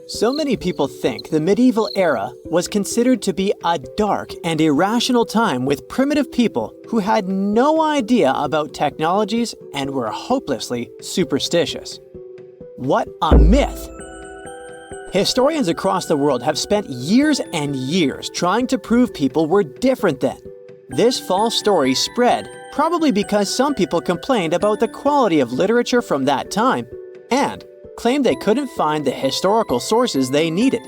So many people think the medieval era was considered to be a dark and irrational time with primitive people who had no idea about technologies and were hopelessly superstitious. What a myth! Historians across the world have spent years and years trying to prove people were different then. This false story spread probably because some people complained about the quality of literature from that time and claimed they couldn't find the historical sources they needed.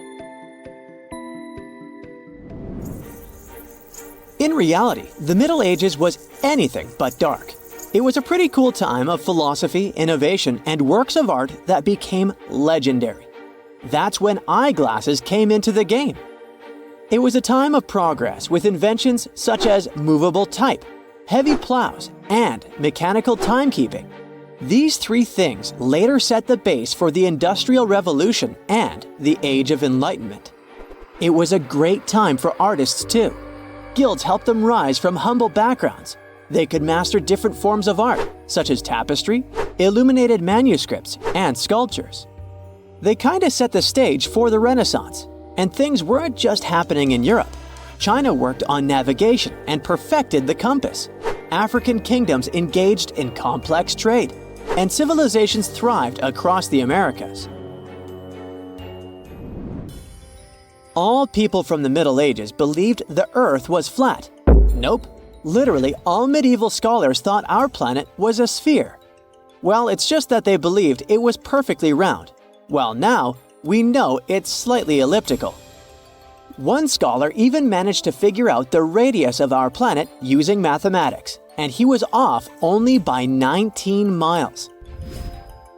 In reality, the Middle Ages was anything but dark. It was a pretty cool time of philosophy, innovation, and works of art that became legendary. That's when eyeglasses came into the game. It was a time of progress with inventions such as movable type, heavy plows, and mechanical timekeeping. These three things later set the base for the Industrial Revolution and the Age of Enlightenment. It was a great time for artists too. Guilds helped them rise from humble backgrounds. They could master different forms of art, such as tapestry, illuminated manuscripts, and sculptures. They kinda set the stage for the Renaissance, and things weren't just happening in Europe. China worked on navigation and perfected the compass. African kingdoms engaged in complex trade, and civilizations thrived across the Americas. All people from the Middle Ages believed the Earth was flat. Nope. Literally, all medieval scholars thought our planet was a sphere. Well, it's just that they believed it was perfectly round, while now we know it's slightly elliptical. One scholar even managed to figure out the radius of our planet using mathematics, and he was off only by 19 miles.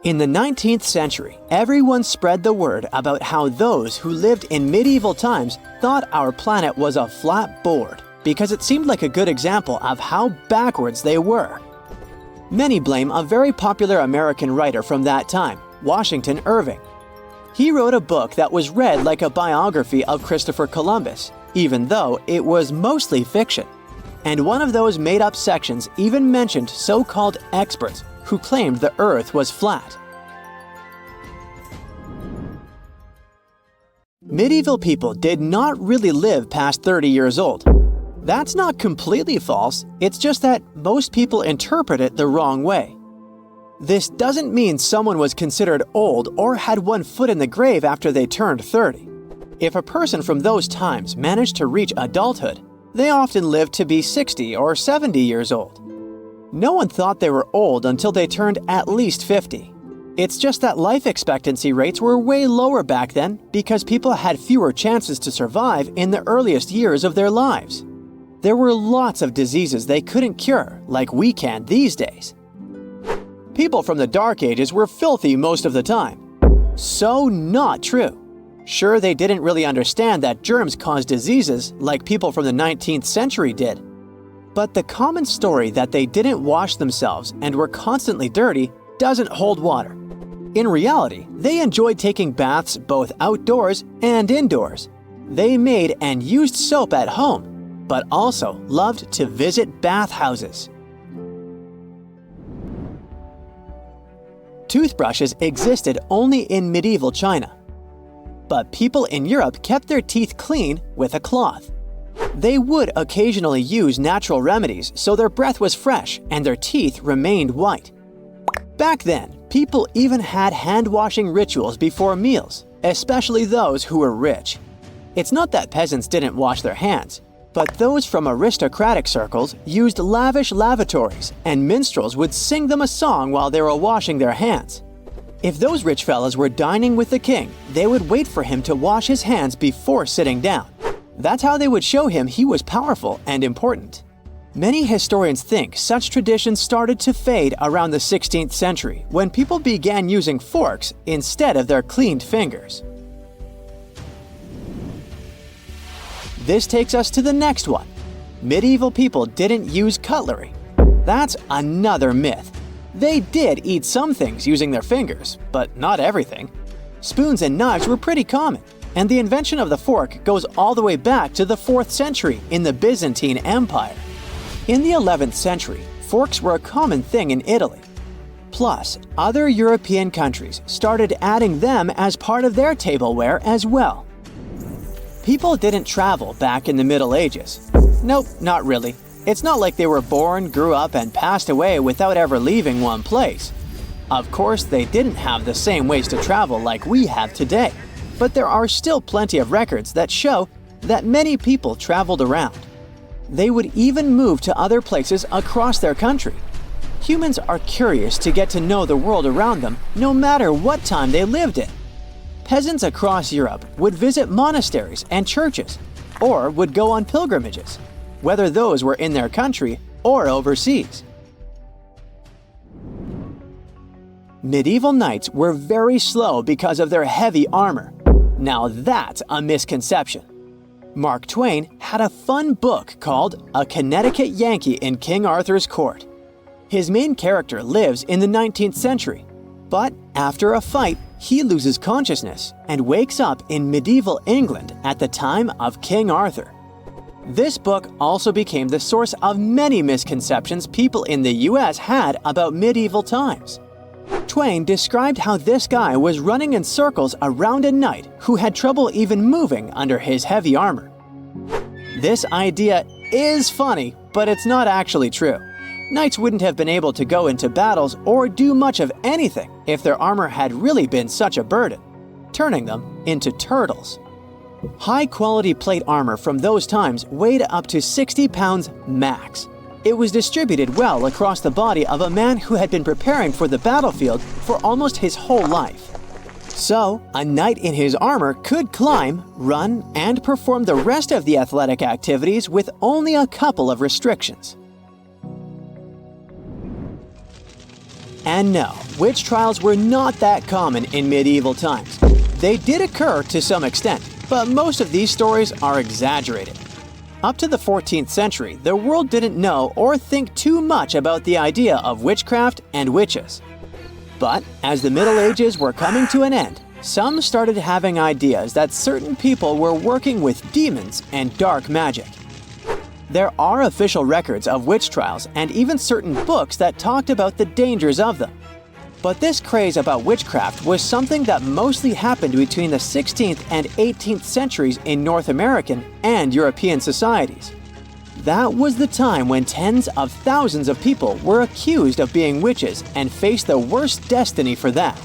In the 19th century, everyone spread the word about how those who lived in medieval times thought our planet was a flat board because it seemed like a good example of how backwards they were. Many blame a very popular American writer from that time, Washington Irving. He wrote a book that was read like a biography of Christopher Columbus, even though it was mostly fiction. And one of those made-up sections even mentioned so-called experts who claimed the Earth was flat. Medieval people did not really live past 30 years old. That's not completely false, it's just that most people interpret it the wrong way. This doesn't mean someone was considered old or had one foot in the grave after they turned 30. If a person from those times managed to reach adulthood, they often lived to be 60 or 70 years old. No one thought they were old until they turned at least 50. It's just that life expectancy rates were way lower back then because people had fewer chances to survive in the earliest years of their lives. There were lots of diseases they couldn't cure, like we can these days. People from the Dark Ages were filthy most of the time. So not true. Sure, they didn't really understand that germs cause diseases like people from the 19th century did. But the common story that they didn't wash themselves and were constantly dirty doesn't hold water. In reality, they enjoyed taking baths both outdoors and indoors. They made and used soap at home, but also loved to visit bathhouses. Toothbrushes existed only in medieval China. But people in Europe kept their teeth clean with a cloth. They would occasionally use natural remedies so their breath was fresh and their teeth remained white. Back then, people even had hand-washing rituals before meals, especially those who were rich. It's not that peasants didn't wash their hands, but those from aristocratic circles used lavish lavatories, and minstrels would sing them a song while they were washing their hands. If those rich fellas were dining with the king, they would wait for him to wash his hands before sitting down. That's how they would show him he was powerful and important. Many historians think such traditions started to fade around the 16th century when people began using forks instead of their cleaned fingers. This takes us to the next one. Medieval people didn't use cutlery. That's another myth. They did eat some things using their fingers, but not everything. Spoons and knives were pretty common, and the invention of the fork goes all the way back to the 4th century in the Byzantine Empire. In the 11th century, forks were a common thing in Italy. Plus, other European countries started adding them as part of their tableware as well. People didn't travel back in the Middle Ages. Nope, not really. It's not like they were born, grew up, and passed away without ever leaving one place. Of course, they didn't have the same ways to travel like we have today, but there are still plenty of records that show that many people traveled around. They would even move to other places across their country. Humans are curious to get to know the world around them, no matter what time they lived in. Peasants across Europe would visit monasteries and churches, or would go on pilgrimages, whether those were in their country or overseas. Medieval knights were very slow because of their heavy armor. Now that's a misconception. Mark Twain had a fun book called A Connecticut Yankee in King Arthur's Court. His main character lives in the 19th century, but after a fight, he loses consciousness and wakes up in medieval England at the time of King Arthur. This book also became the source of many misconceptions people in the US had about medieval times. Twain described how this guy was running in circles around a knight who had trouble even moving under his heavy armor. This idea is funny, but it's not actually true. Knights wouldn't have been able to go into battles or do much of anything if their armor had really been such a burden, turning them into turtles. High-quality plate armor from those times weighed up to 60 pounds max. It was distributed well across the body of a man who had been preparing for the battlefield for almost his whole life. So, a knight in his armor could climb, run, and perform the rest of the athletic activities with only a couple of restrictions. And no, witch trials were not that common in medieval times. They did occur to some extent, but most of these stories are exaggerated. Up to the 14th century, the world didn't know or think too much about the idea of witchcraft and witches. But as the Middle Ages were coming to an end, some started having ideas that certain people were working with demons and dark magic. There are official records of witch trials and even certain books that talked about the dangers of them. But this craze about witchcraft was something that mostly happened between the 16th and 18th centuries in North American and European societies. That was the time when tens of thousands of people were accused of being witches and faced the worst destiny for that.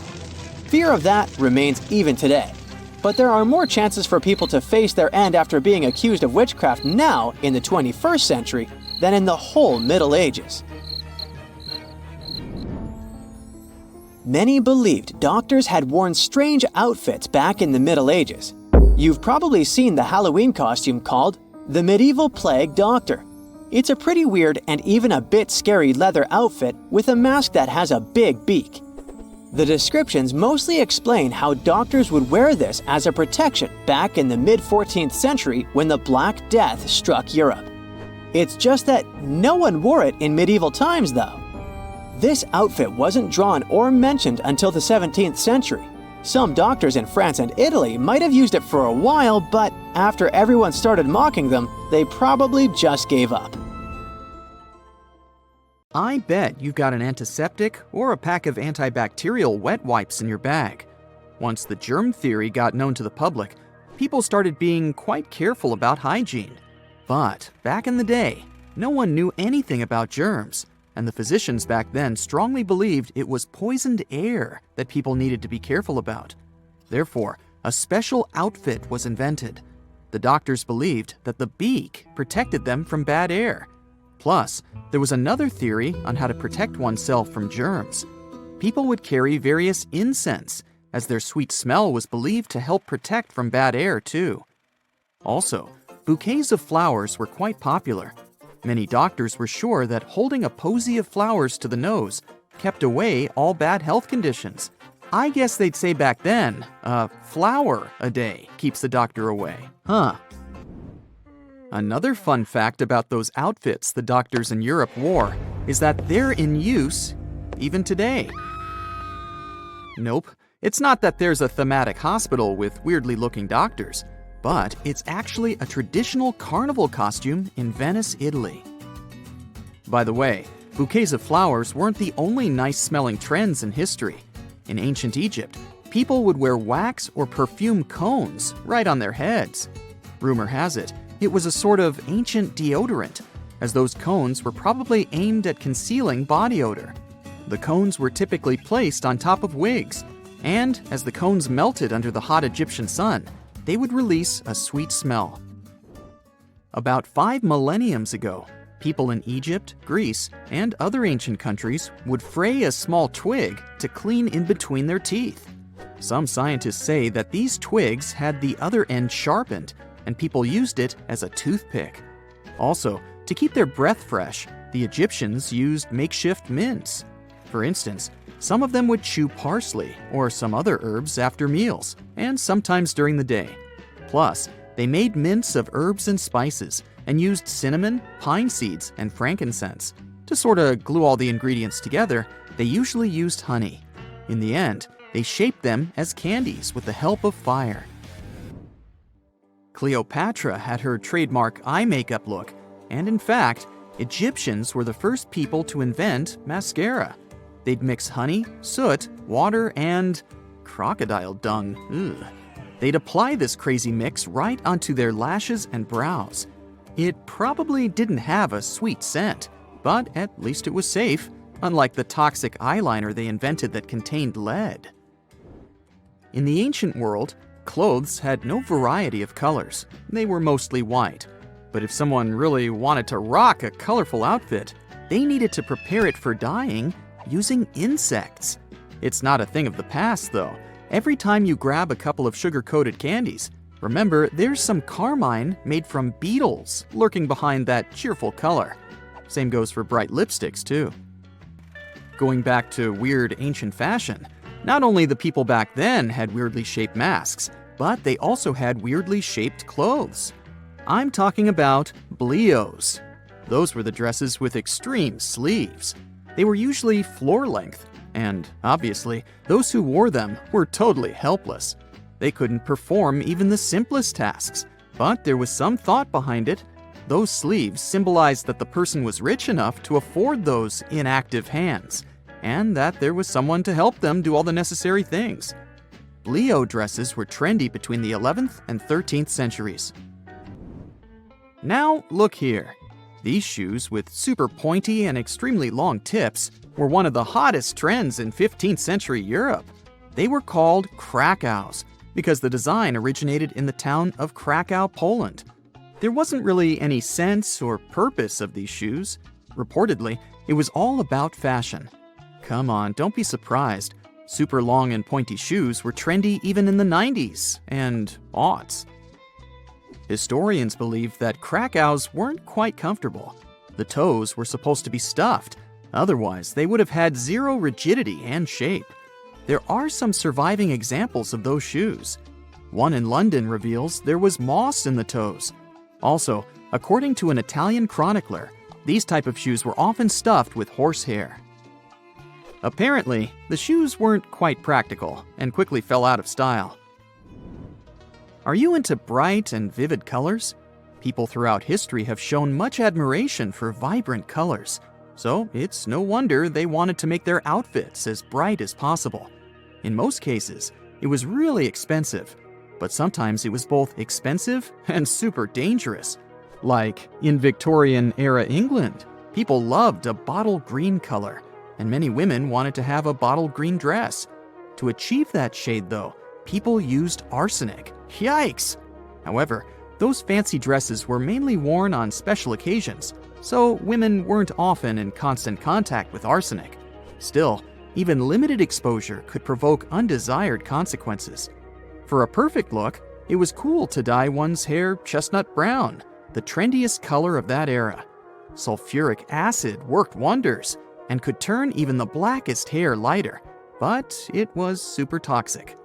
Fear of that remains even today. But there are more chances for people to face their end after being accused of witchcraft now in the 21st century than in the whole Middle Ages. Many believed doctors had worn strange outfits back in the Middle Ages. You've probably seen the Halloween costume called the Medieval Plague Doctor. It's a pretty weird and even a bit scary leather outfit with a mask that has a big beak. The descriptions mostly explain how doctors would wear this as a protection back in the mid-14th century when the Black Death struck Europe. It's just that no one wore it in medieval times, though. This outfit wasn't drawn or mentioned until the 17th century. Some doctors in France and Italy might have used it for a while, but after everyone started mocking them, they probably just gave up. I bet you've got an antiseptic or a pack of antibacterial wet wipes in your bag. Once the germ theory got known to the public, people started being quite careful about hygiene. But back in the day, no one knew anything about germs, and the physicians back then strongly believed it was poisoned air that people needed to be careful about. Therefore, a special outfit was invented. The doctors believed that the beak protected them from bad air. Plus, there was another theory on how to protect oneself from germs. People would carry various incense, as their sweet smell was believed to help protect from bad air too. Also, bouquets of flowers were quite popular. Many doctors were sure that holding a posy of flowers to the nose kept away all bad health conditions. I guess they'd say back then, a flower a day keeps the doctor away, huh? Another fun fact about those outfits the doctors in Europe wore is that they're in use even today. Nope, it's not that there's a thematic hospital with weirdly looking doctors, but it's actually a traditional carnival costume in Venice, Italy. By the way, Bouquets of flowers weren't the only nice-smelling trends in history. In ancient Egypt, people would wear wax or perfume cones right on their heads. Rumor has it, it was a sort of ancient deodorant, as those cones were probably aimed at concealing body odor. The cones were typically placed on top of wigs, and as the cones melted under the hot Egyptian sun, they would release a sweet smell. About 5 millenniums ago, people in Egypt, Greece, and other ancient countries would fray a small twig to clean in between their teeth. Some scientists say that these twigs had the other end sharpened, and people used it as a toothpick. Also, to keep their breath fresh, the Egyptians used makeshift mints. For instance, some of them would chew parsley or some other herbs after meals, and sometimes during the day. Plus, they made mints of herbs and spices and used cinnamon, pine seeds, and frankincense. To sort of glue all the ingredients together, they usually used honey. In the end, they shaped them as candies with the help of fire. Cleopatra had her trademark eye makeup look, and in fact, Egyptians were the first people to invent mascara. They'd mix honey, soot, water, and crocodile dung. Ugh. They'd apply this crazy mix right onto their lashes and brows. It probably didn't have a sweet scent, but at least it was safe, unlike the toxic eyeliner they invented that contained lead. In the ancient world, clothes had no variety of colors. They were mostly white. But if someone really wanted to rock a colorful outfit, they needed to prepare it for dyeing using insects. It's not a thing of the past, though. Every time you grab a couple of sugar-coated candies, remember there's some carmine made from beetles lurking behind that cheerful color. Same goes for bright lipsticks, too. Going back to weird ancient fashion, not only the people back then had weirdly shaped masks, but they also had weirdly shaped clothes. I'm talking about blios. Those were the dresses with extreme sleeves. They were usually floor-length, and obviously, those who wore them were totally helpless. They couldn't perform even the simplest tasks, but there was some thought behind it. Those sleeves symbolized that the person was rich enough to afford those inactive hands, and that there was someone to help them do all the necessary things. Blio dresses were trendy between the 11th and 13th centuries. Now, look here. These shoes with super pointy and extremely long tips were one of the hottest trends in 15th century Europe. They were called Crackos because the design originated in the town of Krakow, Poland. There wasn't really any sense or purpose of these shoes. Reportedly, it was all about fashion. Come on, don't be surprised. Super long and pointy shoes were trendy even in the 90s and aughts. Historians believe that Crackos weren't quite comfortable. The toes were supposed to be stuffed. Otherwise, they would have had zero rigidity and shape. There are some surviving examples of those shoes. One in London reveals there was moss in the toes. Also, according to an Italian chronicler, these type of shoes were often stuffed with horsehair. Apparently, the shoes weren't quite practical and quickly fell out of style. Are you into bright and vivid colors? People throughout history have shown much admiration for vibrant colors, so it's no wonder they wanted to make their outfits as bright as possible. In most cases, it was really expensive, but sometimes it was both expensive and super dangerous. Like in Victorian-era England, people loved a bottle green color, and many women wanted to have a bottle green dress. To achieve that shade, though, people used arsenic. Yikes! However, those fancy dresses were mainly worn on special occasions, so women weren't often in constant contact with arsenic. Still, even limited exposure could provoke undesired consequences. For a perfect look, it was cool to dye one's hair chestnut brown, the trendiest color of that era. Sulfuric acid worked wonders and could turn even the blackest hair lighter, but it was super toxic.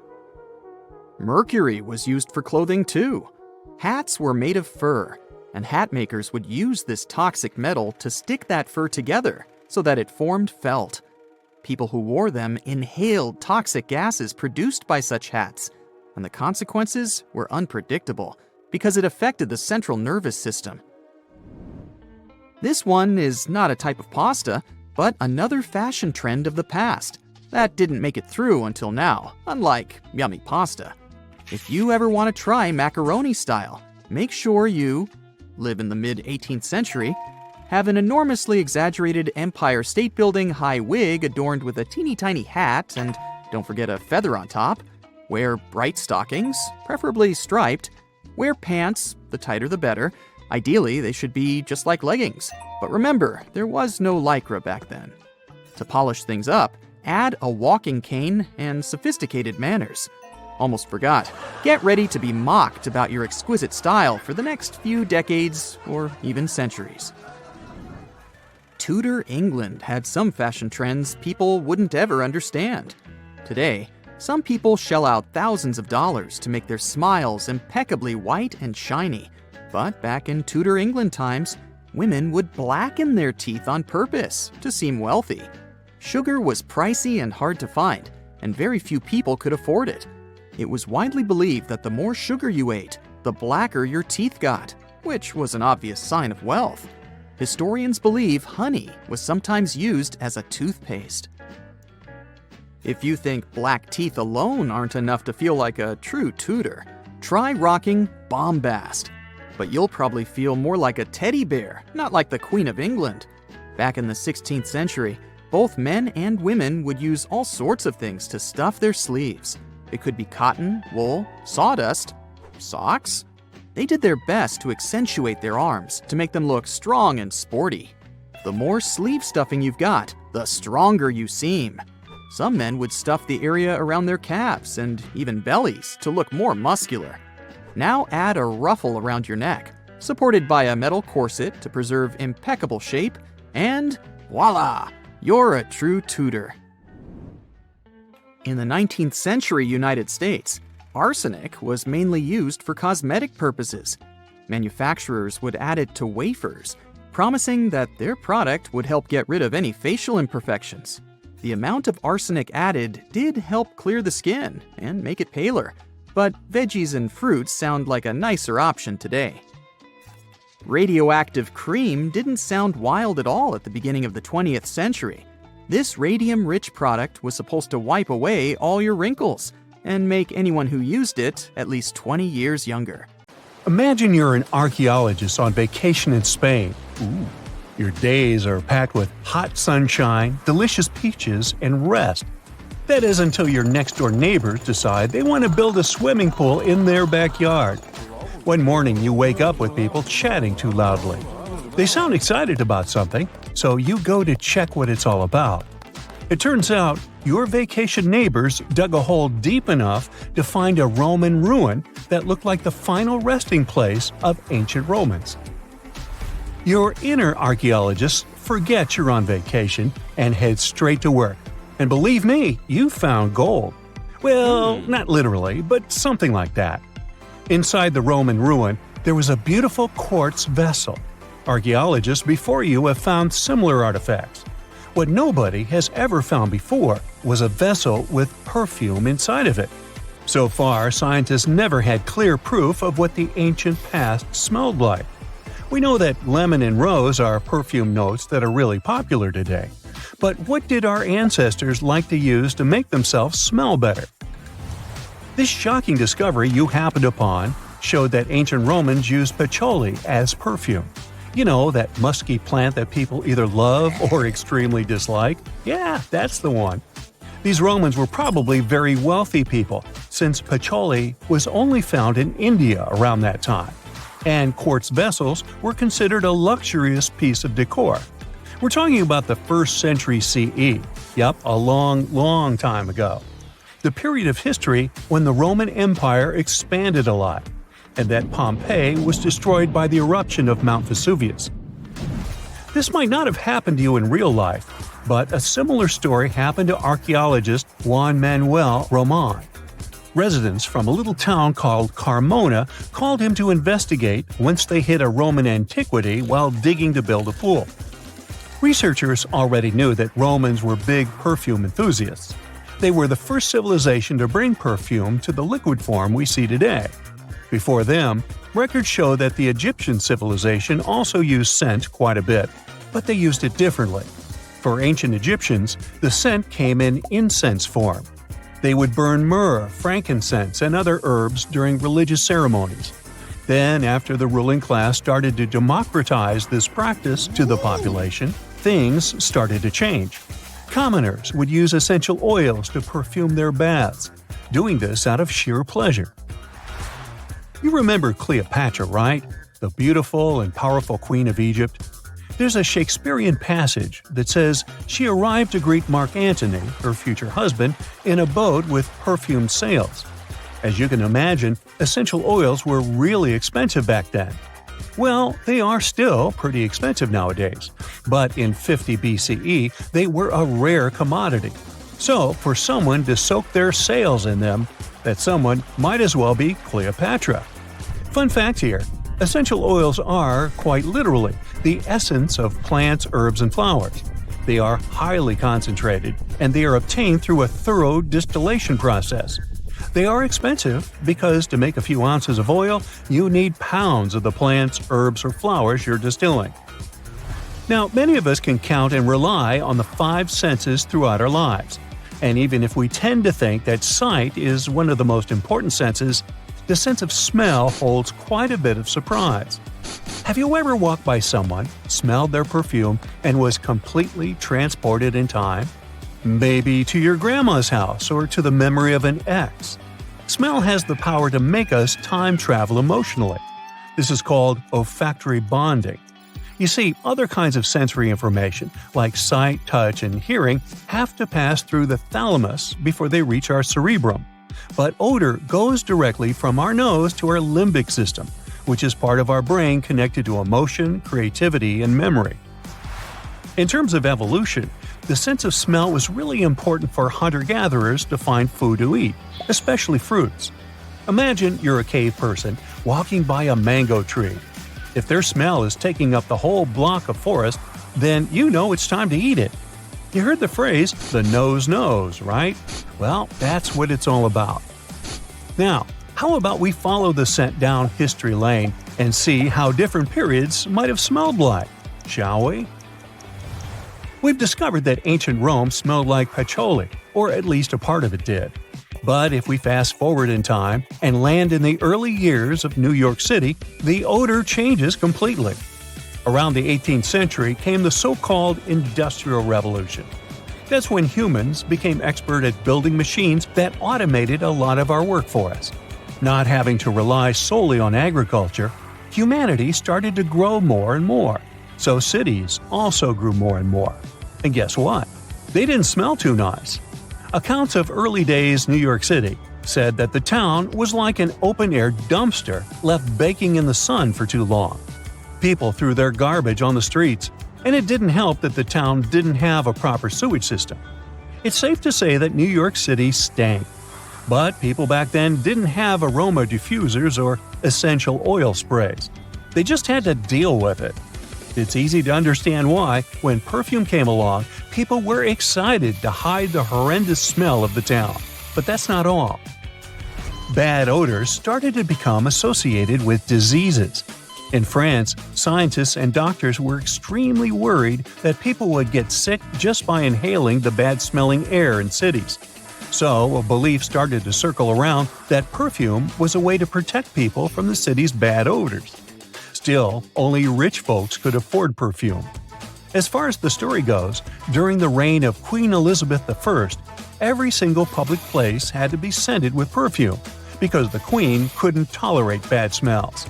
Mercury was used for clothing too. Hats were made of fur, and hat makers would use this toxic metal to stick that fur together so that it formed felt. People who wore them inhaled toxic gases produced by such hats, and the consequences were unpredictable because it affected the central nervous system. This one is not a type of pasta, but another fashion trend of the past that didn't make it through until now, unlike yummy pasta. If you ever want to try Macaroni Style, make sure you live in the mid-18th century, have an enormously exaggerated Empire State Building high wig adorned with a teeny tiny hat and don't forget a feather on top, wear bright stockings, preferably striped, wear pants, the tighter the better. Ideally, they should be just like leggings. But remember, there was no Lycra back then. To polish things up, add a walking cane and sophisticated manners. Almost forgot. Get ready to be mocked about your exquisite style for the next few decades or even centuries. Tudor England had some fashion trends people wouldn't ever understand. Today, some people shell out thousands of dollars to make their smiles impeccably white and shiny. But back in Tudor England times, women would blacken their teeth on purpose to seem wealthy. Sugar was pricey and hard to find, and very few people could afford it. It was widely believed that the more sugar you ate, the blacker your teeth got, which was an obvious sign of wealth. Historians believe honey was sometimes used as a toothpaste. If you think black teeth alone aren't enough to feel like a true Tudor, try rocking Bombast. But you'll probably feel more like a teddy bear, not like the Queen of England. Back in the 16th century, both men and women would use all sorts of things to stuff their sleeves. It could be cotton, wool, sawdust, socks. They did their best to accentuate their arms to make them look strong and sporty. The more sleeve stuffing you've got, the stronger you seem. Some men would stuff the area around their calves and even bellies to look more muscular. Now add a ruffle around your neck, supported by a metal corset to preserve impeccable shape, and voila! You're a true Tudor. In the 19th century United States, arsenic was mainly used for cosmetic purposes. Manufacturers would add it to wafers, promising that their product would help get rid of any facial imperfections. The amount of arsenic added did help clear the skin and make it paler, but veggies and fruits sound like a nicer option today. Radioactive cream didn't sound wild at all at the beginning of the 20th century. This radium-rich product was supposed to wipe away all your wrinkles and make anyone who used it at least 20 years younger. Imagine you're an archaeologist on vacation in Spain. Ooh. Your days are packed with hot sunshine, delicious peaches, and rest. That is until your next-door neighbors decide they want to build a swimming pool in their backyard. One morning you wake up with people chatting too loudly. They sound excited about something, so you go to check what it's all about. It turns out your vacation neighbors dug a hole deep enough to find a Roman ruin that looked like the final resting place of ancient Romans. Your inner archaeologists forget you're on vacation and head straight to work. And believe me, you found gold. Well, not literally, but something like that. Inside the Roman ruin, there was a beautiful quartz vessel. Archaeologists before you have found similar artifacts. What nobody has ever found before was a vessel with perfume inside of it. So far, scientists never had clear proof of what the ancient past smelled like. We know that lemon and rose are perfume notes that are really popular today. But what did our ancestors like to use to make themselves smell better? This shocking discovery you happened upon showed that ancient Romans used patchouli as perfume. You know, that musky plant that people either love or extremely dislike? Yeah, that's the one. These Romans were probably very wealthy people, since patchouli was only found in India around that time. And quartz vessels were considered a luxurious piece of decor. We're talking about the 1st century CE. Yep, a long time ago. The period of history when the Roman Empire expanded a lot, and that Pompeii was destroyed by the eruption of Mount Vesuvius. This might not have happened to you in real life, but a similar story happened to archaeologist Juan Manuel Roman. Residents from a little town called Carmona called him to investigate once they hit a Roman antiquity while digging to build a pool. Researchers already knew that Romans were big perfume enthusiasts. They were the first civilization to bring perfume to the liquid form we see today. Before them, records show that the Egyptian civilization also used scent quite a bit, but they used it differently. For ancient Egyptians, the scent came in incense form. They would burn myrrh, frankincense, and other herbs during religious ceremonies. Then, after the ruling class started to democratize this practice to the population, things started to change. Commoners would use essential oils to perfume their baths, doing this out of sheer pleasure. You remember Cleopatra, right? The beautiful and powerful queen of Egypt. There's a Shakespearean passage that says she arrived to greet Mark Antony, her future husband, in a boat with perfumed sails. As you can imagine, essential oils were really expensive back then. Well, they are still pretty expensive nowadays, but in 50 BCE, they were a rare commodity. So, for someone to soak their sails in them, that someone might as well be Cleopatra. Fun fact here, essential oils are, quite literally, the essence of plants, herbs, and flowers. They are highly concentrated, and they are obtained through a thorough distillation process. They are expensive because to make a few ounces of oil, you need pounds of the plants, herbs, or flowers you're distilling. Now, many of us can count and rely on the 5 senses throughout our lives. And even if we tend to think that sight is one of the most important senses, the sense of smell holds quite a bit of surprise. Have you ever walked by someone, smelled their perfume, and was completely transported in time? Maybe to your grandma's house or to the memory of an ex. Smell has the power to make us time travel emotionally. This is called olfactory bonding. You see, other kinds of sensory information, like sight, touch, and hearing, have to pass through the thalamus before they reach our cerebrum. But odor goes directly from our nose to our limbic system, which is part of our brain connected to emotion, creativity, and memory. In terms of evolution, the sense of smell was really important for hunter-gatherers to find food to eat, especially fruits. Imagine you're a cave person walking by a mango tree. If their smell is taking up the whole block of forest, then you know it's time to eat it. You heard the phrase, the nose knows, right? Well, that's what it's all about. Now, how about we follow the scent down history lane and see how different periods might have smelled like, shall we? We've discovered that ancient Rome smelled like patchouli, or at least a part of it did. But if we fast forward in time and land in the early years of New York City, the odor changes completely. Around the 18th century came the so-called Industrial Revolution. That's when humans became expert at building machines that automated a lot of our work for us. Not having to rely solely on agriculture, humanity started to grow more and more. So cities also grew more and more. And guess what? They didn't smell too nice. Accounts of early days New York City said that the town was like an open-air dumpster left baking in the sun for too long. People threw their garbage on the streets, and it didn't help that the town didn't have a proper sewage system. It's safe to say that New York City stank. But people back then didn't have aroma diffusers or essential oil sprays. They just had to deal with it. It's easy to understand why, when perfume came along, people were excited to hide the horrendous smell of the town. But that's not all. Bad odors started to become associated with diseases. In France, scientists and doctors were extremely worried that people would get sick just by inhaling the bad-smelling air in cities. So, a belief started to circle around that perfume was a way to protect people from the city's bad odors. Still, only rich folks could afford perfume. As far as the story goes, during the reign of Queen Elizabeth I, every single public place had to be scented with perfume, because the Queen couldn't tolerate bad smells.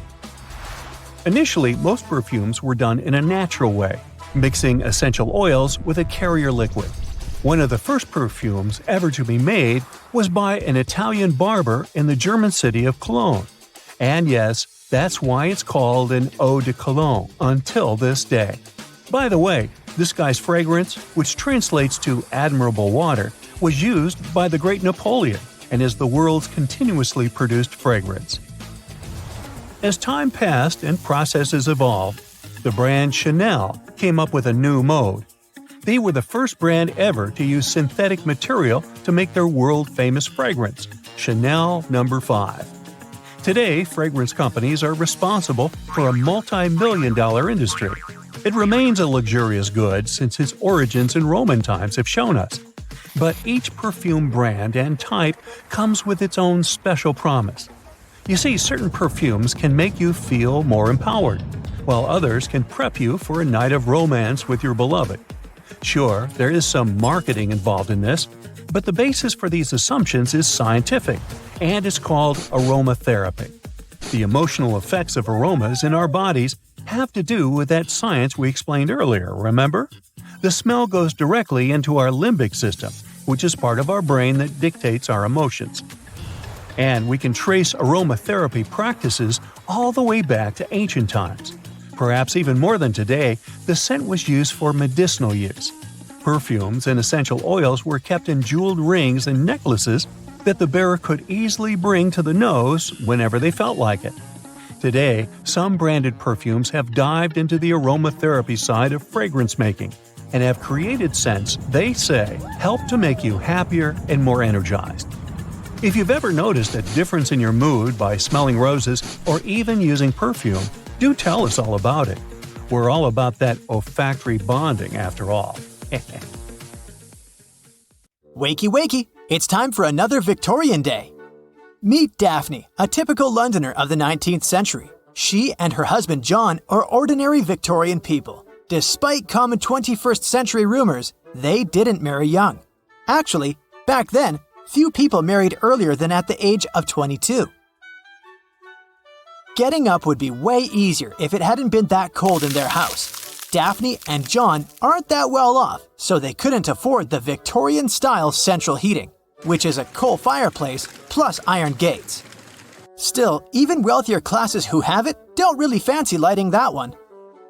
Initially, most perfumes were done in a natural way, mixing essential oils with a carrier liquid. One of the first perfumes ever to be made was by an Italian barber in the German city of Cologne. And yes, that's why it's called an eau de cologne until this day. By the way, this guy's fragrance, which translates to admirable water, was used by the great Napoleon and is the world's continuously produced fragrance. As time passed and processes evolved, the brand Chanel came up with a new mode. They were the first brand ever to use synthetic material to make their world-famous fragrance, Chanel No. 5. Today, fragrance companies are responsible for a multi-million-dollar industry. It remains a luxurious good since its origins in Roman times have shown us. But each perfume brand and type comes with its own special promise. You see, certain perfumes can make you feel more empowered, while others can prep you for a night of romance with your beloved. Sure, there is some marketing involved in this, but the basis for these assumptions is scientific, and it's called aromatherapy. The emotional effects of aromas in our bodies have to do with that science we explained earlier, remember? The smell goes directly into our limbic system, which is part of our brain that dictates our emotions. And we can trace aromatherapy practices all the way back to ancient times. Perhaps even more than today, the scent was used for medicinal use. Perfumes and essential oils were kept in jeweled rings and necklaces that the bearer could easily bring to the nose whenever they felt like it. Today, some branded perfumes have dived into the aromatherapy side of fragrance making and have created scents they say help to make you happier and more energized. If you've ever noticed a difference in your mood by smelling roses or even using perfume, do tell us all about it. We're all about that olfactory bonding after all. Wakey wakey, it's time for another Victorian day. Meet Daphne, a typical Londoner of the 19th century. She and her husband John are ordinary Victorian people. Despite common 21st century rumors, they didn't marry young. Actually, back then, few people married earlier than at the age of 22. Getting up would be way easier if it hadn't been that cold in their house. Daphne and John aren't that well off, so they couldn't afford the Victorian-style central heating, which is a coal fireplace plus iron gates. Still, even wealthier classes who have it don't really fancy lighting that one,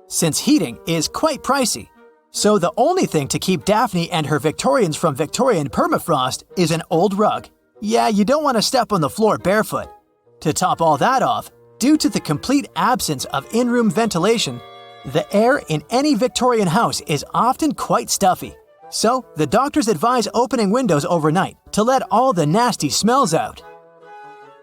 since heating is quite pricey. So the only thing to keep Daphne and her Victorians from Victorian permafrost is an old rug. Yeah, you don't want to step on the floor barefoot. To top all that off, due to the complete absence of in-room ventilation, the air in any Victorian house is often quite stuffy. So, the doctors advise opening windows overnight to let all the nasty smells out.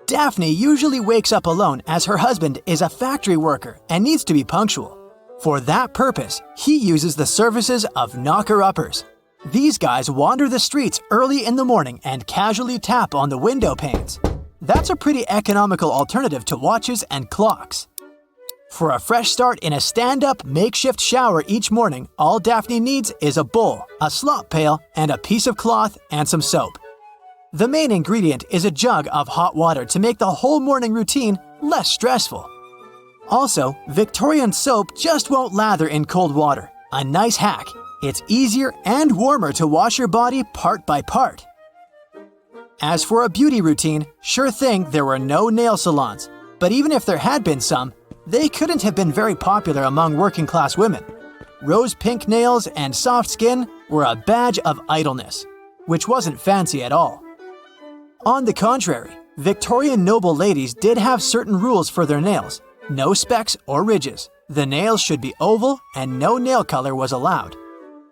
Daphne usually wakes up alone as her husband is a factory worker and needs to be punctual. For that purpose, he uses the services of knocker-uppers. These guys wander the streets early in the morning and casually tap on the window panes. That's a pretty economical alternative to watches and clocks. For a fresh start in a stand-up makeshift shower each morning, all Daphne needs is a bowl, a slop pail, and a piece of cloth and some soap. The main ingredient is a jug of hot water to make the whole morning routine less stressful. Also, Victorian soap just won't lather in cold water. A nice hack. It's easier and warmer to wash your body part by part. As for a beauty routine, sure thing there were no nail salons. But even if there had been some, they couldn't have been very popular among working-class women. Rose-pink nails and soft skin were a badge of idleness, which wasn't fancy at all. On the contrary, Victorian noble ladies did have certain rules for their nails. No specks or ridges. The nails should be oval and no nail color was allowed.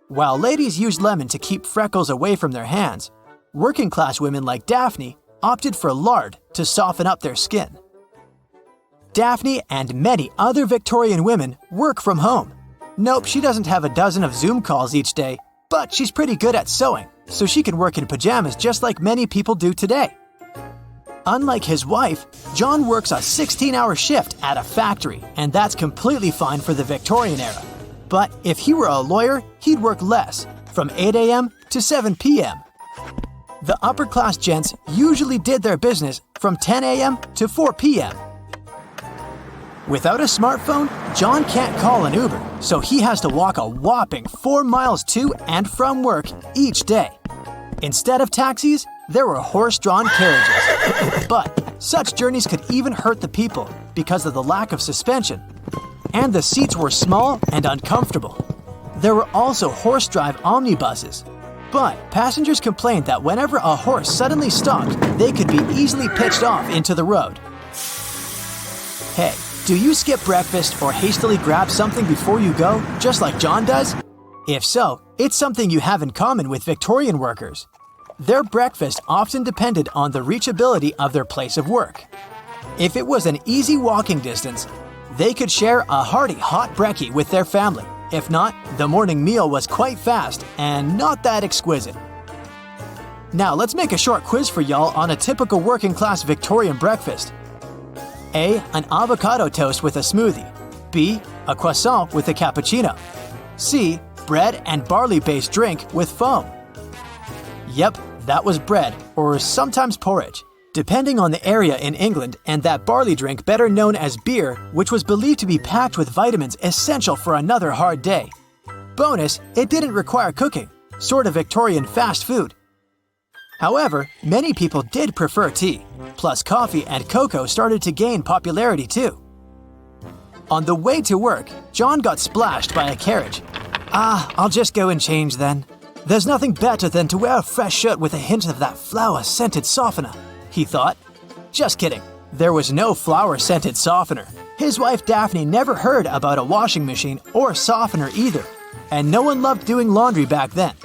While ladies used lemon to keep freckles away from their hands, working-class women like Daphne opted for lard to soften up their skin. Daphne and many other Victorian women work from home. Nope, she doesn't have a dozen of Zoom calls each day, but she's pretty good at sewing, so she can work in pajamas just like many people do today. Unlike his wife, John works a 16-hour shift at a factory, and that's completely fine for the Victorian era. But if he were a lawyer, he'd work less, from 8 a.m. to 7 p.m. The upper-class gents usually did their business from 10 a.m. to 4 p.m. Without a smartphone, John can't call an Uber, so he has to walk a whopping 4 miles to and from work each day. Instead of taxis, there were horse-drawn carriages. But such journeys could even hurt the people because of the lack of suspension. And the seats were small and uncomfortable. There were also horse-drive omnibuses. But passengers complained that whenever a horse suddenly stopped, they could be easily pitched off into the road. Hey, do you skip breakfast or hastily grab something before you go, just like John does? If so, it's something you have in common with Victorian workers. Their breakfast often depended on the reachability of their place of work. If it was an easy walking distance, they could share a hearty hot brekkie with their family, If not, the morning meal was quite fast and not that exquisite. Now let's make a short quiz for y'all on a typical working-class Victorian breakfast. A. An avocado toast with a smoothie. B. A croissant with a cappuccino. C. Bread and barley-based drink with foam. Yep, that was bread, or sometimes porridge, depending on the area in England, and that barley drink better known as beer, which was believed to be packed with vitamins essential for another hard day. Bonus, it didn't require cooking, sort of Victorian fast food. However, many people did prefer tea, plus coffee and cocoa started to gain popularity too. On the way to work, John got splashed by a carriage. I'll just go and change then. There's nothing better than to wear a fresh shirt with a hint of that flower-scented softener, he thought. Just kidding. There was no flower-scented softener. His wife Daphne never heard about a washing machine or softener either, and no one loved doing laundry back then.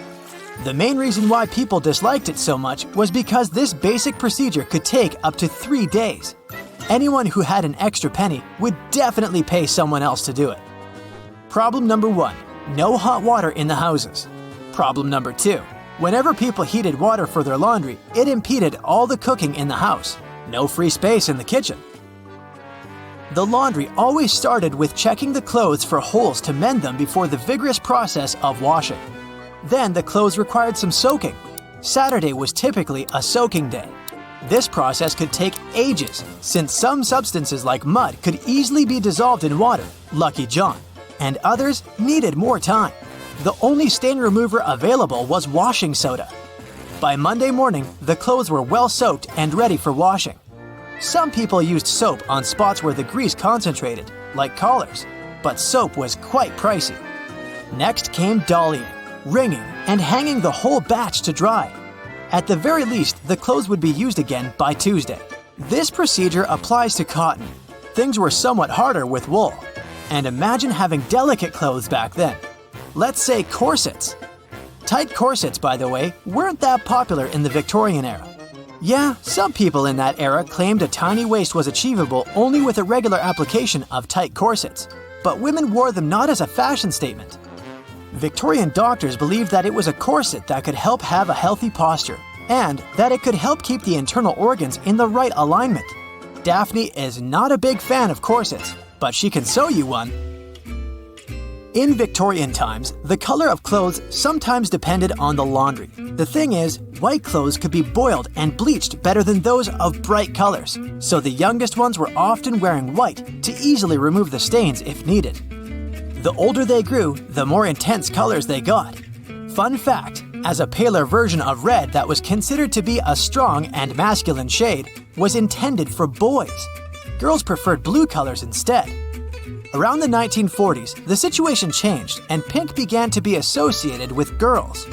The main reason why people disliked it so much was because this basic procedure could take up to 3 days. Anyone who had an extra penny would definitely pay someone else to do it. Problem number 1. No hot water in the houses. Problem number 2. Whenever people heated water for their laundry, it impeded all the cooking in the house. No free space in the kitchen. The laundry always started with checking the clothes for holes to mend them before the vigorous process of washing. Then the clothes required some soaking. Saturday was typically a soaking day. This process could take ages, since some substances like mud could easily be dissolved in water, lucky John, and others needed more time. The only stain remover available was washing soda. By Monday morning, the clothes were well soaked and ready for washing. Some people used soap on spots where the grease concentrated, like collars, but soap was quite pricey. Next came dollying, wringing, and hanging the whole batch to dry. At the very least, the clothes would be used again by Tuesday. This procedure applies to cotton. Things were somewhat harder with wool. And imagine having delicate clothes back then. Let's say corsets. Tight corsets, by the way, weren't that popular in the Victorian era. Yeah, some people in that era claimed a tiny waist was achievable only with a regular application of tight corsets, but women wore them not as a fashion statement. Victorian doctors believed that it was a corset that could help have a healthy posture, and that it could help keep the internal organs in the right alignment. Daphne is not a big fan of corsets, but she can sew you one. In Victorian times, the color of clothes sometimes depended on the laundry. The thing is, white clothes could be boiled and bleached better than those of bright colors, so the youngest ones were often wearing white to easily remove the stains if needed. The older they grew, the more intense colors they got. Fun fact, as a paler version of red that was considered to be a strong and masculine shade was intended for boys. Girls preferred blue colors instead. Around the 1940s, the situation changed and pink began to be associated with girls.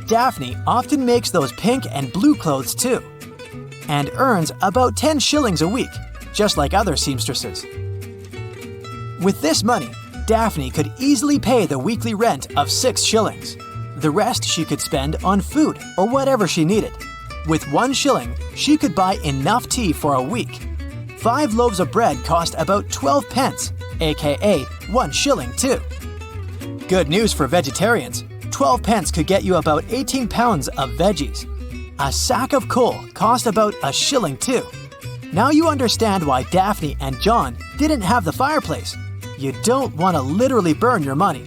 Daphne often makes those pink and blue clothes too, and earns about 10 shillings a week, just like other seamstresses. With this money, Daphne could easily pay the weekly rent of 6 shillings. The rest she could spend on food or whatever she needed. With 1 shilling, she could buy enough tea for a week. 5 loaves of bread cost about 12 pence, aka 1 shilling too. Good news for vegetarians, 12 pence could get you about 18 pounds of veggies. A sack of coal cost about a shilling too. Now you understand why Daphne and John didn't have the fireplace. You don't want to literally burn your money.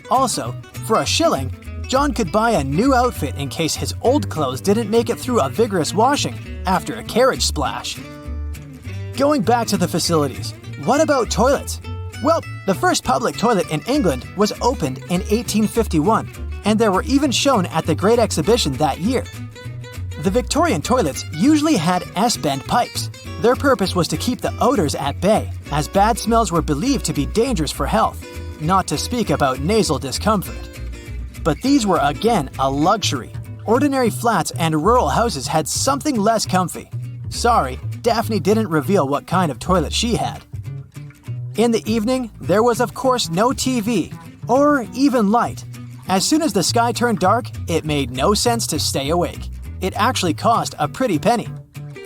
Also, for a shilling, John could buy a new outfit in case his old clothes didn't make it through a vigorous washing after a carriage splash. Going back to the facilities, what about toilets? Well, the first public toilet in England was opened in 1851, and they were even shown at the Great Exhibition that year. The Victorian toilets usually had S-bend pipes. Their purpose was to keep the odors at bay, as bad smells were believed to be dangerous for health, not to speak about nasal discomfort. But these were again a luxury. Ordinary flats and rural houses had something less comfy. Sorry, Daphne didn't reveal what kind of toilet she had. In the evening, there was of course no TV, or even light. As soon as the sky turned dark, it made no sense to stay awake. It actually cost a pretty penny.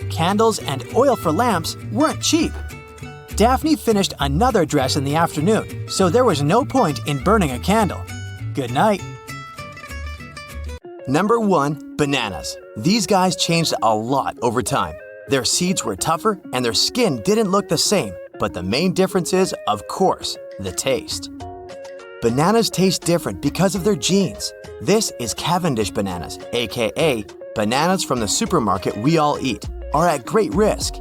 Candles and oil for lamps weren't cheap. Daphne finished another dress in the afternoon, so there was no point in burning a candle. Good night. Number 1. Bananas. These guys changed a lot over time. Their seeds were tougher and their skin didn't look the same, but the main difference is, of course, the taste. Bananas taste different because of their genes. This is Cavendish bananas, aka bananas from the supermarket we all eat, are at great risk.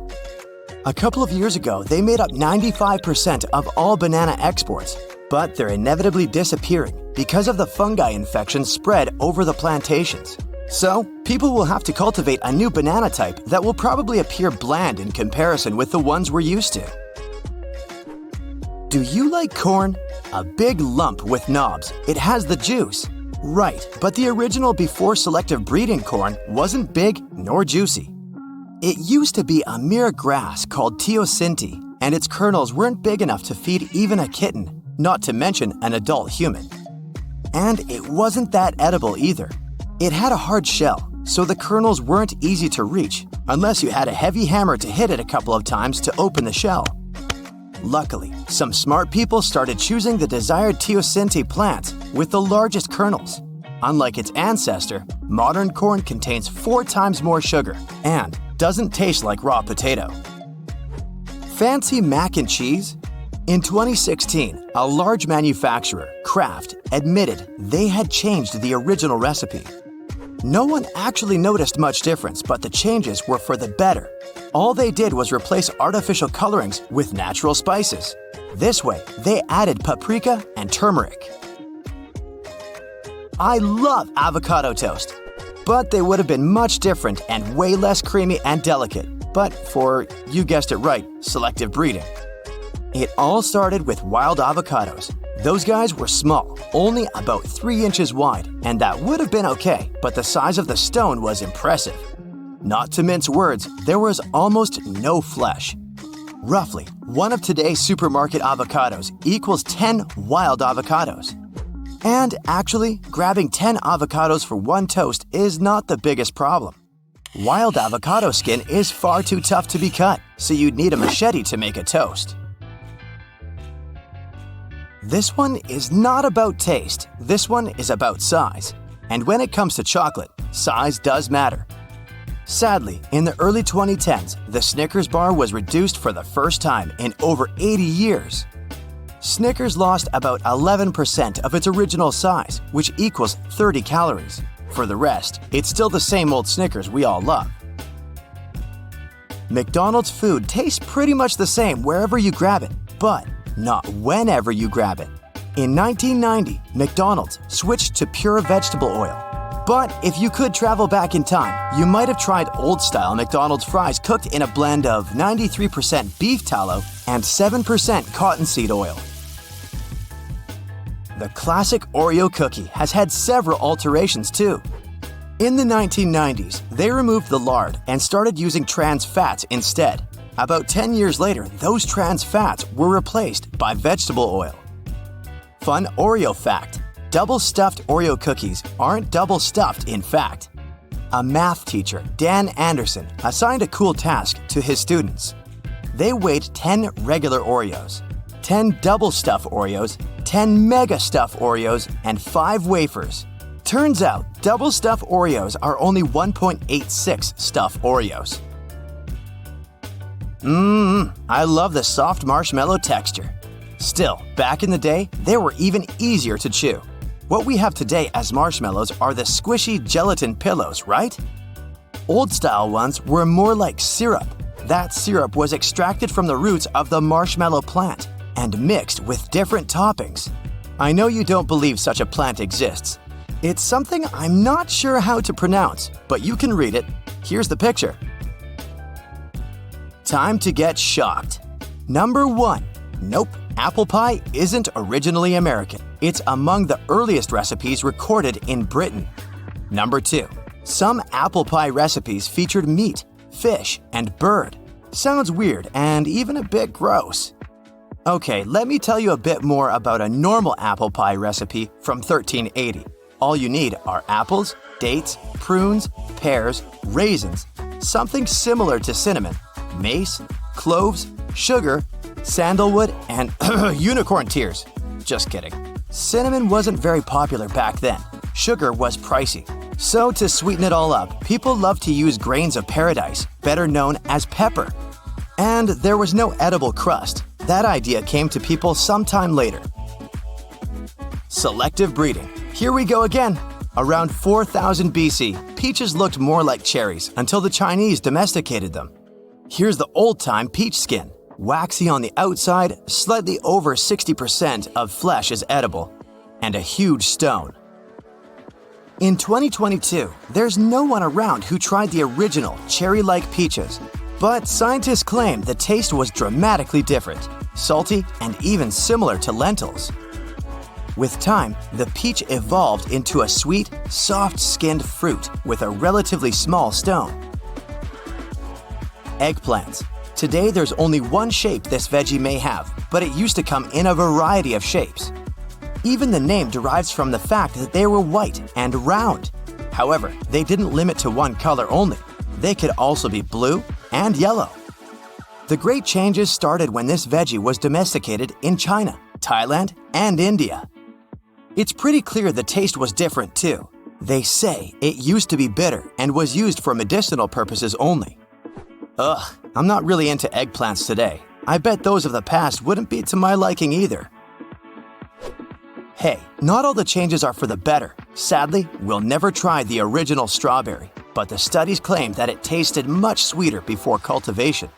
A couple of years ago, they made up 95% of all banana exports, but they're inevitably disappearing because of the fungi infections spread over the plantations. So, people will have to cultivate a new banana type that will probably appear bland in comparison with the ones we're used to. Do you like corn? A big lump with knobs. It has the juice. Right, but the original before selective breeding corn wasn't big nor juicy. It used to be a mere grass called teosinte, and its kernels weren't big enough to feed even a kitten, not to mention an adult human. And it wasn't that edible either. It had a hard shell, so the kernels weren't easy to reach, unless you had a heavy hammer to hit it a couple of times to open the shell. Luckily, some smart people started choosing the desired teosinte plant with the largest kernels. Unlike its ancestor, modern corn contains 4 times more sugar and doesn't taste like raw potato. Fancy mac and cheese? In 2016, a large manufacturer, Kraft, admitted they had changed the original recipe. No one actually noticed much difference, but the changes were for the better. All they did was replace artificial colorings with natural spices. This way, they added paprika and turmeric. I love avocado toast, but they would have been much different and way less creamy and delicate, but for, you guessed it right, selective breeding. It all started with wild avocados. Those guys were small, only about 3 inches wide, and that would have been okay, but the size of the stone was impressive. Not to mince words, there was almost no flesh. Roughly, one of today's supermarket avocados equals 10 wild avocados. And actually, grabbing 10 avocados for one toast is not the biggest problem. Wild avocado skin is far too tough to be cut, so you'd need a machete to make a toast. This one is not about taste, this one is about size. And when it comes to chocolate, size does matter. Sadly, in the early 2010s, the Snickers bar was reduced for the first time in over 80 years. Snickers lost about 11% of its original size, which equals 30 calories. For the rest, it's still the same old Snickers we all love. McDonald's food tastes pretty much the same wherever you grab it, but not whenever you grab it. In 1990, McDonald's switched to pure vegetable oil. But if you could travel back in time, you might have tried old-style McDonald's fries cooked in a blend of 93% beef tallow and 7% cottonseed oil. The classic Oreo cookie has had several alterations too. In the 1990s, they removed the lard and started using trans fats instead. About 10 years later, those trans fats were replaced by vegetable oil. Fun Oreo fact: double-stuffed Oreo cookies aren't double-stuffed in fact. A math teacher, Dan Anderson, assigned a cool task to his students. They weighed 10 regular Oreos, 10 double-stuffed Oreos, 10 mega-stuffed Oreos, and 5 wafers. Turns out, double-stuffed Oreos are only 1.86 stuffed Oreos. I love the soft marshmallow texture. Still, back in the day, they were even easier to chew. What we have today as marshmallows are the squishy gelatin pillows, right? Old-style ones were more like syrup. That syrup was extracted from the roots of the marshmallow plant and mixed with different toppings. I know you don't believe such a plant exists. It's something I'm not sure how to pronounce, but you can read it. Here's the picture. Time to get shocked. Number 1. Nope, apple pie isn't originally American. It's among the earliest recipes recorded in Britain. Number 2. Some apple pie recipes featured meat, fish, and bird. Sounds weird and even a bit gross. Okay, let me tell you a bit more about a normal apple pie recipe from 1380. All you need are apples, dates, prunes, pears, raisins, something similar to cinnamon, mace, cloves, sugar, sandalwood, and unicorn tears. Just kidding. Cinnamon wasn't very popular back then. Sugar was pricey. So to sweeten it all up, people loved to use grains of paradise, better known as pepper. And there was no edible crust. That idea came to people sometime later. Selective breeding. Here we go again. Around 4000 BC, peaches looked more like cherries until the Chinese domesticated them. Here's the old-time peach skin. Waxy on the outside, slightly over 60% of flesh is edible, and a huge stone. In 2022, there's no one around who tried the original cherry-like peaches, but scientists claim the taste was dramatically different, salty and even similar to lentils. With time, the peach evolved into a sweet, soft-skinned fruit with a relatively small stone. Eggplants. Today there's only one shape this veggie may have, but it used to come in a variety of shapes. Even the name derives from the fact that they were white and round. However, they didn't limit to one color only. They could also be blue and yellow. The great changes started when this veggie was domesticated in China, Thailand, and India. It's pretty clear the taste was different too. They say it used to be bitter and was used for medicinal purposes only. Ugh, I'm not really into eggplants today. I bet those of the past wouldn't be to my liking either. Hey, not all the changes are for the better. Sadly, we'll never try the original strawberry, but the studies claim that it tasted much sweeter before cultivation.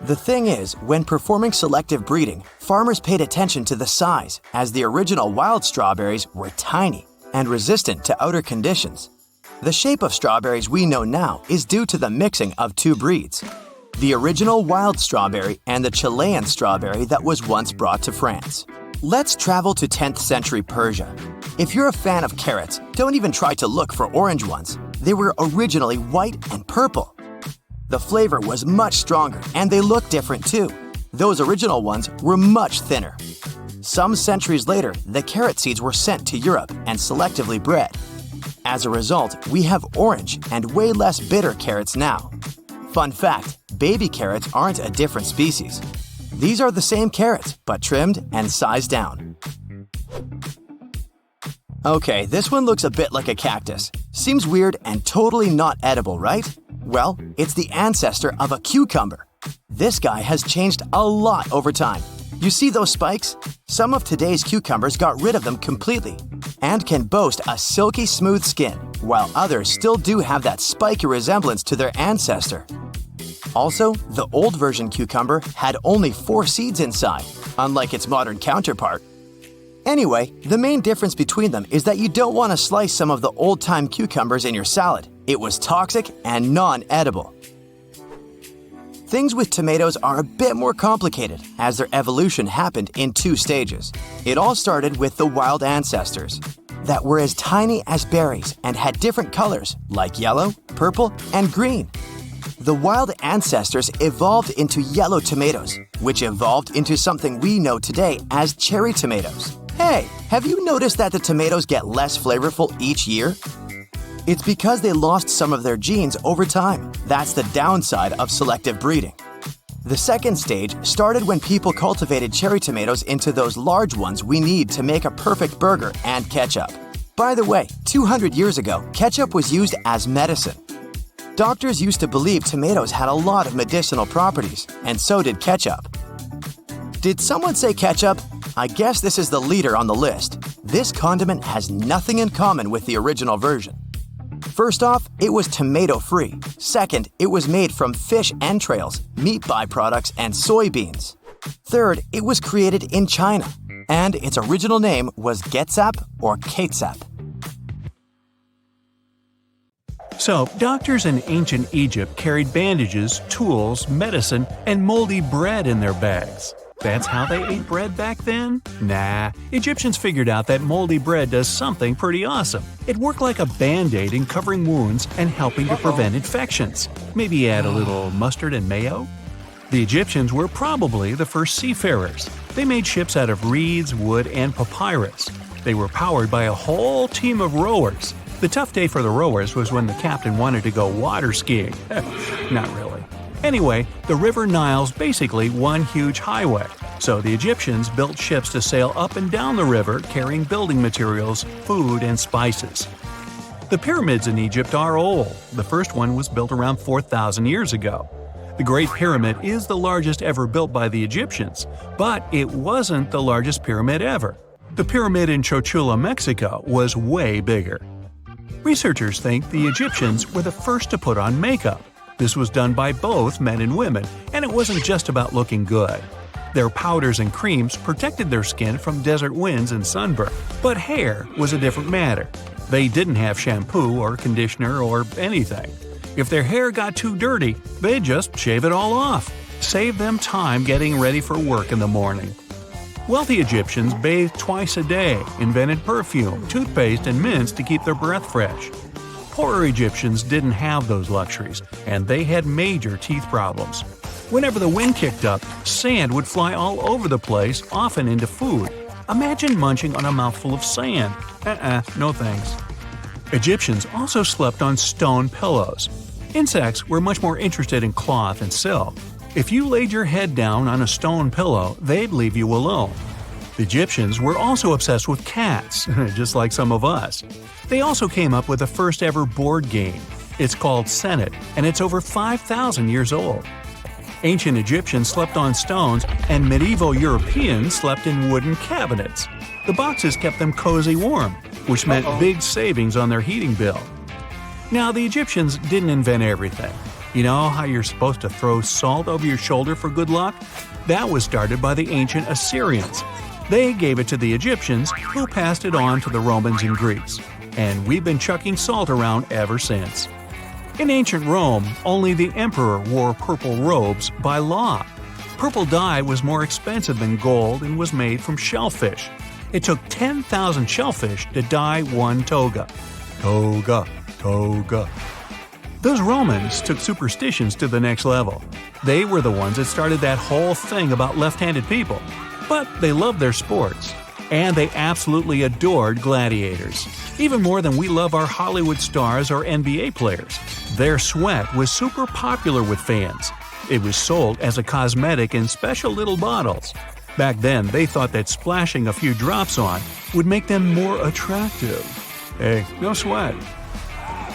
The thing is, when performing selective breeding, farmers paid attention to the size, as the original wild strawberries were tiny and resistant to outer conditions. The shape of strawberries we know now is due to the mixing of two breeds, the original wild strawberry and the Chilean strawberry that was once brought to France. Let's travel to 10th century Persia. If you're a fan of carrots, don't even try to look for orange ones. They were originally white and purple. The flavor was much stronger and they looked different too. Those original ones were much thinner. Some centuries later, the carrot seeds were sent to Europe and selectively bred. As a result, we have orange and way less bitter carrots now. Fun fact, baby carrots aren't a different species. These are the same carrots, but trimmed and sized down. Okay, this one looks a bit like a cactus. Seems weird and totally not edible, right? Well, it's the ancestor of a cucumber. This guy has changed a lot over time. You see those spikes? Some of today's cucumbers got rid of them completely and can boast a silky smooth skin, while others still do have that spiky resemblance to their ancestor. Also, the old version cucumber had only 4 seeds inside, unlike its modern counterpart. Anyway, the main difference between them is that you don't want to slice some of the old-time cucumbers in your salad. It was toxic and non-edible. Things with tomatoes are a bit more complicated, as their evolution happened in 2 stages. It all started with the wild ancestors that were as tiny as berries and had different colors like yellow, purple, and green. The wild ancestors evolved into yellow tomatoes, which evolved into something we know today as cherry tomatoes. Hey, have you noticed that the tomatoes get less flavorful each year? It's because they lost some of their genes over time. That's the downside of selective breeding. The second stage started when people cultivated cherry tomatoes into those large ones we need to make a perfect burger and ketchup. By the way, 200 years ago, ketchup was used as medicine. Doctors used to believe tomatoes had a lot of medicinal properties, and so did ketchup. Did someone say ketchup? I guess this is the leader on the list. This condiment has nothing in common with the original version. First off, it was tomato-free. Second, it was made from fish entrails, meat byproducts, and soybeans. Third, it was created in China, and its original name was Getsap or Ketchup. So, doctors in ancient Egypt carried bandages, tools, medicine, and moldy bread in their bags. That's how they ate bread back then? Nah, Egyptians figured out that moldy bread does something pretty awesome. It worked like a band-aid in covering wounds and helping to prevent infections. Maybe add a little mustard and mayo? The Egyptians were probably the first seafarers. They made ships out of reeds, wood, and papyrus. They were powered by a whole team of rowers. The tough day for the rowers was when the captain wanted to go water skiing. Not really. Anyway, the River Nile's basically one huge highway, so the Egyptians built ships to sail up and down the river carrying building materials, food, and spices. The pyramids in Egypt are old. The first one was built around 4,000 years ago. The Great Pyramid is the largest ever built by the Egyptians, but it wasn't the largest pyramid ever. The pyramid in Cholula, Mexico was way bigger. Researchers think the Egyptians were the first to put on makeup. This was done by both men and women, and it wasn't just about looking good. Their powders and creams protected their skin from desert winds and sunburn, but hair was a different matter. They didn't have shampoo or conditioner or anything. If their hair got too dirty, they'd just shave it all off. Save them time getting ready for work in the morning. Wealthy Egyptians bathed twice a day, invented perfume, toothpaste, and mints to keep their breath fresh. Poorer Egyptians didn't have those luxuries, and they had major teeth problems. Whenever the wind kicked up, sand would fly all over the place, often into food. Imagine munching on a mouthful of sand. No thanks. Egyptians also slept on stone pillows. Insects were much more interested in cloth and silk. If you laid your head down on a stone pillow, they'd leave you alone. The Egyptians were also obsessed with cats, just like some of us. They also came up with the first ever board game. It's called Senet, and it's over 5,000 years old. Ancient Egyptians slept on stones, and medieval Europeans slept in wooden cabinets. The boxes kept them cozy warm, which meant big savings on their heating bill. Now, the Egyptians didn't invent everything. You know how you're supposed to throw salt over your shoulder for good luck? That was started by the ancient Assyrians. They gave it to the Egyptians, who passed it on to the Romans and Greeks. And we've been chucking salt around ever since. In ancient Rome, only the emperor wore purple robes by law. Purple dye was more expensive than gold and was made from shellfish. It took 10,000 shellfish to dye one toga. Toga. Those Romans took superstitions to the next level. They were the ones that started that whole thing about left-handed people. But they loved their sports. And they absolutely adored gladiators. Even more than we love our Hollywood stars or NBA players. Their sweat was super popular with fans. It was sold as a cosmetic in special little bottles. Back then, they thought that splashing a few drops on would make them more attractive. Hey, no sweat.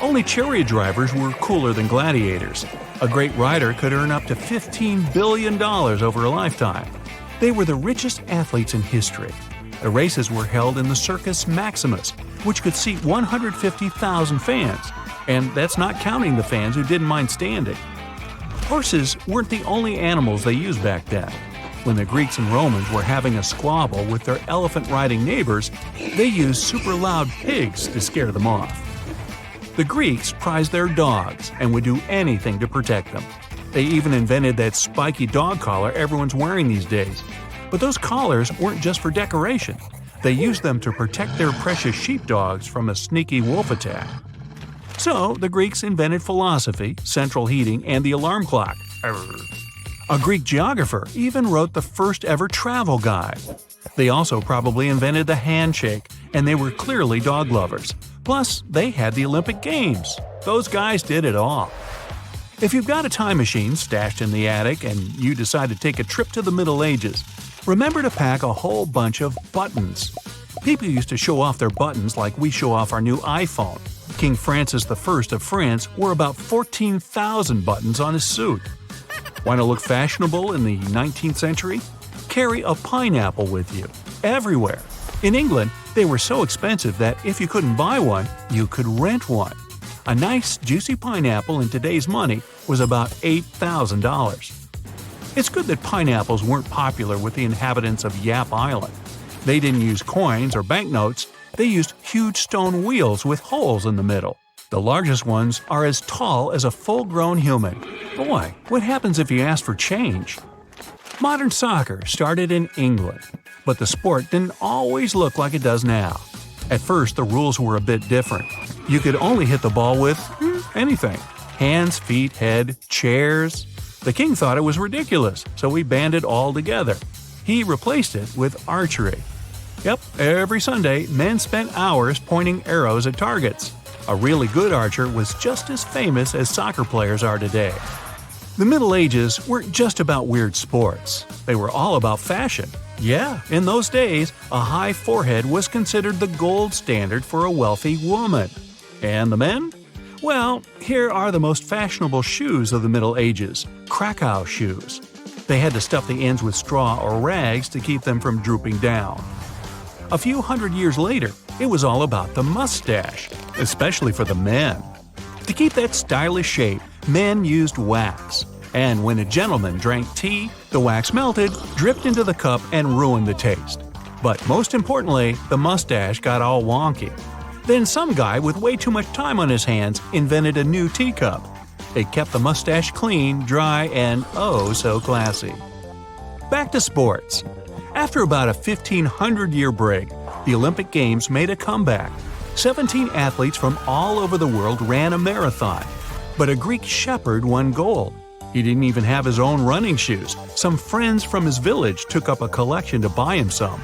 Only chariot drivers were cooler than gladiators. A great rider could earn up to $15 billion over a lifetime. They were the richest athletes in history. The races were held in the Circus Maximus, which could seat 150,000 fans. And that's not counting the fans who didn't mind standing. Horses weren't the only animals they used back then. When the Greeks and Romans were having a squabble with their elephant-riding neighbors, they used super loud pigs to scare them off. The Greeks prized their dogs and would do anything to protect them. They even invented that spiky dog collar everyone's wearing these days. But those collars weren't just for decoration. They used them to protect their precious sheepdogs from a sneaky wolf attack. So, the Greeks invented philosophy, central heating, and the alarm clock. A Greek geographer even wrote the first ever travel guide. They also probably invented the handshake, and they were clearly dog lovers. Plus, they had the Olympic Games. Those guys did it all. If you've got a time machine stashed in the attic and you decide to take a trip to the Middle Ages, remember to pack a whole bunch of buttons. People used to show off their buttons like we show off our new iPhone. King Francis I of France wore about 14,000 buttons on his suit. Want to look fashionable in the 19th century? Carry a pineapple with you, everywhere. In England, they were so expensive that if you couldn't buy one, you could rent one. A nice, juicy pineapple in today's money was about $8,000. It's good that pineapples weren't popular with the inhabitants of Yap Island. They didn't use coins or banknotes, they used huge stone wheels with holes in the middle. The largest ones are as tall as a full-grown human. Boy, what happens if you ask for change? Modern soccer started in England, but the sport didn't always look like it does now. At first, the rules were a bit different. You could only hit the ball with anything. Hands, feet, head, chairs. The king thought it was ridiculous, so he banned it all together. He replaced it with archery. Yep, every Sunday, men spent hours pointing arrows at targets. A really good archer was just as famous as soccer players are today. The Middle Ages weren't just about weird sports. They were all about fashion. Yeah, in those days, a high forehead was considered the gold standard for a wealthy woman. And the men? Well, here are the most fashionable shoes of the Middle Ages – Crackos shoes. They had to stuff the ends with straw or rags to keep them from drooping down. A few hundred years later, it was all about the mustache, especially for the men. To keep that stylish shape, men used wax. And when a gentleman drank tea, the wax melted, dripped into the cup, and ruined the taste. But most importantly, the mustache got all wonky. Then some guy with way too much time on his hands invented a new teacup. It kept the mustache clean, dry, and oh so classy. Back to sports. After about a 1,500-year break, the Olympic Games made a comeback. 17 athletes from all over the world ran a marathon. But a Greek shepherd won gold. He didn't even have his own running shoes. Some friends from his village took up a collection to buy him some.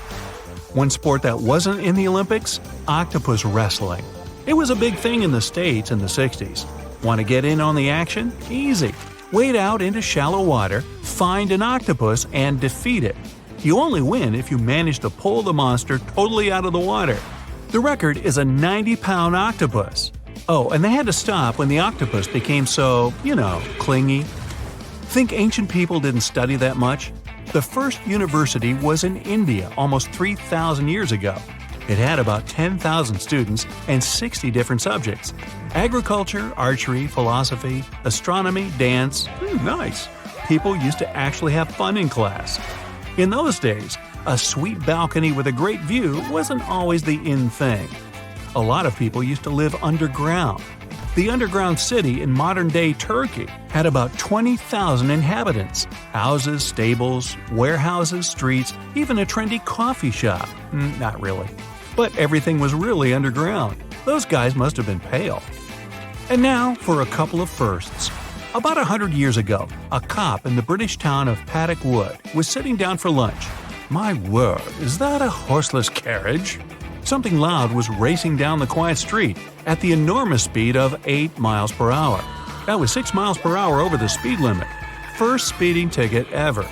One sport that wasn't in the Olympics? Octopus wrestling. It was a big thing in the States in the 60s. Want to get in on the action? Easy. Wade out into shallow water, find an octopus, and defeat it. You only win if you manage to pull the monster totally out of the water. The record is a 90-pound octopus. Oh, and they had to stop when the octopus became so, clingy. Think ancient people didn't study that much? The first university was in India almost 3,000 years ago. It had about 10,000 students and 60 different subjects. Agriculture, archery, philosophy, astronomy, dance. Nice. People used to actually have fun in class. In those days, a sweet balcony with a great view wasn't always the in thing. A lot of people used to live underground. The underground city in modern-day Turkey had about 20,000 inhabitants. Houses, stables, warehouses, streets, even a trendy coffee shop. Not really. But everything was really underground. Those guys must have been pale. And now for a couple of firsts. About 100 years ago, a cop in the British town of Paddock Wood was sitting down for lunch. My word, is that a horseless carriage? Something loud was racing down the quiet street at the enormous speed of 8 miles per hour. That was 6 miles per hour over the speed limit. First speeding ticket ever.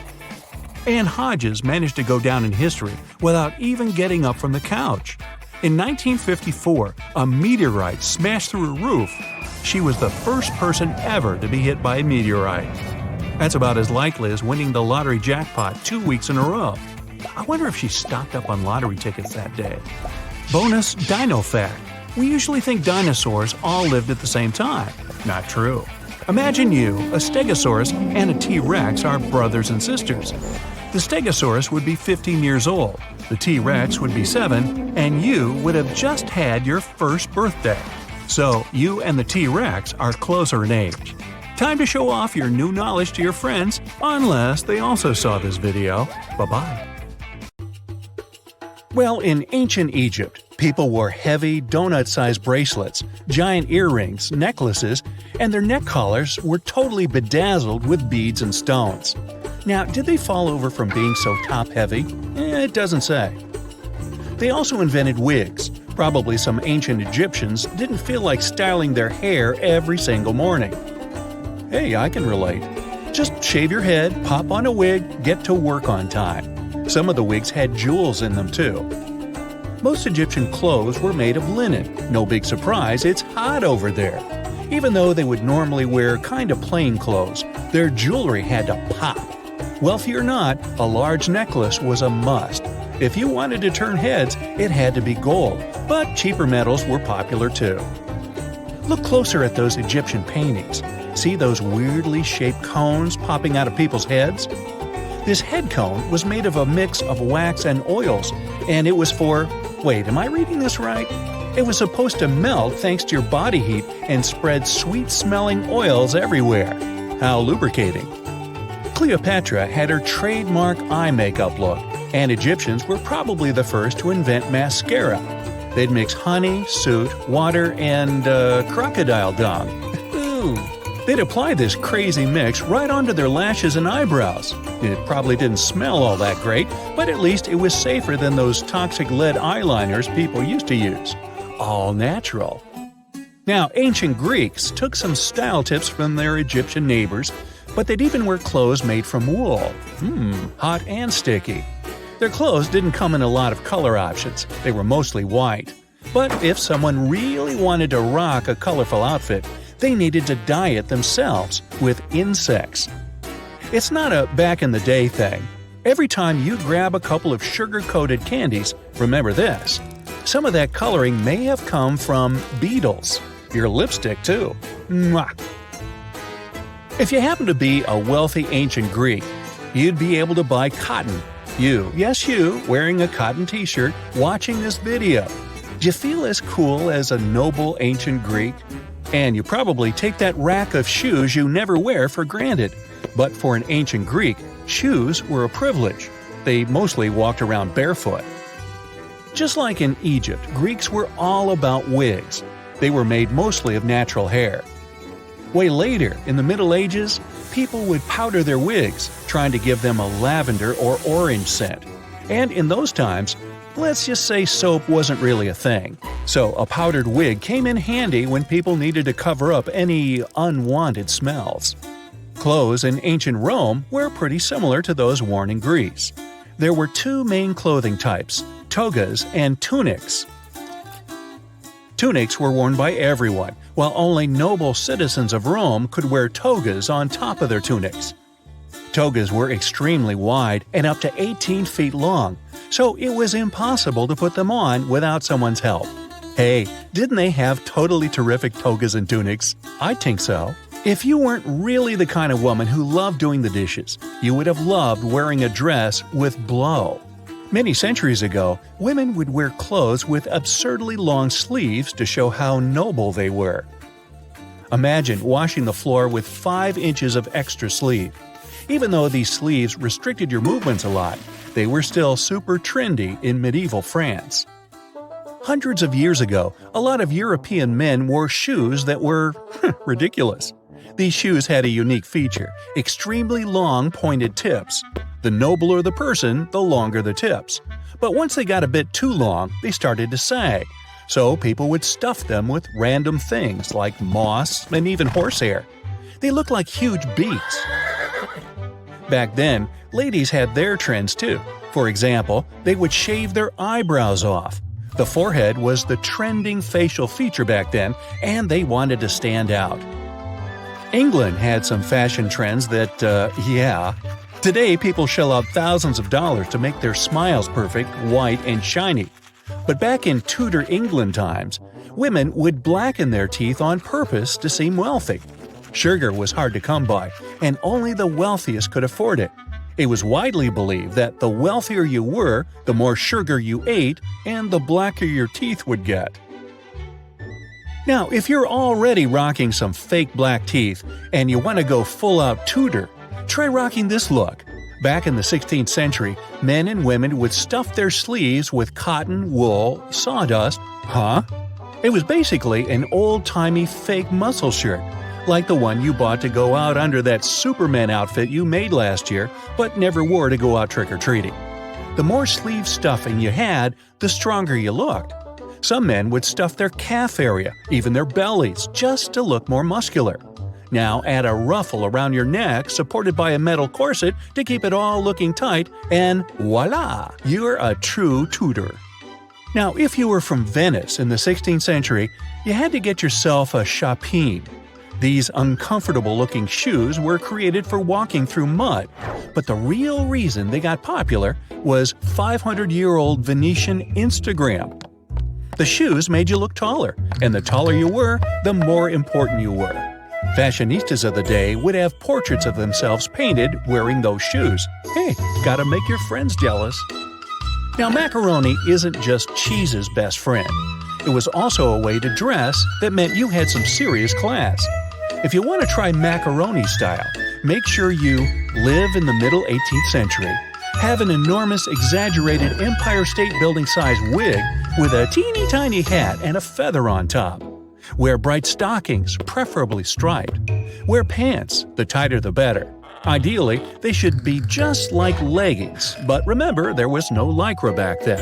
Anne Hodges managed to go down in history without even getting up from the couch. In 1954, a meteorite smashed through a roof. She was the first person ever to be hit by a meteorite. That's about as likely as winning the lottery jackpot 2 weeks in a row. I wonder if she stocked up on lottery tickets that day. Bonus dino fact. We usually think dinosaurs all lived at the same time. Not true. Imagine you, a Stegosaurus, and a T-Rex are brothers and sisters. The Stegosaurus would be 15 years old, the T-Rex would be 7, and you would have just had your first birthday. So you and the T-Rex are closer in age. Time to show off your new knowledge to your friends, unless they also saw this video. Bye-bye. Well, in ancient Egypt, people wore heavy, donut-sized bracelets, giant earrings, necklaces, and their neck collars were totally bedazzled with beads and stones. Now, did they fall over from being so top-heavy? It doesn't say. They also invented wigs. Probably some ancient Egyptians didn't feel like styling their hair every single morning. Hey, I can relate. Just shave your head, pop on a wig, get to work on time. Some of the wigs had jewels in them too. Most Egyptian clothes were made of linen. No big surprise, it's hot over there. Even though they would normally wear kind of plain clothes, their jewelry had to pop. Wealthy or not, a large necklace was a must. If you wanted to turn heads, it had to be gold, but cheaper metals were popular too. Look closer at those Egyptian paintings. See those weirdly shaped cones popping out of people's heads? This head cone was made of a mix of wax and oils, and it was for… Wait, am I reading this right? It was supposed to melt thanks to your body heat and spread sweet-smelling oils everywhere. How lubricating. Cleopatra had her trademark eye makeup look, and Egyptians were probably the first to invent mascara. They'd mix honey, soot, water, and crocodile dung. Ooh. They'd apply this crazy mix right onto their lashes and eyebrows. It probably didn't smell all that great, but at least it was safer than those toxic lead eyeliners people used to use. All natural. Now, ancient Greeks took some style tips from their Egyptian neighbors, But they'd even wear clothes made from wool. Hot and sticky. Their clothes didn't come in a lot of color options. They were mostly white. But if someone really wanted to rock a colorful outfit, they needed to dye it themselves with insects. It's not a back-in-the-day thing. Every time you grab a couple of sugar-coated candies, remember this. Some of that coloring may have come from beetles. Your lipstick, too. Mwah! If you happen to be a wealthy ancient Greek, you'd be able to buy cotton. You, yes you, wearing a cotton t-shirt, watching this video. Do you feel as cool as a noble ancient Greek? And you probably take that rack of shoes you never wear for granted. But for an ancient Greek, shoes were a privilege. They mostly walked around barefoot. Just like in Egypt, Greeks were all about wigs. They were made mostly of natural hair. Way later, in the Middle Ages, people would powder their wigs, trying to give them a lavender or orange scent. And in those times, let's just say soap wasn't really a thing. So a powdered wig came in handy when people needed to cover up any unwanted smells. Clothes in ancient Rome were pretty similar to those worn in Greece. There were two main clothing types, togas and tunics. Tunics were worn by everyone, while only noble citizens of Rome could wear togas on top of their tunics. Togas were extremely wide and up to 18 feet long, so it was impossible to put them on without someone's help. Hey, didn't they have totally terrific togas and tunics? I think so. If you weren't really the kind of woman who loved doing the dishes, you would have loved wearing a dress with blow. Many centuries ago, women would wear clothes with absurdly long sleeves to show how noble they were. Imagine washing the floor with 5 inches of extra sleeve. Even though these sleeves restricted your movements a lot, they were still super trendy in medieval France. Hundreds of years ago, a lot of European men wore shoes that were ridiculous. These shoes had a unique feature: extremely long pointed tips. The nobler the person, the longer the tips. But once they got a bit too long, they started to sag. So people would stuff them with random things like moss and even horsehair. They looked like huge beaks. Back then, ladies had their trends too. For example, they would shave their eyebrows off. The forehead was the trending facial feature back then, and they wanted to stand out. England had some fashion trends that, Today, people shell out thousands of dollars to make their smiles perfect, white, and shiny. But back in Tudor England times, women would blacken their teeth on purpose to seem wealthy. Sugar was hard to come by, and only the wealthiest could afford it. It was widely believed that the wealthier you were, the more sugar you ate, and the blacker your teeth would get. Now, if you're already rocking some fake black teeth and you want to go full-out Tudor, try rocking this look. Back in the 16th century, men and women would stuff their sleeves with cotton, wool, sawdust. It was basically an old-timey fake muscle shirt, like the one you bought to go out under that Superman outfit you made last year but never wore to go out trick-or-treating. The more sleeve stuffing you had, the stronger you looked. Some men would stuff their calf area, even their bellies, just to look more muscular. Now add a ruffle around your neck supported by a metal corset to keep it all looking tight, and voila! You're a true Tudor. Now, if you were from Venice in the 16th century, you had to get yourself a chapine. These uncomfortable-looking shoes were created for walking through mud, but the real reason they got popular was 500-year-old Venetian Instagram. The shoes made you look taller, and the taller you were, the more important you were. Fashionistas of the day would have portraits of themselves painted wearing those shoes. Hey, gotta make your friends jealous. Now, macaroni isn't just cheese's best friend. It was also a way to dress that meant you had some serious class. If you want to try macaroni style, make sure you live in the middle 18th century, have an enormous exaggerated Empire State Building-sized wig with a teeny tiny hat and a feather on top. Wear bright stockings, preferably striped. Wear pants, the tighter the better. Ideally, they should be just like leggings, but remember, there was no Lycra back then.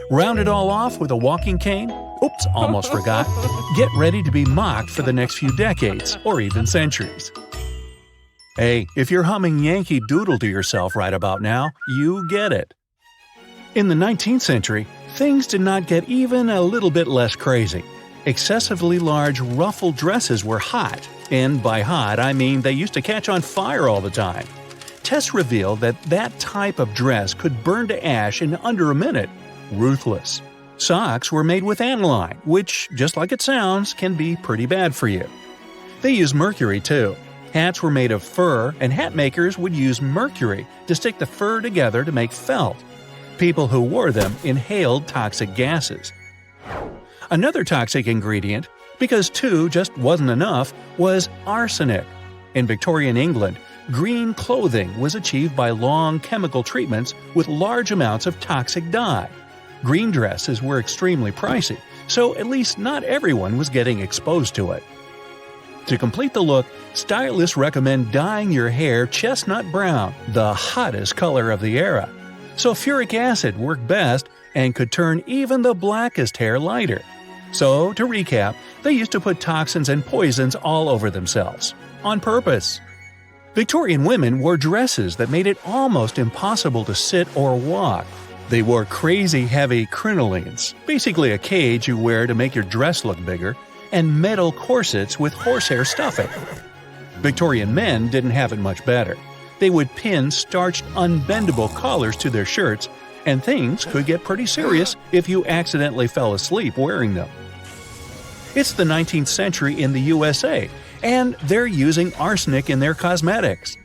Round it all off with a walking cane. Oops, almost forgot. Get ready to be mocked for the next few decades, or even centuries. Hey, if you're humming Yankee Doodle to yourself right about now, you get it. In the 19th century, things did not get even a little bit less crazy. Excessively large ruffled dresses were hot, and by hot I mean they used to catch on fire all the time. Tests revealed that that type of dress could burn to ash in under a minute. Ruthless. Socks were made with aniline, which, just like it sounds, can be pretty bad for you. They use mercury too. Hats were made of fur, and hat makers would use mercury to stick the fur together to make felt. People who wore them inhaled toxic gases. Another toxic ingredient, because two just wasn't enough, was arsenic. In Victorian England, green clothing was achieved by long chemical treatments with large amounts of toxic dye. Green dresses were extremely pricey, so at least not everyone was getting exposed to it. To complete the look, stylists recommend dyeing your hair chestnut brown, the hottest color of the era. Sulfuric acid worked best and could turn even the blackest hair lighter. So, to recap, they used to put toxins and poisons all over themselves. On purpose. Victorian women wore dresses that made it almost impossible to sit or walk. They wore crazy heavy crinolines, basically a cage you wear to make your dress look bigger, and metal corsets with horsehair stuffing. Victorian men didn't have it much better. They would pin starched, unbendable collars to their shirts, and things could get pretty serious if you accidentally fell asleep wearing them. It's the 19th century in the USA, and they're using arsenic in their cosmetics.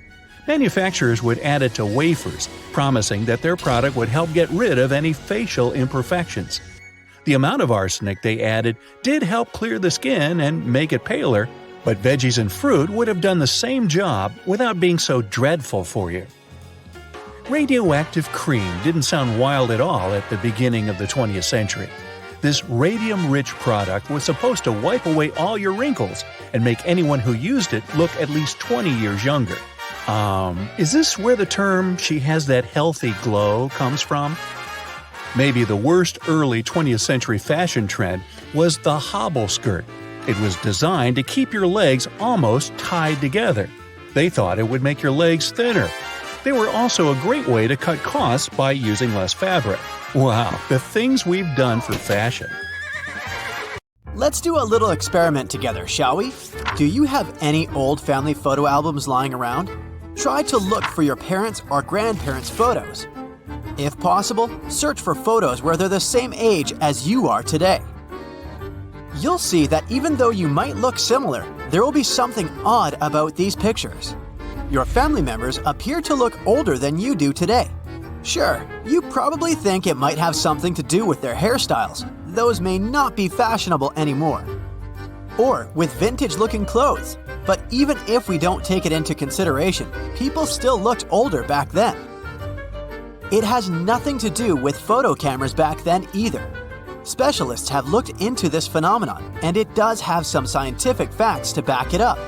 Manufacturers would add it to wafers, promising that their product would help get rid of any facial imperfections. The amount of arsenic they added did help clear the skin and make it paler, but veggies and fruit would have done the same job without being so dreadful for you. Radioactive cream didn't sound wild at all at the beginning of the 20th century. This radium-rich product was supposed to wipe away all your wrinkles and make anyone who used it look at least 20 years younger. Is this where the term "she has that healthy glow" comes from? Maybe the worst early 20th century fashion trend was the hobble skirt. It was designed to keep your legs almost tied together. They thought it would make your legs thinner. They were also a great way to cut costs by using less fabric. Wow, the things we've done for fashion. Let's do a little experiment together, shall we? Do you have any old family photo albums lying around? Try to look for your parents' or grandparents' photos. If possible, search for photos where they're the same age as you are today. You'll see that even though you might look similar, there will be something odd about these pictures. Your family members appear to look older than you do today. Sure, you probably think it might have something to do with their hairstyles. Those may not be fashionable anymore. Or with vintage-looking clothes. But even if we don't take it into consideration, people still looked older back then. It has nothing to do with photo cameras back then either. Specialists have looked into this phenomenon, and it does have some scientific facts to back it up.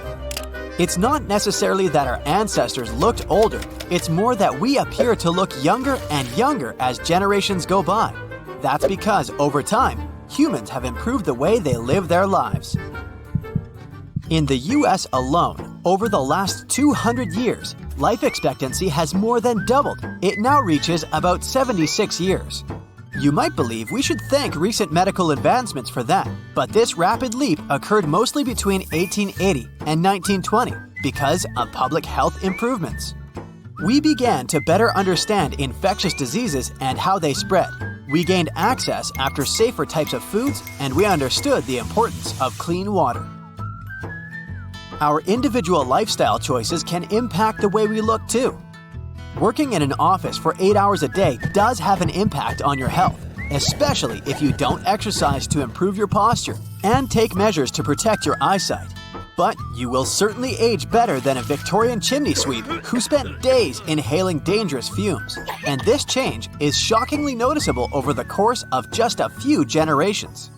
It's not necessarily that our ancestors looked older, it's more that we appear to look younger and younger as generations go by. That's because, over time, humans have improved the way they live their lives. In the US alone, over the last 200 years, life expectancy has more than doubled. It now reaches about 76 years. You might believe we should thank recent medical advancements for that, but this rapid leap occurred mostly between 1880 and 1920 because of public health improvements. We began to better understand infectious diseases and how they spread. We gained access after safer types of foods, and we understood the importance of clean water. Our individual lifestyle choices can impact the way we look too. Working in an office for 8 hours a day does have an impact on your health, especially if you don't exercise to improve your posture and take measures to protect your eyesight. But you will certainly age better than a Victorian chimney sweep who spent days inhaling dangerous fumes. And this change is shockingly noticeable over the course of just a few generations.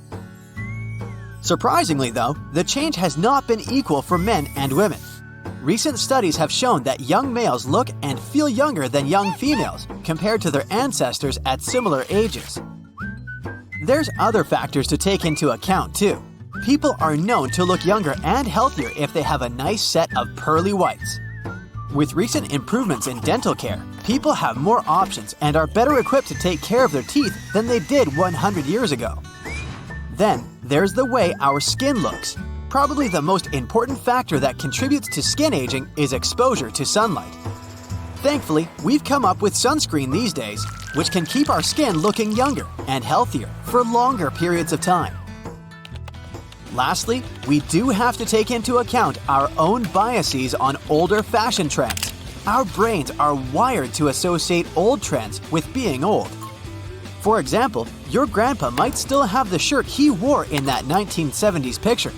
Surprisingly though, the change has not been equal for men and women. Recent studies have shown that young males look and feel younger than young females compared to their ancestors at similar ages. There's other factors to take into account too. People are known to look younger and healthier if they have a nice set of pearly whites. With recent improvements in dental care, people have more options and are better equipped to take care of their teeth than they did 100 years ago. Then, there's the way our skin looks. Probably the most important factor that contributes to skin aging is exposure to sunlight. Thankfully, we've come up with sunscreen these days, which can keep our skin looking younger and healthier for longer periods of time. Lastly, we do have to take into account our own biases on older fashion trends. Our brains are wired to associate old trends with being old. For example, your grandpa might still have the shirt he wore in that 1970s picture.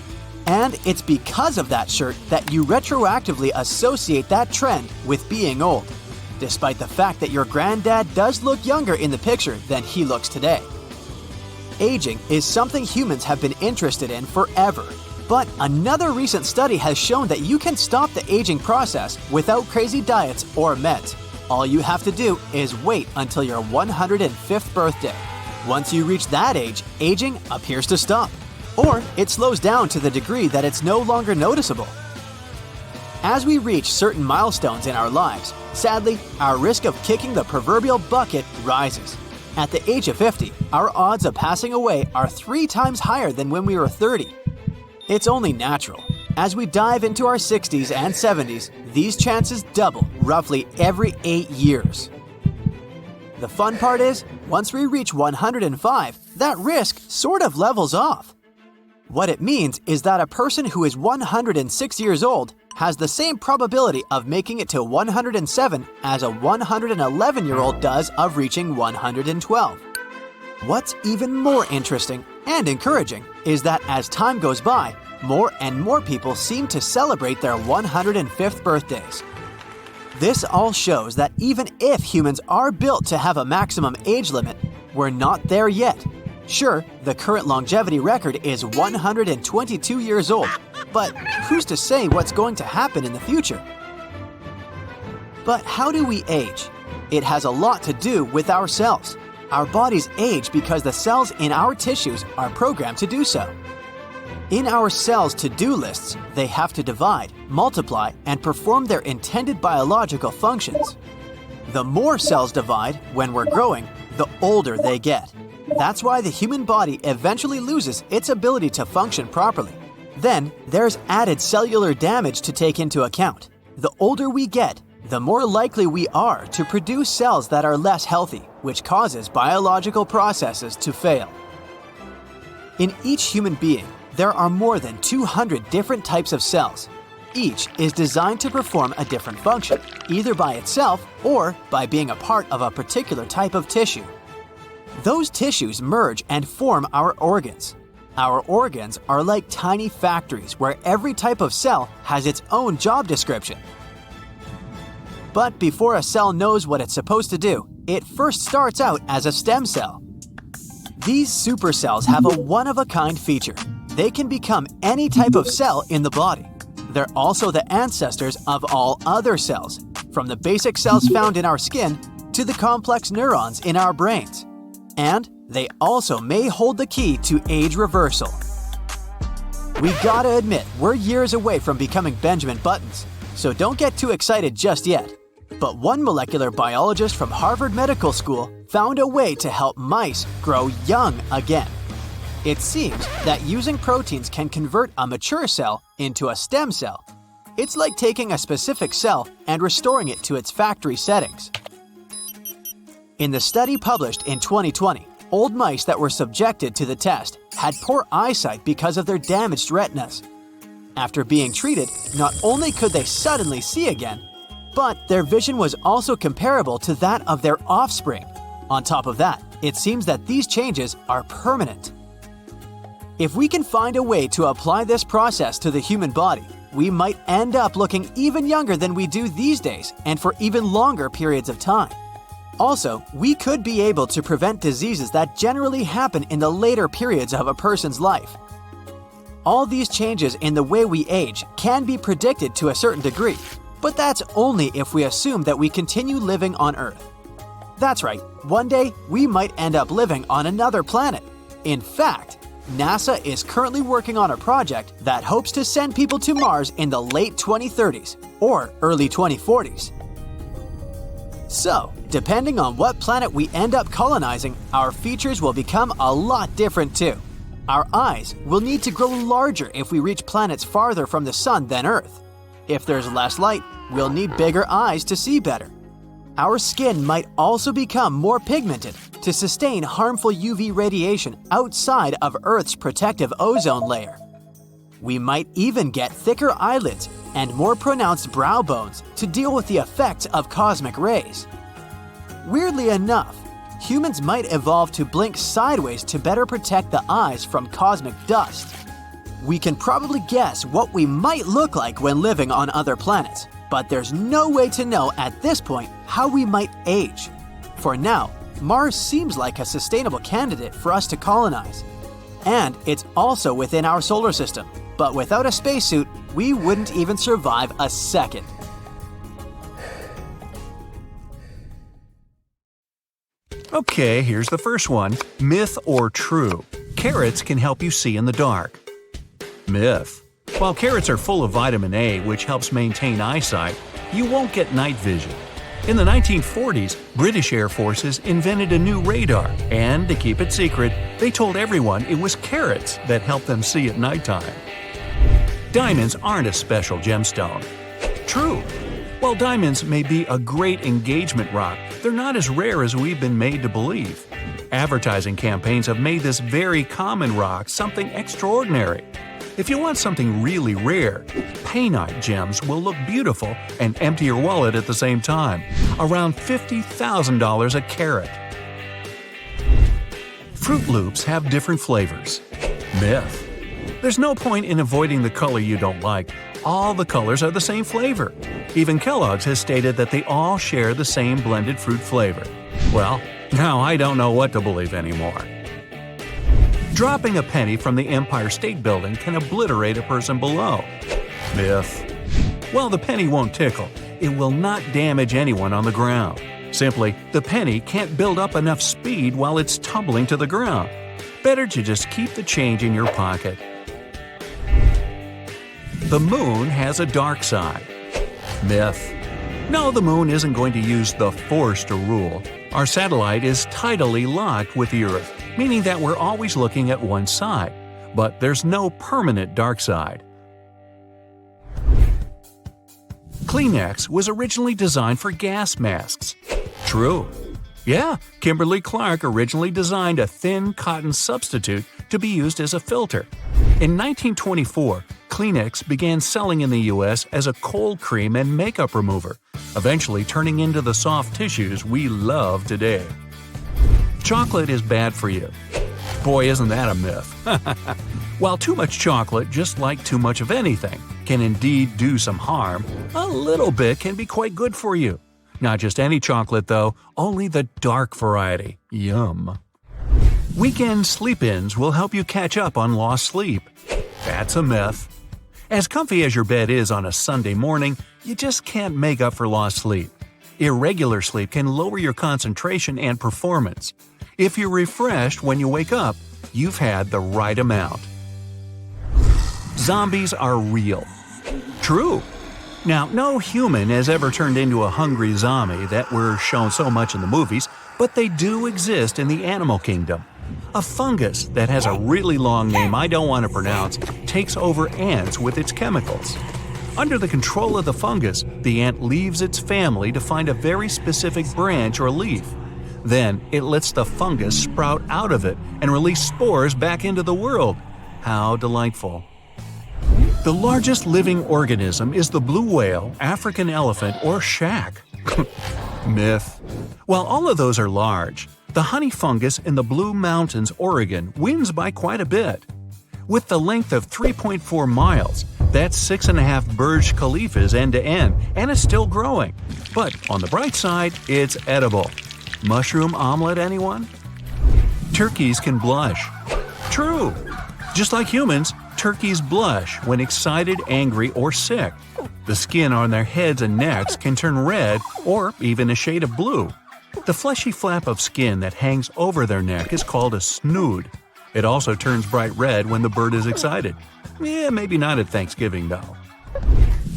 And it's because of that shirt that you retroactively associate that trend with being old, despite the fact that your granddad does look younger in the picture than he looks today. Aging is something humans have been interested in forever, but another recent study has shown that you can stop the aging process without crazy diets or meds. All you have to do is wait until your 105th birthday. Once you reach that age, aging appears to stop, or it slows down to the degree that it's no longer noticeable. As we reach certain milestones in our lives, sadly, our risk of kicking the proverbial bucket rises. At the age of 50, our odds of passing away are 3 times higher than when we were 30. It's only natural. As we dive into our 60s and 70s, these chances double roughly every 8 years. The fun part is, once we reach 105, that risk sort of levels off. What it means is that a person who is 106 years old has the same probability of making it to 107 as a 111-year-old does of reaching 112. What's even more interesting and encouraging is that as time goes by, more and more people seem to celebrate their 105th birthdays. This all shows that even if humans are built to have a maximum age limit, we're not there yet. Sure, the current longevity record is 122 years old, but who's to say what's going to happen in the future? But how do we age? It has a lot to do with our cells. Our bodies age because the cells in our tissues are programmed to do so. In our cells' to-do lists, they have to divide, multiply, and perform their intended biological functions. The more cells divide when we're growing, the older they get. That's why the human body eventually loses its ability to function properly. Then, there's added cellular damage to take into account. The older we get, the more likely we are to produce cells that are less healthy, which causes biological processes to fail. In each human being, there are more than 200 different types of cells. Each is designed to perform a different function, either by itself or by being a part of a particular type of tissue. Those tissues merge and form our organs. Our organs are like tiny factories where every type of cell has its own job description. But before a cell knows what it's supposed to do, it first starts out as a stem cell. These supercells have a one-of-a-kind feature. They can become any type of cell in the body. They're also the ancestors of all other cells, from the basic cells found in our skin to the complex neurons in our brains. And they also may hold the key to age reversal. We gotta admit, we're years away from becoming Benjamin Buttons, so don't get too excited just yet. But one molecular biologist from Harvard Medical School found a way to help mice grow young again. It seems that using proteins can convert a mature cell into a stem cell. It's like taking a specific cell and restoring it to its factory settings. In the study published in 2020, old mice that were subjected to the test had poor eyesight because of their damaged retinas. After being treated, not only could they suddenly see again, but their vision was also comparable to that of their offspring. On top of that, it seems that these changes are permanent. If we can find a way to apply this process to the human body, we might end up looking even younger than we do these days and for even longer periods of time. Also, we could be able to prevent diseases that generally happen in the later periods of a person's life. All these changes in the way we age can be predicted to a certain degree, but that's only if we assume that we continue living on Earth. That's right, one day we might end up living on another planet. In fact, NASA is currently working on a project that hopes to send people to Mars in the late 2030s or early 2040s. So, depending on what planet we end up colonizing, our features will become a lot different too. Our eyes will need to grow larger if we reach planets farther from the sun than Earth. If there's less light, we'll need bigger eyes to see better. Our skin might also become more pigmented to sustain harmful UV radiation outside of Earth's protective ozone layer. We might even get thicker eyelids and more pronounced brow bones to deal with the effects of cosmic rays. Weirdly enough, humans might evolve to blink sideways to better protect the eyes from cosmic dust. We can probably guess what we might look like when living on other planets, but there's no way to know at this point how we might age. For now, Mars seems like a sustainable candidate for us to colonize. And it's also within our solar system, but without a spacesuit, we wouldn't even survive a second. Okay, here's the first one. Myth or true? Carrots can help you see in the dark. Myth. While carrots are full of vitamin A, which helps maintain eyesight, you won't get night vision. In the 1940s, British Air Forces invented a new radar, and to keep it secret, they told everyone it was carrots that helped them see at nighttime. Diamonds aren't a special gemstone. True. While diamonds may be a great engagement rock, they're not as rare as we've been made to believe. Advertising campaigns have made this very common rock something extraordinary. If you want something really rare, painite gems will look beautiful and empty your wallet at the same time. Around $50,000 a carat. Fruit Loops have different flavors. Myth. There's no point in avoiding the color you don't like. All the colors are the same flavor. Even Kellogg's has stated that they all share the same blended fruit flavor. Well, now I don't know what to believe anymore. Dropping a penny from the Empire State Building can obliterate a person below. Myth. While the penny won't tickle, it will not damage anyone on the ground. Simply, the penny can't build up enough speed while it's tumbling to the ground. Better to just keep the change in your pocket. The moon has a dark side. Myth. No, the moon isn't going to use the Force to rule. Our satellite is tidally locked with the Earth, meaning that we're always looking at one side. But there's no permanent dark side. Kleenex was originally designed for gas masks. True. Yeah, Kimberly-Clark originally designed a thin cotton substitute to be used as a filter. In 1924, Kleenex began selling in the US as a cold cream and makeup remover, eventually turning into the soft tissues we love today. Chocolate is bad for you. Boy, isn't that a myth. While too much chocolate, just like too much of anything, can indeed do some harm, a little bit can be quite good for you. Not just any chocolate though, only the dark variety. Yum. Weekend sleep-ins will help you catch up on lost sleep. That's a myth. As comfy as your bed is on a Sunday morning, you just can't make up for lost sleep. Irregular sleep can lower your concentration and performance. If you're refreshed when you wake up, you've had the right amount. Zombies are real. True. Now, no human has ever turned into a hungry zombie that we're shown so much in the movies, but they do exist in the animal kingdom. A fungus that has a really long name I don't want to pronounce takes over ants with its chemicals. Under the control of the fungus, the ant leaves its family to find a very specific branch or leaf. Then, it lets the fungus sprout out of it and release spores back into the world. How delightful. The largest living organism is the blue whale, African elephant, or shag. Myth. While all of those are large, the honey fungus in the Blue Mountains, Oregon wins by quite a bit. With the length of 3.4 miles, that's 6.5 Burj Khalifas end to end, and it's still growing. But on the bright side, it's edible. Mushroom omelet, anyone? Turkeys can blush. True. Just like humans, turkeys blush when excited, angry, or sick. The skin on their heads and necks can turn red or even a shade of blue. The fleshy flap of skin that hangs over their neck is called a snood. It also turns bright red when the bird is excited. Yeah, maybe not at Thanksgiving, though.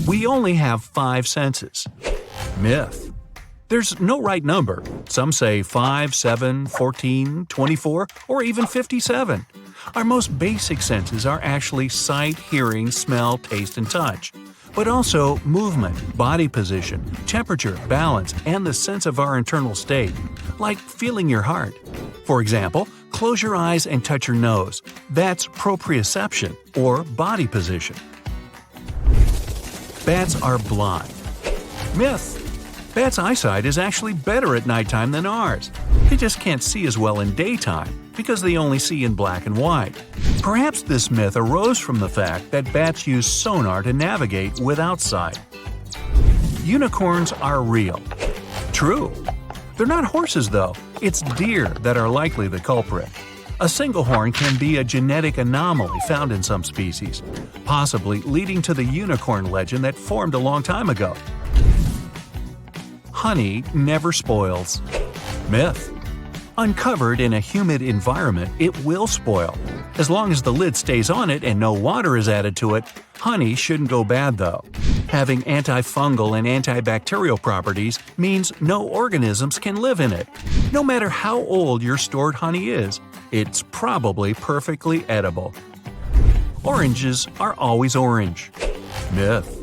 We only have 5 senses. Myth. There's no right number. Some say 5, 7, 14, 24, or even 57. Our most basic senses are actually sight, hearing, smell, taste, and touch. But also movement, body position, temperature, balance, and the sense of our internal state, like feeling your heart. For example, close your eyes and touch your nose. That's proprioception, or body position. Bats are blind. Myth. Bats' eyesight is actually better at nighttime than ours. They just can't see as well in daytime because they only see in black and white. Perhaps this myth arose from the fact that bats use sonar to navigate without sight. Unicorns are real. True. They're not horses, though. It's deer that are likely the culprit. A single horn can be a genetic anomaly found in some species, possibly leading to the unicorn legend that formed a long time ago. Honey never spoils. Myth. Uncovered in a humid environment, it will spoil. As long as the lid stays on it and no water is added to it, honey shouldn't go bad though. Having antifungal and antibacterial properties means no organisms can live in it. No matter how old your stored honey is, it's probably perfectly edible. Oranges are always orange. Myth.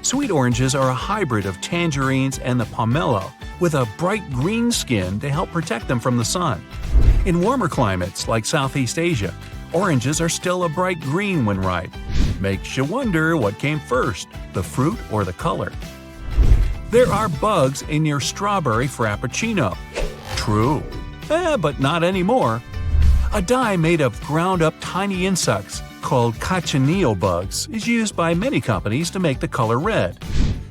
Sweet oranges are a hybrid of tangerines and the pomelo, with a bright green skin to help protect them from the sun. In warmer climates like Southeast Asia, oranges are still a bright green when ripe. Makes you wonder what came first, the fruit or the color. There are bugs in your strawberry frappuccino. True. But not anymore. A dye made of ground-up tiny insects called cochineal bugs is used by many companies to make the color red.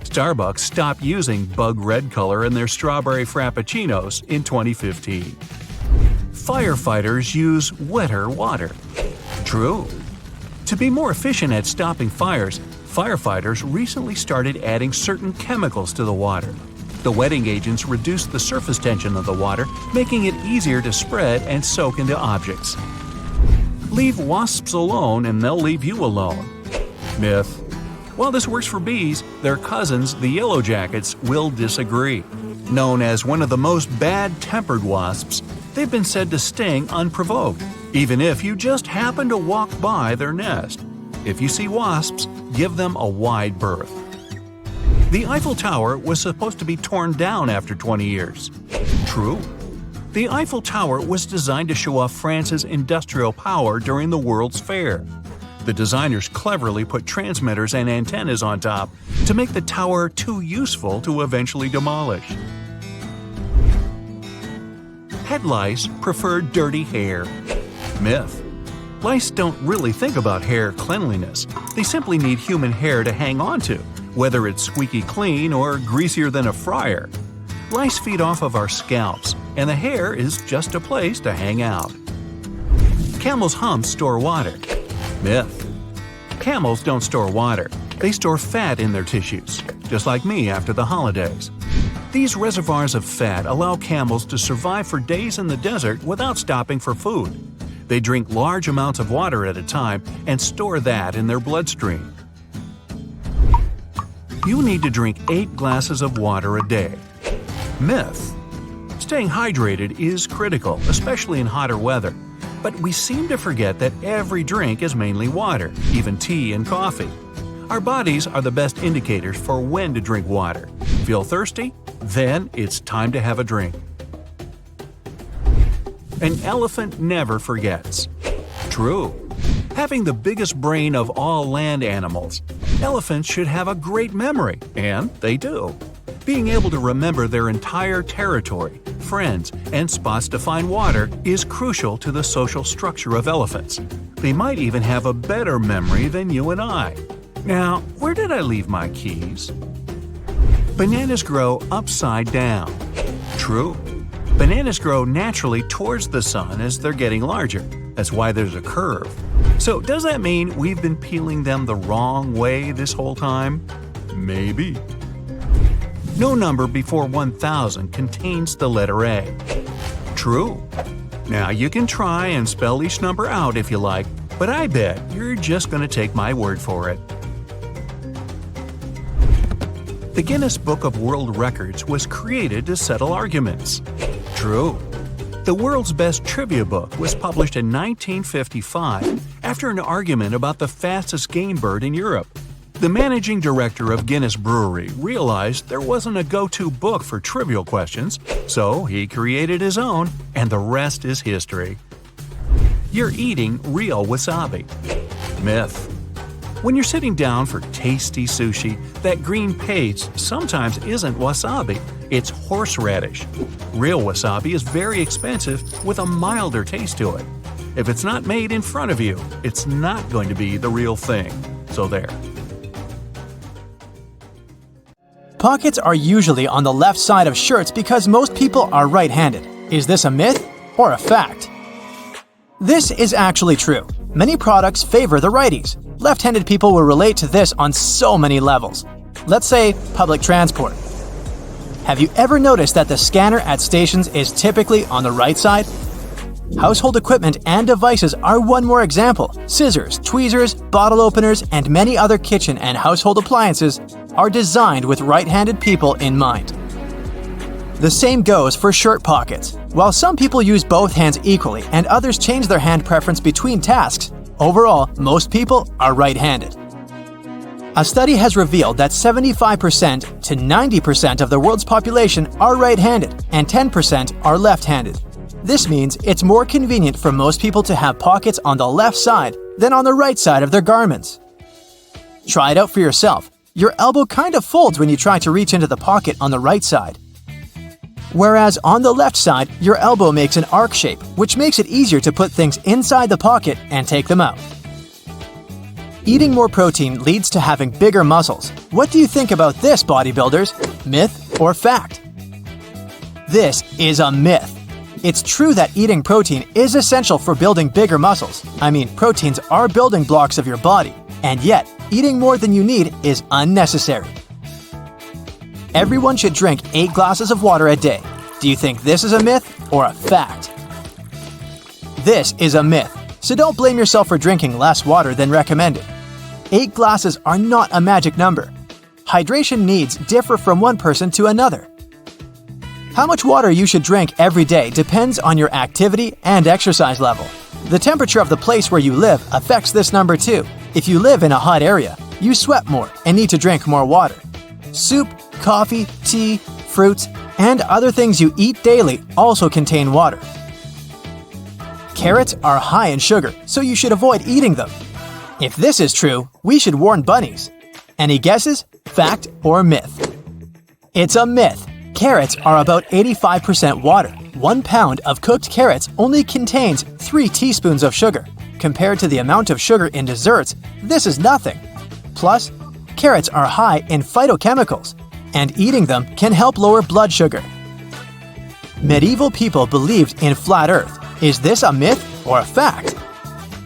Starbucks stopped using bug red color in their strawberry frappuccinos in 2015. Firefighters use wetter water. True. To be more efficient at stopping fires, firefighters recently started adding certain chemicals to the water. The wetting agents reduce the surface tension of the water, making it easier to spread and soak into objects. Leave wasps alone and they'll leave you alone. Myth. While this works for bees, their cousins, the yellow jackets, will disagree. Known as one of the most bad-tempered wasps, they've been said to sting unprovoked, even if you just happen to walk by their nest. If you see wasps, give them a wide berth. The Eiffel Tower was supposed to be torn down after 20 years. True. The Eiffel Tower was designed to show off France's industrial power during the World's Fair. The designers cleverly put transmitters and antennas on top to make the tower too useful to eventually demolish. Head lice prefer dirty hair. Myth. Lice don't really think about hair cleanliness. They simply need human hair to hang on to, whether it's squeaky clean or greasier than a fryer. Lice feed off of our scalps, and the hair is just a place to hang out. Camels' humps store water. Myth. Camels don't store water. They store fat in their tissues, just like me after the holidays. These reservoirs of fat allow camels to survive for days in the desert without stopping for food. They drink large amounts of water at a time and store that in their bloodstream. You need to drink 8 glasses of water a day. Myth. Staying hydrated is critical, especially in hotter weather. But we seem to forget that every drink is mainly water, even tea and coffee. Our bodies are the best indicators for when to drink water. Feel thirsty? Then it's time to have a drink. An elephant never forgets. True. Having the biggest brain of all land animals, elephants should have a great memory, and they do. Being able to remember their entire territory, friends, and spots to find water is crucial to the social structure of elephants. They might even have a better memory than you and I. Now, where did I leave my keys? Bananas grow upside down. True. Bananas grow naturally towards the sun as they're getting larger. That's why there's a curve. So does that mean we've been peeling them the wrong way this whole time? Maybe. No number before 1,000 contains the letter A. True. Now, you can try and spell each number out if you like, but I bet you're just going to take my word for it. The Guinness Book of World Records was created to settle arguments. True. The world's best trivia book was published in 1955 after an argument about the fastest game bird in Europe. The managing director of Guinness Brewery realized there wasn't a go-to book for trivial questions, so he created his own, and the rest is history. You're eating real wasabi. Myth. When you're sitting down for tasty sushi, that green paste sometimes isn't wasabi, it's horseradish. Real wasabi is very expensive with a milder taste to it. If it's not made in front of you, it's not going to be the real thing. So there. Pockets are usually on the left side of shirts because most people are right-handed. Is this a myth or a fact? This is actually true. Many products favor the righties. Left-handed people will relate to this on so many levels. Let's say public transport. Have you ever noticed that the scanner at stations is typically on the right side? Household equipment and devices are one more example. Scissors, tweezers, bottle openers, and many other kitchen and household appliances are designed with right-handed people in mind. The same goes for shirt pockets. While some people use both hands equally and others change their hand preference between tasks, overall, most people are right-handed. A study has revealed that 75% to 90% of the world's population are right-handed and 10% are left-handed. This means it's more convenient for most people to have pockets on the left side than on the right side of their garments. Try it out for yourself. Your elbow kind of folds when you try to reach into the pocket on the right side. Whereas on the left side, your elbow makes an arc shape, which makes it easier to put things inside the pocket and take them out. Eating more protein leads to having bigger muscles. What do you think about this, bodybuilders? Myth or fact? This is a myth. It's true that eating protein is essential for building bigger muscles. Proteins are building blocks of your body, and yet, eating more than you need is unnecessary. Everyone should drink 8 glasses of water a day. Do you think this is a myth or a fact? This is a myth, so don't blame yourself for drinking less water than recommended. 8 glasses are not a magic number. Hydration needs differ from one person to another. How much water you should drink every day depends on your activity and exercise level. The temperature of the place where you live affects this number too. If you live in a hot area, you sweat more and need to drink more water. Soup, coffee, tea, fruits, and other things you eat daily also contain water. Carrots are high in sugar, so you should avoid eating them. If this is true, we should warn bunnies. Any guesses? Fact or myth? It's a myth. Carrots are about 85% water. 1 pound of cooked carrots only contains 3 teaspoons of sugar. Compared to the amount of sugar in desserts, this is nothing. Plus, carrots are high in phytochemicals, and eating them can help lower blood sugar. Medieval people believed in flat Earth. Is this a myth or a fact?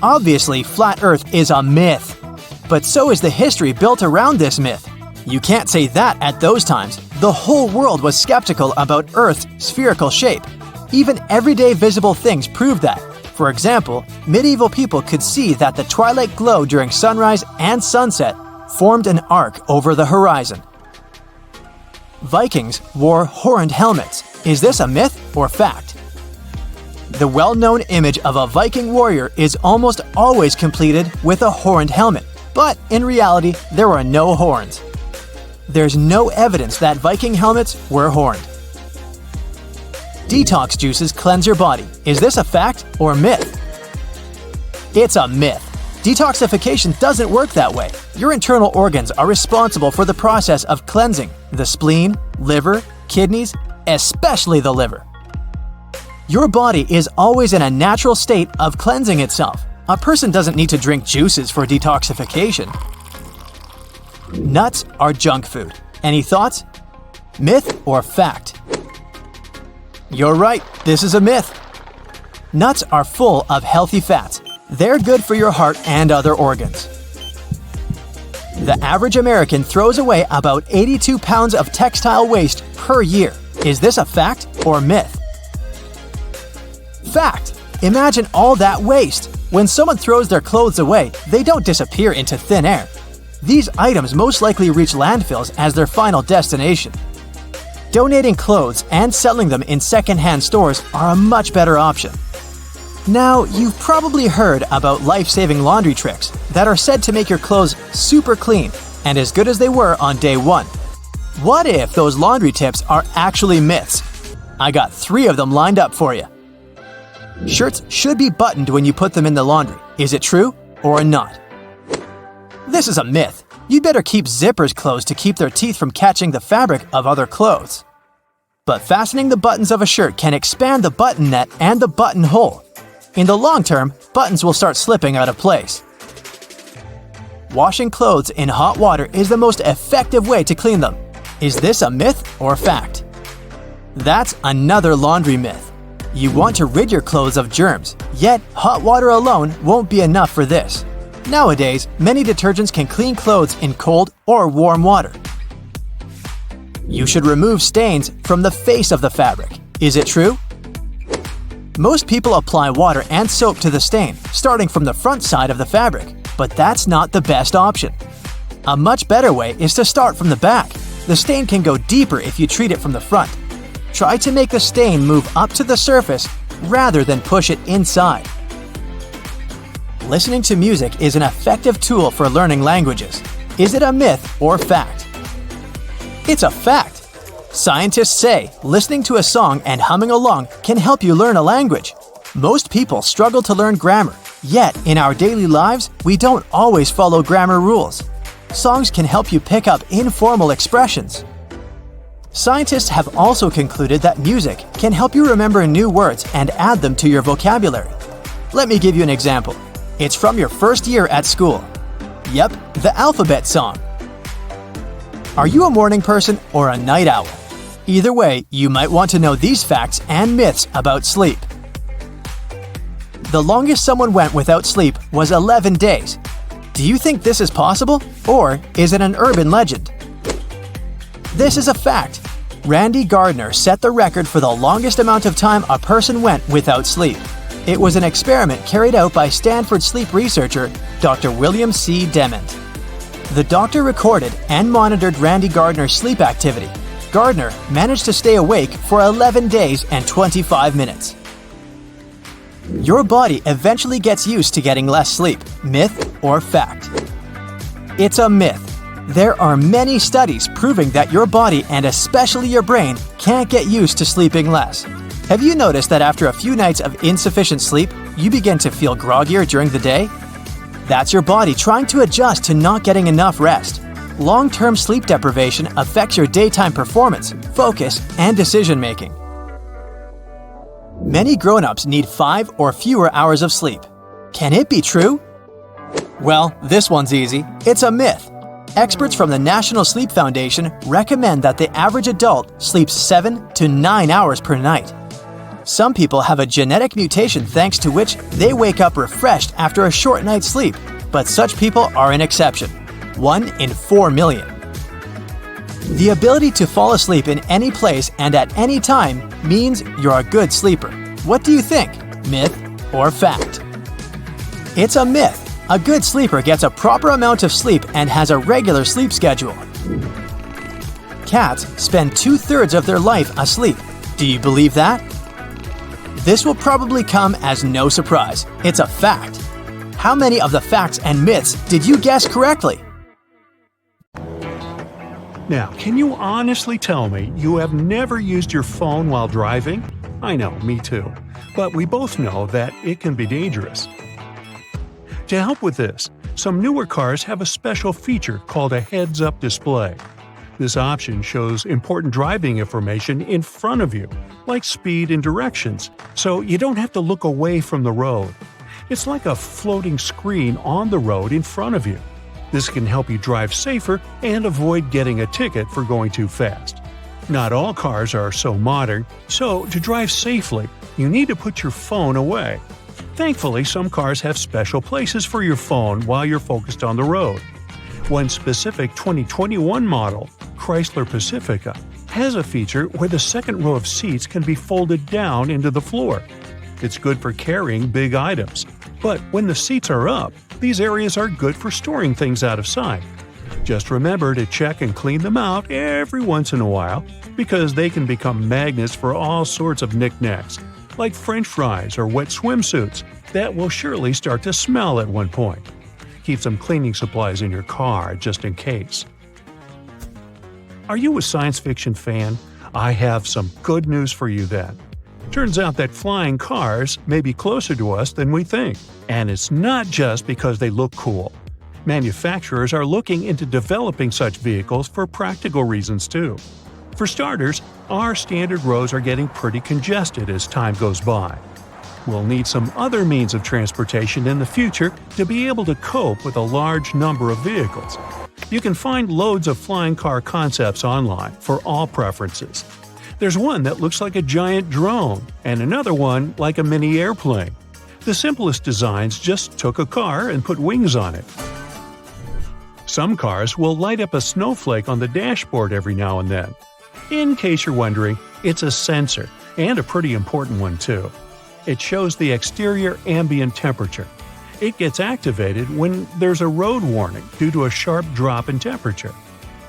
Obviously, flat Earth is a myth. But so is the history built around this myth. You can't say that at those times. The whole world was skeptical about Earth's spherical shape. Even everyday visible things proved that. For example, medieval people could see that the twilight glow during sunrise and sunset formed an arc over the horizon. Vikings wore horned helmets. Is this a myth or fact? The well-known image of a Viking warrior is almost always completed with a horned helmet, but in reality, there were no horns. There's no evidence that Viking helmets were horned. Detox juices cleanse your body. Is this a fact or myth? It's a myth. Detoxification doesn't work that way. Your internal organs are responsible for the process of cleansing: the spleen, liver, kidneys, especially the liver. Your body is always in a natural state of cleansing itself. A person doesn't need to drink juices for detoxification. Nuts are junk food. Any thoughts? Myth or fact? You're right, this is a myth. Nuts are full of healthy fats. They're good for your heart and other organs. The average American throws away about 82 pounds of textile waste per year. Is this a fact or myth? Fact! Imagine all that waste! When someone throws their clothes away, they don't disappear into thin air. These items most likely reach landfills as their final destination. Donating clothes and selling them in second-hand stores are a much better option. Now, you've probably heard about life-saving laundry tricks that are said to make your clothes super clean and as good as they were on day one. What if those laundry tips are actually myths? I got 3 of them lined up for you. Shirts should be buttoned when you put them in the laundry. Is it true or not? This is a myth. You'd better keep zippers closed to keep their teeth from catching the fabric of other clothes. But fastening the buttons of a shirt can expand the button net and the buttonhole. In the long term, buttons will start slipping out of place. Washing clothes in hot water is the most effective way to clean them. Is this a myth or fact? That's another laundry myth. You want to rid your clothes of germs, yet hot water alone won't be enough for this. Nowadays, many detergents can clean clothes in cold or warm water. You should remove stains from the face of the fabric. Is it true? Most people apply water and soap to the stain, starting from the front side of the fabric, but that's not the best option. A much better way is to start from the back. The stain can go deeper if you treat it from the front. Try to make the stain move up to the surface rather than push it inside. Listening to music is an effective tool for learning languages. Is it a myth or fact? It's a fact. Scientists say listening to a song and humming along can help you learn a language. Most people struggle to learn grammar, yet in our daily lives, we don't always follow grammar rules. Songs can help you pick up informal expressions. Scientists have also concluded that music can help you remember new words and add them to your vocabulary. Let me give you an example. It's from your first year at school. Yep, the alphabet song. Are you a morning person or a night owl? Either way, you might want to know these facts and myths about sleep. The longest someone went without sleep was 11 days. Do you think this is possible, or is it an urban legend? This is a fact. Randy Gardner set the record for the longest amount of time a person went without sleep. It was an experiment carried out by Stanford sleep researcher Dr. William C. Dement. The doctor recorded and monitored Randy Gardner's sleep activity. Gardner managed to stay awake for 11 days and 25 minutes. Your body eventually gets used to getting less sleep. Myth or fact? It's a myth. There are many studies proving that your body and especially your brain can't get used to sleeping less. Have you noticed that after a few nights of insufficient sleep, you begin to feel groggier during the day? That's your body trying to adjust to not getting enough rest. Long-term sleep deprivation affects your daytime performance, focus, and decision-making. Many grown-ups need 5 or fewer hours of sleep. Can it be true? Well, this one's easy. It's a myth. Experts from the National Sleep Foundation recommend that the average adult sleeps 7 to 9 hours per night. Some people have a genetic mutation thanks to which they wake up refreshed after a short night's sleep, but such people are an exception. 1 in 4 million. The ability to fall asleep in any place and at any time means you're a good sleeper. What do you think? Myth or fact? It's a myth. A good sleeper gets a proper amount of sleep and has a regular sleep schedule. Cats spend 2/3 of their life asleep. Do you believe that? This will probably come as no surprise. It's a fact. How many of the facts and myths did you guess correctly? Now, can you honestly tell me you have never used your phone while driving? I know, me too. But we both know that it can be dangerous. To help with this, some newer cars have a special feature called a heads-up display. This option shows important driving information in front of you, like speed and directions, so you don't have to look away from the road. It's like a floating screen on the road in front of you. This can help you drive safer and avoid getting a ticket for going too fast. Not all cars are so modern, so to drive safely, you need to put your phone away. Thankfully, some cars have special places for your phone while you're focused on the road. One specific 2021 model, Chrysler Pacifica, has a feature where the second row of seats can be folded down into the floor. It's good for carrying big items. But when the seats are up, these areas are good for storing things out of sight. Just remember to check and clean them out every once in a while because they can become magnets for all sorts of knickknacks, like French fries or wet swimsuits that will surely start to smell at one point. Keep some cleaning supplies in your car just in case. Are you a science fiction fan? I have some good news for you then. Turns out that flying cars may be closer to us than we think. And it's not just because they look cool. Manufacturers are looking into developing such vehicles for practical reasons too. For starters, our standard roads are getting pretty congested as time goes by. We'll need some other means of transportation in the future to be able to cope with a large number of vehicles. You can find loads of flying car concepts online for all preferences. There's one that looks like a giant drone, and another one like a mini airplane. The simplest designs just took a car and put wings on it. Some cars will light up a snowflake on the dashboard every now and then. In case you're wondering, it's a sensor, and a pretty important one too. It shows the exterior ambient temperature. It gets activated when there's a road warning due to a sharp drop in temperature.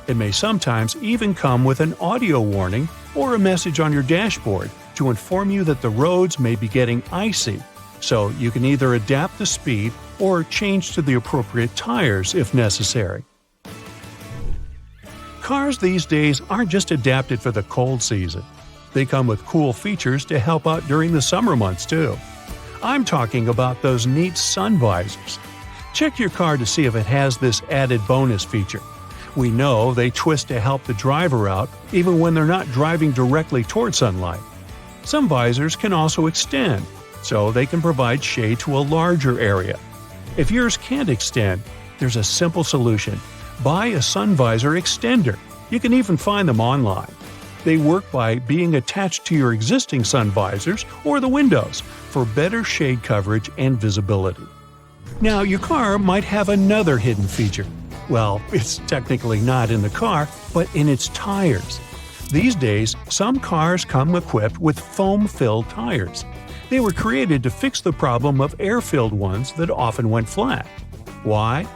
It may sometimes even come with an audio warning or a message on your dashboard to inform you that the roads may be getting icy, so you can either adapt the speed or change to the appropriate tires if necessary. Cars these days aren't just adapted for the cold season. They come with cool features to help out during the summer months too. I'm talking about those neat sun visors. Check your car to see if it has this added bonus feature. We know they twist to help the driver out even when they're not driving directly toward sunlight. Some visors can also extend, so they can provide shade to a larger area. If yours can't extend, there's a simple solution. Buy a sun visor extender. You can even find them online. They work by being attached to your existing sun visors or the windows for better shade coverage and visibility. Now, your car might have another hidden feature. Well, it's technically not in the car, but in its tires. These days, some cars come equipped with foam-filled tires. They were created to fix the problem of air-filled ones that often went flat. Why?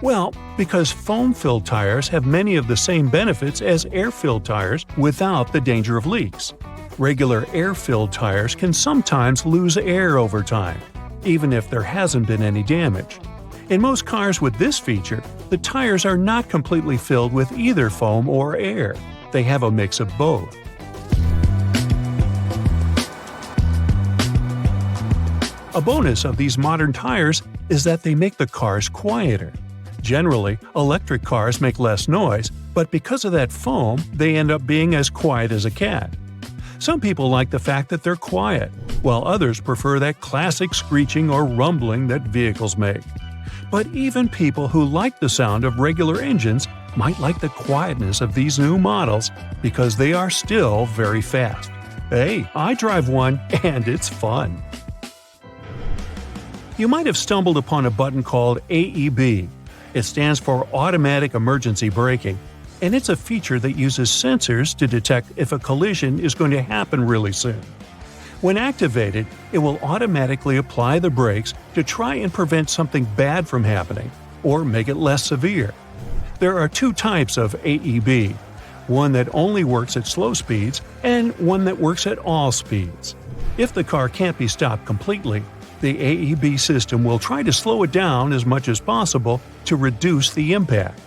Well, because foam-filled tires have many of the same benefits as air-filled tires without the danger of leaks. Regular air-filled tires can sometimes lose air over time, even if there hasn't been any damage. In most cars with this feature, the tires are not completely filled with either foam or air. They have a mix of both. A bonus of these modern tires is that they make the cars quieter. Generally, electric cars make less noise, but because of that foam, they end up being as quiet as a cat. Some people like the fact that they're quiet, while others prefer that classic screeching or rumbling that vehicles make. But even people who like the sound of regular engines might like the quietness of these new models because they are still very fast. Hey, I drive one and it's fun. You might have stumbled upon a button called AEB. It stands for Automatic Emergency Braking, and it's a feature that uses sensors to detect if a collision is going to happen really soon. When activated, it will automatically apply the brakes to try and prevent something bad from happening or make it less severe. There are two types of AEB, one that only works at slow speeds and one that works at all speeds. If the car can't be stopped completely, the AEB system will try to slow it down as much as possible to reduce the impact.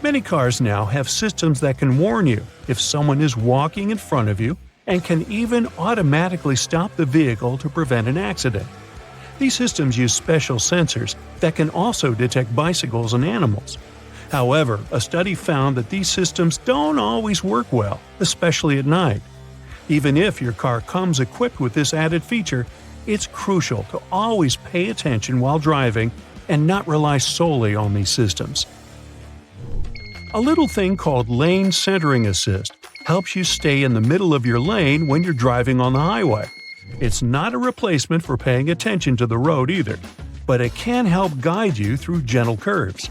Many cars now have systems that can warn you if someone is walking in front of you and can even automatically stop the vehicle to prevent an accident. These systems use special sensors that can also detect bicycles and animals. However, a study found that these systems don't always work well, especially at night. Even if your car comes equipped with this added feature, it's crucial to always pay attention while driving and not rely solely on these systems. A little thing called Lane Centering Assist helps you stay in the middle of your lane when you're driving on the highway. It's not a replacement for paying attention to the road either, but it can help guide you through gentle curves.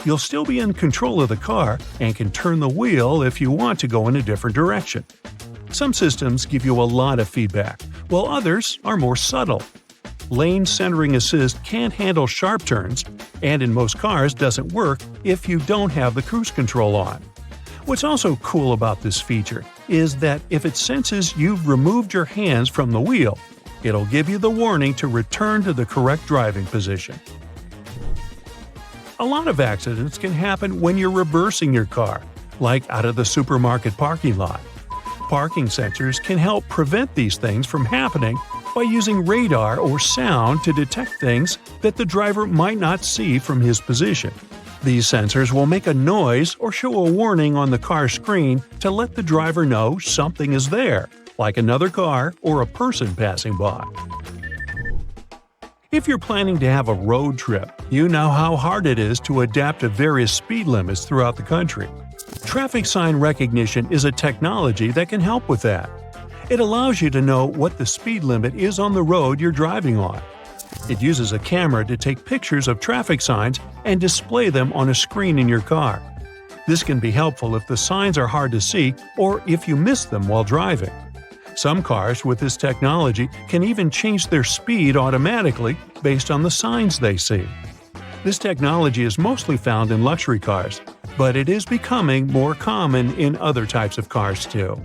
You'll still be in control of the car and can turn the wheel if you want to go in a different direction. Some systems give you a lot of feedback, while others are more subtle. Lane centering assist can't handle sharp turns, and in most cars doesn't work if you don't have the cruise control on. What's also cool about this feature is that if it senses you've removed your hands from the wheel, it'll give you the warning to return to the correct driving position. A lot of accidents can happen when you're reversing your car, like out of the supermarket parking lot. Parking sensors can help prevent these things from happening by using radar or sound to detect things that the driver might not see from his position. These sensors will make a noise or show a warning on the car screen to let the driver know something is there, like another car or a person passing by. If you're planning to have a road trip, you know how hard it is to adapt to various speed limits throughout the country. Traffic sign recognition is a technology that can help with that. It allows you to know what the speed limit is on the road you're driving on. It uses a camera to take pictures of traffic signs and display them on a screen in your car. This can be helpful if the signs are hard to see or if you miss them while driving. Some cars with this technology can even change their speed automatically based on the signs they see. This technology is mostly found in luxury cars, but it is becoming more common in other types of cars too.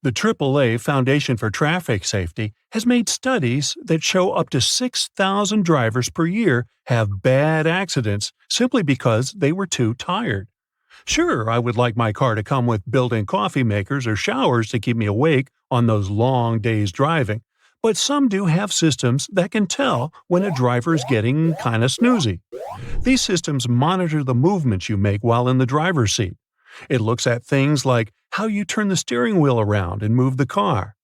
The AAA Foundation for Traffic Safety has made studies that show up to 6,000 drivers per year have bad accidents simply because they were too tired. Sure, I would like my car to come with built-in coffee makers or showers to keep me awake on those long days driving, but some do have systems that can tell when a driver is getting kinda snoozy. These systems monitor the movements you make while in the driver's seat. It looks at things like how you turn the steering wheel around and move the car.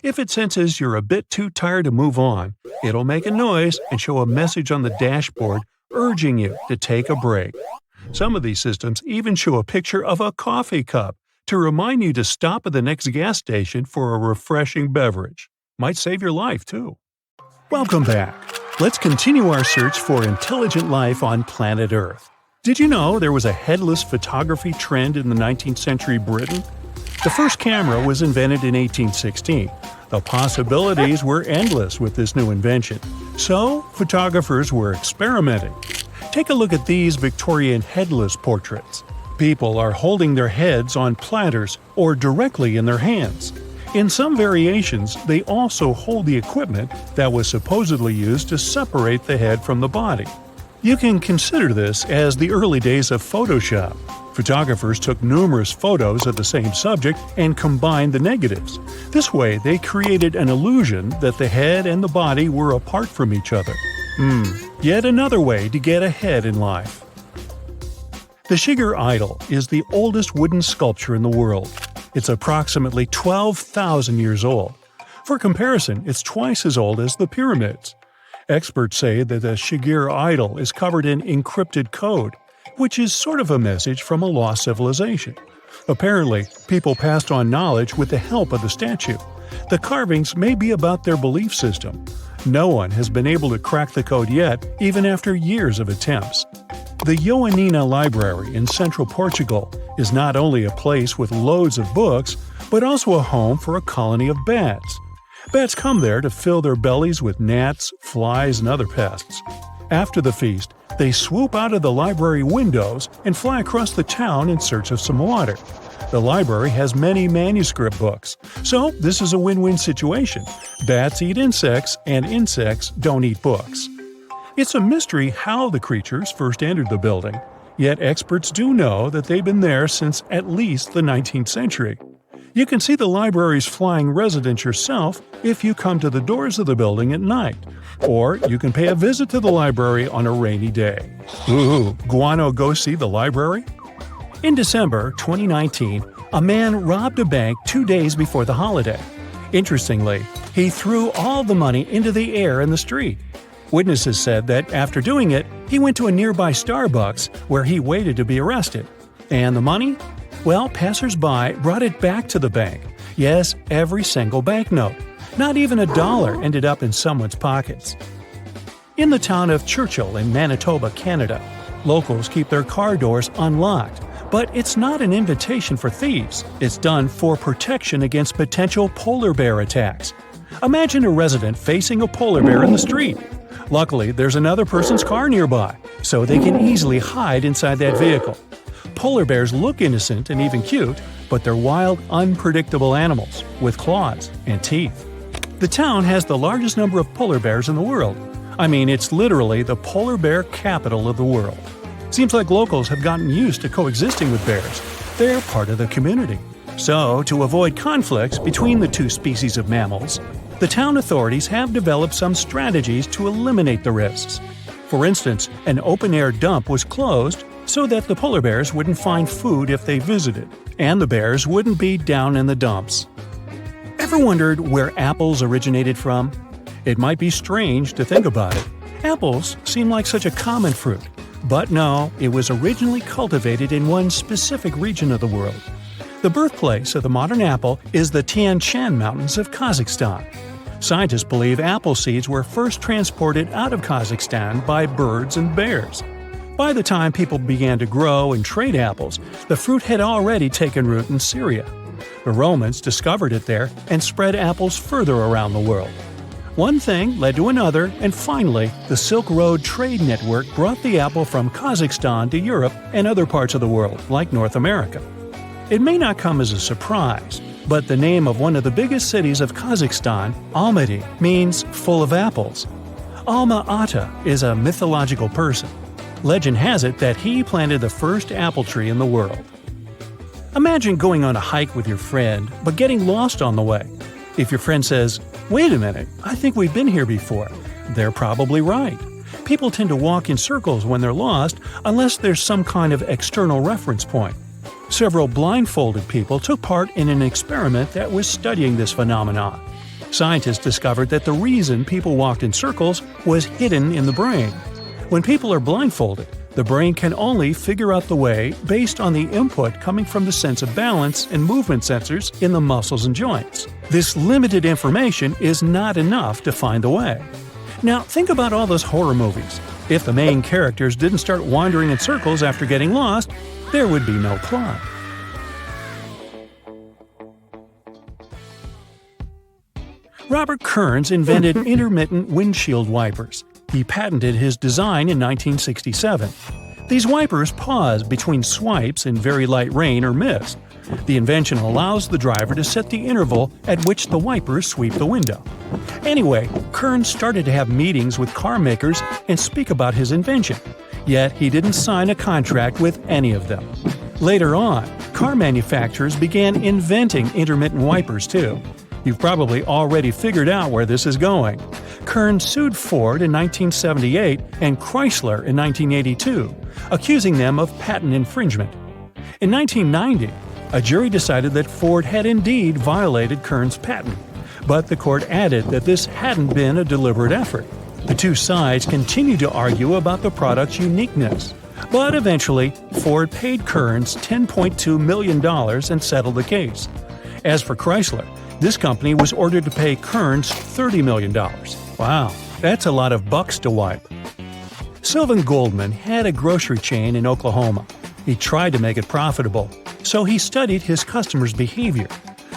If it senses you're a bit too tired to move on, it'll make a noise and show a message on the dashboard urging you to take a break. Some of these systems even show a picture of a coffee cup to remind you to stop at the next gas station for a refreshing beverage. Might save your life, too. Welcome back. Let's continue our search for intelligent life on planet Earth. Did you know there was a headless photography trend in the 19th century Britain? The first camera was invented in 1816. The possibilities were endless with this new invention, so photographers were experimenting. Take a look at these Victorian headless portraits. People are holding their heads on platters or directly in their hands. In some variations, they also hold the equipment that was supposedly used to separate the head from the body. You can consider this as the early days of Photoshop. Photographers took numerous photos of the same subject and combined the negatives. This way, they created an illusion that the head and the body were apart from each other. Yet another way to get ahead in life. The Shiger idol is the oldest wooden sculpture in the world. It's approximately 12,000 years old. For comparison, it's twice as old as the pyramids. Experts say that the Shiger idol is covered in encrypted code, which is sort of a message from a lost civilization. Apparently, people passed on knowledge with the help of the statue. The carvings may be about their belief system. No one has been able to crack the code yet, even after years of attempts. The Joanina Library in central Portugal is not only a place with loads of books, but also a home for a colony of bats. Bats come there to fill their bellies with gnats, flies, and other pests. After the feast, they swoop out of the library windows and fly across the town in search of some water. The library has many manuscript books, so this is a win-win situation. Bats eat insects, and insects don't eat books. It's a mystery how the creatures first entered the building, yet experts do know that they've been there since at least the 19th century. You can see the library's flying residents yourself if you come to the doors of the building at night, or you can pay a visit to the library on a rainy day. Ooh, guano go see the library? In December 2019, a man robbed a bank 2 days before the holiday. Interestingly, he threw all the money into the air in the street. Witnesses said that after doing it, he went to a nearby Starbucks where he waited to be arrested. And the money? Well, passers-by brought it back to the bank. Yes, every single banknote. Not even $1 ended up in someone's pockets. In the town of Churchill in Manitoba, Canada, locals keep their car doors unlocked, But it's not an invitation for thieves. It's done for protection against potential polar bear attacks. Imagine a resident facing a polar bear in the street. Luckily, there's another person's car nearby, so they can easily hide inside that vehicle. Polar bears look innocent and even cute, but they're wild, unpredictable animals with claws and teeth. The town has the largest number of polar bears in the world. I mean, it's literally the polar bear capital of the world. Seems like locals have gotten used to coexisting with bears. They're part of the community. So, to avoid conflicts between the two species of mammals, the town authorities have developed some strategies to eliminate the risks. For instance, an open-air dump was closed so that the polar bears wouldn't find food if they visited, and the bears wouldn't be down in the dumps. Ever wondered where apples originated from? It might be strange to think about it. Apples seem like such a common fruit. But no, it was originally cultivated in one specific region of the world. The birthplace of the modern apple is the Tian Shan Mountains of Kazakhstan. Scientists believe apple seeds were first transported out of Kazakhstan by birds and bears. By the time people began to grow and trade apples, the fruit had already taken root in Syria. The Romans discovered it there and spread apples further around the world. One thing led to another, and finally, the Silk Road trade network brought the apple from Kazakhstan to Europe and other parts of the world, like North America. It may not come as a surprise, but the name of one of the biggest cities of Kazakhstan, Almaty, means full of apples. Alma-Ata is a mythological person. Legend has it that he planted the first apple tree in the world. Imagine going on a hike with your friend, but getting lost on the way. If your friend says, "Wait a minute, I think we've been here before," they're probably right. People tend to walk in circles when they're lost unless there's some kind of external reference point. Several blindfolded people took part in an experiment that was studying this phenomenon. Scientists discovered that the reason people walked in circles was hidden in the brain. When people are blindfolded, the brain can only figure out the way based on the input coming from the sense of balance and movement sensors in the muscles and joints. This limited information is not enough to find the way. Now, think about all those horror movies. If the main characters didn't start wandering in circles after getting lost, there would be no plot. Robert Kearns invented intermittent windshield wipers. He patented his design in 1967. These wipers pause between swipes in very light rain or mist. The invention allows the driver to set the interval at which the wipers sweep the window. Anyway, Kearns started to have meetings with car makers and speak about his invention, yet he didn't sign a contract with any of them. Later on, car manufacturers began inventing intermittent wipers too. You've probably already figured out where this is going. Kearns sued Ford in 1978 and Chrysler in 1982, accusing them of patent infringement. In 1990, a jury decided that Ford had indeed violated Kearns' patent, but the court added that this hadn't been a deliberate effort. The two sides continued to argue about the product's uniqueness, but eventually, Ford paid Kearns $10.2 million and settled the case. As for Chrysler, this company was ordered to pay Kearns $30 million. Wow, that's a lot of bucks to wipe. Sylvan Goldman had a grocery chain in Oklahoma. He tried to make it profitable, so he studied his customers' behavior.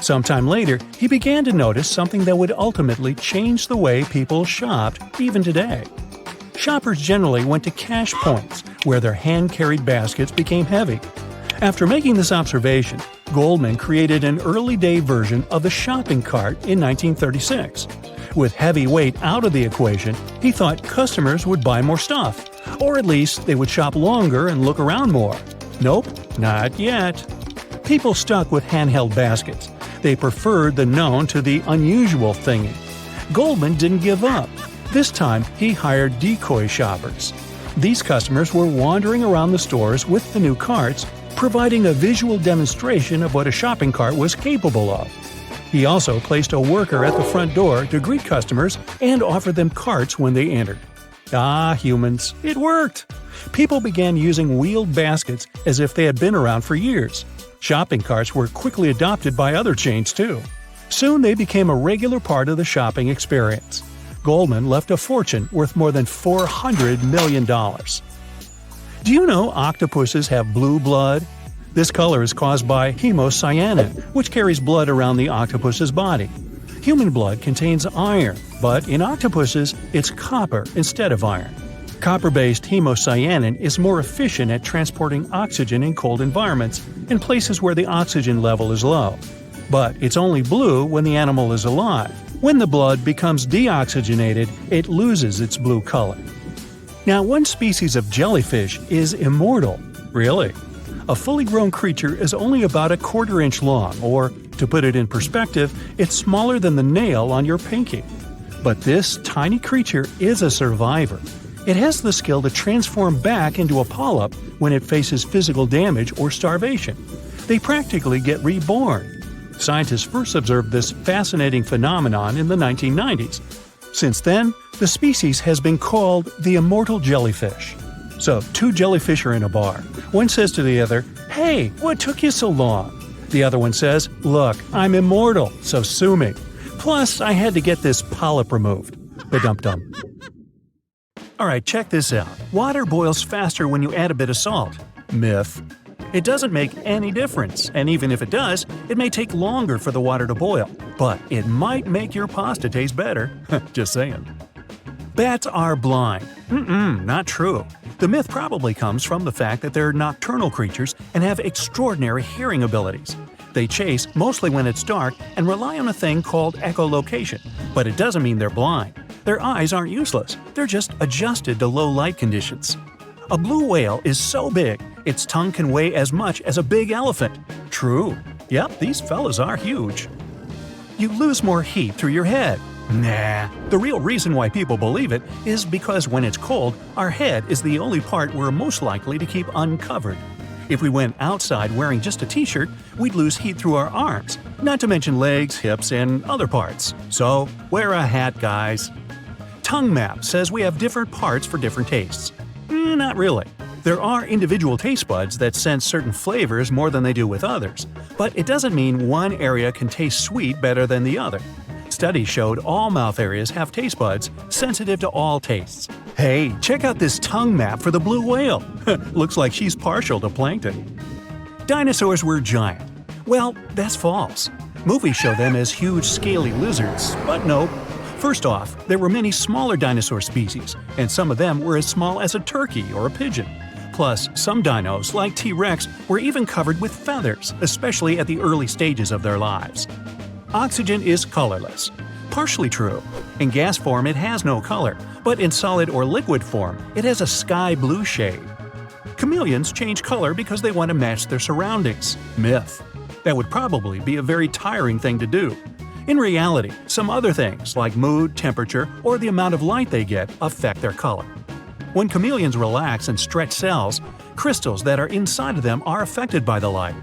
Sometime later, he began to notice something that would ultimately change the way people shopped, even today. Shoppers generally went to cash points, where their hand-carried baskets became heavy. After making this observation, Goldman created an early-day version of the shopping cart in 1936. With heavy weight out of the equation, he thought customers would buy more stuff, or at least they would shop longer and look around more. Nope, not yet. People stuck with handheld baskets. They preferred the known to the unusual thingy. Goldman didn't give up. This time, he hired decoy shoppers. These customers were wandering around the stores with the new carts, providing a visual demonstration of what a shopping cart was capable of. He also placed a worker at the front door to greet customers and offer them carts when they entered. Ah, humans, it worked! People began using wheeled baskets as if they had been around for years. Shopping carts were quickly adopted by other chains too. Soon they became a regular part of the shopping experience. Goldman left a fortune worth more than $400 million. Do you know octopuses have blue blood? This color is caused by hemocyanin, which carries blood around the octopus's body. Human blood contains iron, but in octopuses, it's copper instead of iron. Copper-based hemocyanin is more efficient at transporting oxygen in cold environments in places where the oxygen level is low. But it's only blue when the animal is alive. When the blood becomes deoxygenated, it loses its blue color. Now, one species of jellyfish is immortal. Really? A fully grown creature is only about a quarter-inch long, or, to put it in perspective, it's smaller than the nail on your pinky. But this tiny creature is a survivor. It has the skill to transform back into a polyp when it faces physical damage or starvation. They practically get reborn. Scientists first observed this fascinating phenomenon in the 1990s. Since then, the species has been called the immortal jellyfish. So, two jellyfish are in a bar. One says to the other, "Hey, what took you so long?" The other one says, "Look, I'm immortal, so sue me. Plus, I had to get this polyp removed." Ba-dum-dum. Alright, check this out. Water boils faster when you add a bit of salt. Myth. It doesn't make any difference, and even if it does, it may take longer for the water to boil. But it might make your pasta taste better. Just saying. Bats are blind. Not true. The myth probably comes from the fact that they're nocturnal creatures and have extraordinary hearing abilities. They chase mostly when it's dark and rely on a thing called echolocation, but it doesn't mean they're blind. Their eyes aren't useless, they're just adjusted to low light conditions. A blue whale is so big, its tongue can weigh as much as a big elephant. True. Yep, these fellas are huge. You lose more heat through your head. Nah. The real reason why people believe it is because when it's cold, our head is the only part we're most likely to keep uncovered. If we went outside wearing just a t-shirt, we'd lose heat through our arms, not to mention legs, hips, and other parts. So, wear a hat, guys. Tongue Map says we have different parts for different tastes. Not really. There are individual taste buds that sense certain flavors more than they do with others, but it doesn't mean one area can taste sweet better than the other. Studies showed all mouth areas have taste buds sensitive to all tastes. Hey, check out this tongue map for the blue whale. Looks like she's partial to plankton. Dinosaurs were giant. Well, that's false. Movies show them as huge scaly lizards, but nope. First off, there were many smaller dinosaur species, and some of them were as small as a turkey or a pigeon. Plus, some dinos, like T-Rex, were even covered with feathers, especially at the early stages of their lives. Oxygen is colorless. Partially true. In gas form, it has no color, but in solid or liquid form, it has a sky blue shade. Chameleons change color because they want to match their surroundings. Myth. That would probably be a very tiring thing to do. In reality, some other things like mood, temperature, or the amount of light they get affect their color. When chameleons relax and stretch cells, crystals that are inside of them are affected by the light.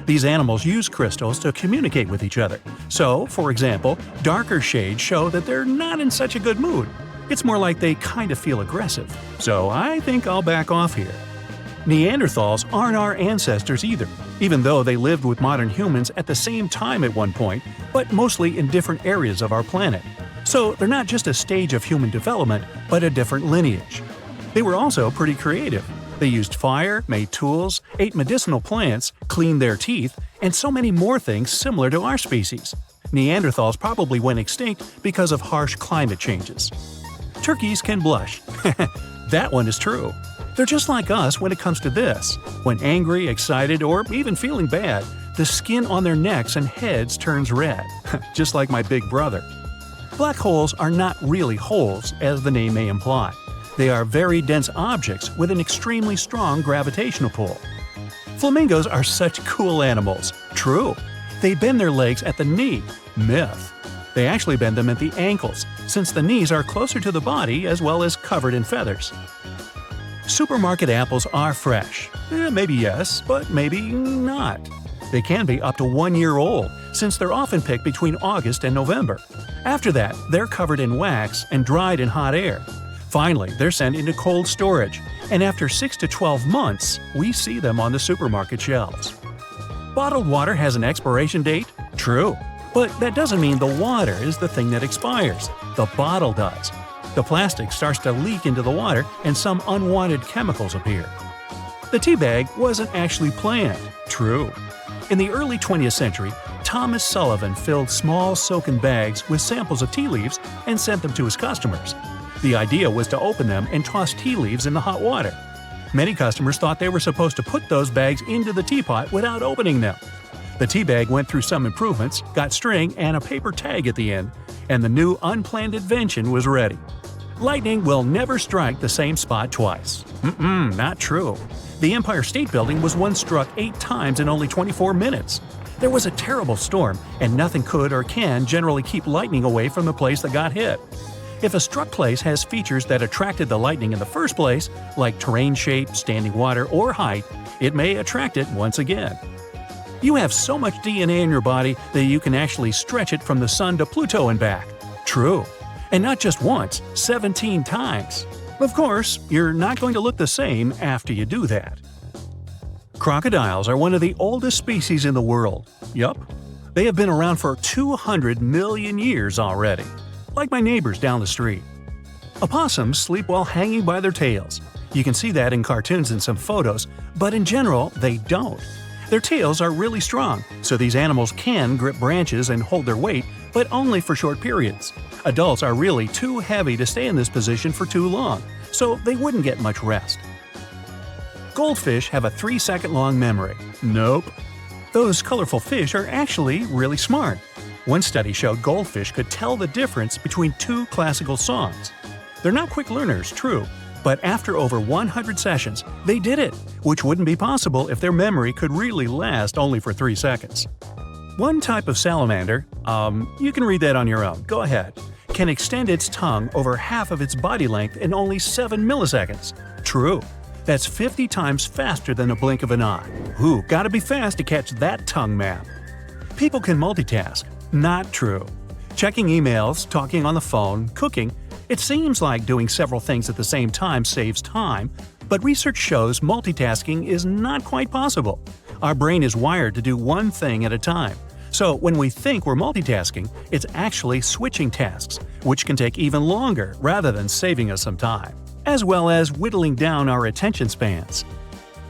These animals use crystals to communicate with each other. So, for example, darker shades show that they're not in such a good mood. It's more like they kind of feel aggressive. So I think I'll back off here. Neanderthals aren't our ancestors either, even though they lived with modern humans at the same time at one point, but mostly in different areas of our planet. So they're not just a stage of human development, but a different lineage. They were also pretty creative. They used fire, made tools, ate medicinal plants, cleaned their teeth, and so many more things similar to our species. Neanderthals probably went extinct because of harsh climate changes. Turkeys can blush. That one is true. They're just like us when it comes to this. When angry, excited, or even feeling bad, the skin on their necks and heads turns red, just like my big brother. Black holes are not really holes, as the name may imply. They are very dense objects with an extremely strong gravitational pull. Flamingos are such cool animals. True. They bend their legs at the knee. Myth. They actually bend them at the ankles, since the knees are closer to the body as well as covered in feathers. Supermarket apples are fresh. Maybe yes, but maybe not. They can be up to 1 year old, since they're often picked between August and November. After that, they're covered in wax and dried in hot air. Finally, they're sent into cold storage, and after 6 to 12 months, we see them on the supermarket shelves. Bottled water has an expiration date? True. But that doesn't mean the water is the thing that expires. The bottle does. The plastic starts to leak into the water and some unwanted chemicals appear. The tea bag wasn't actually planned. True. In the early 20th century, Thomas Sullivan filled small silken bags with samples of tea leaves and sent them to his customers. The idea was to open them and toss tea leaves in the hot water. Many customers thought they were supposed to put those bags into the teapot without opening them. The tea bag went through some improvements, got string and a paper tag at the end, and the new unplanned invention was ready. Lightning will never strike the same spot twice. Not true. The Empire State Building was once struck 8 times in only 24 minutes. There was a terrible storm, and nothing could or can generally keep lightning away from the place that got hit. If a struck place has features that attracted the lightning in the first place, like terrain shape, standing water, or height, it may attract it once again. You have so much DNA in your body that you can actually stretch it from the sun to Pluto and back. True. And not just once, 17 times. Of course, you're not going to look the same after you do that. Crocodiles are one of the oldest species in the world. Yup. They have been around for 200 million years already. Like my neighbors down the street. Opossums sleep while hanging by their tails. You can see that in cartoons and some photos, but in general, they don't. Their tails are really strong, so these animals can grip branches and hold their weight, but only for short periods. Adults are really too heavy to stay in this position for too long, so they wouldn't get much rest. Goldfish have a 3-second-long memory. Nope. Those colorful fish are actually really smart. One study showed goldfish could tell the difference between 2 classical songs. They're not quick learners, true, but after over 100 sessions, they did it, which wouldn't be possible if their memory could really last only for 3 seconds. One type of salamander, you can read that on your own, go ahead, can extend its tongue over half of its body length in only 7 milliseconds. True. That's 50 times faster than a blink of an eye. Ooh, gotta be fast to catch that tongue map. People can multitask. Not true. Checking emails, talking on the phone, cooking, it seems like doing several things at the same time saves time, but research shows multitasking is not quite possible. Our brain is wired to do one thing at a time. So when we think we're multitasking, it's actually switching tasks, which can take even longer rather than saving us some time, as well as whittling down our attention spans.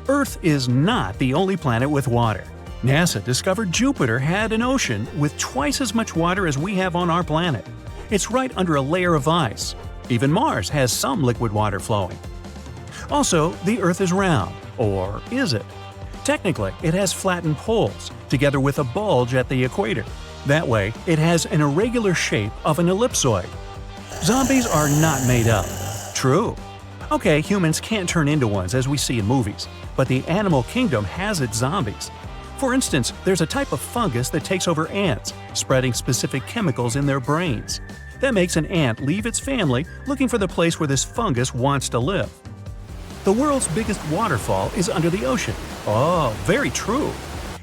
Earth is not the only planet with water. NASA discovered Jupiter had an ocean with twice as much water as we have on our planet. It's right under a layer of ice. Even Mars has some liquid water flowing. Also, the Earth is round. Or is it? Technically, it has flattened poles, together with a bulge at the equator. That way, it has an irregular shape of an ellipsoid. Zombies are not made up. True. Okay, humans can't turn into ones as we see in movies, but the animal kingdom has its zombies. For instance, there's a type of fungus that takes over ants, spreading specific chemicals in their brains. That makes an ant leave its family looking for the place where this fungus wants to live. The world's biggest waterfall is under the ocean. Oh, very true.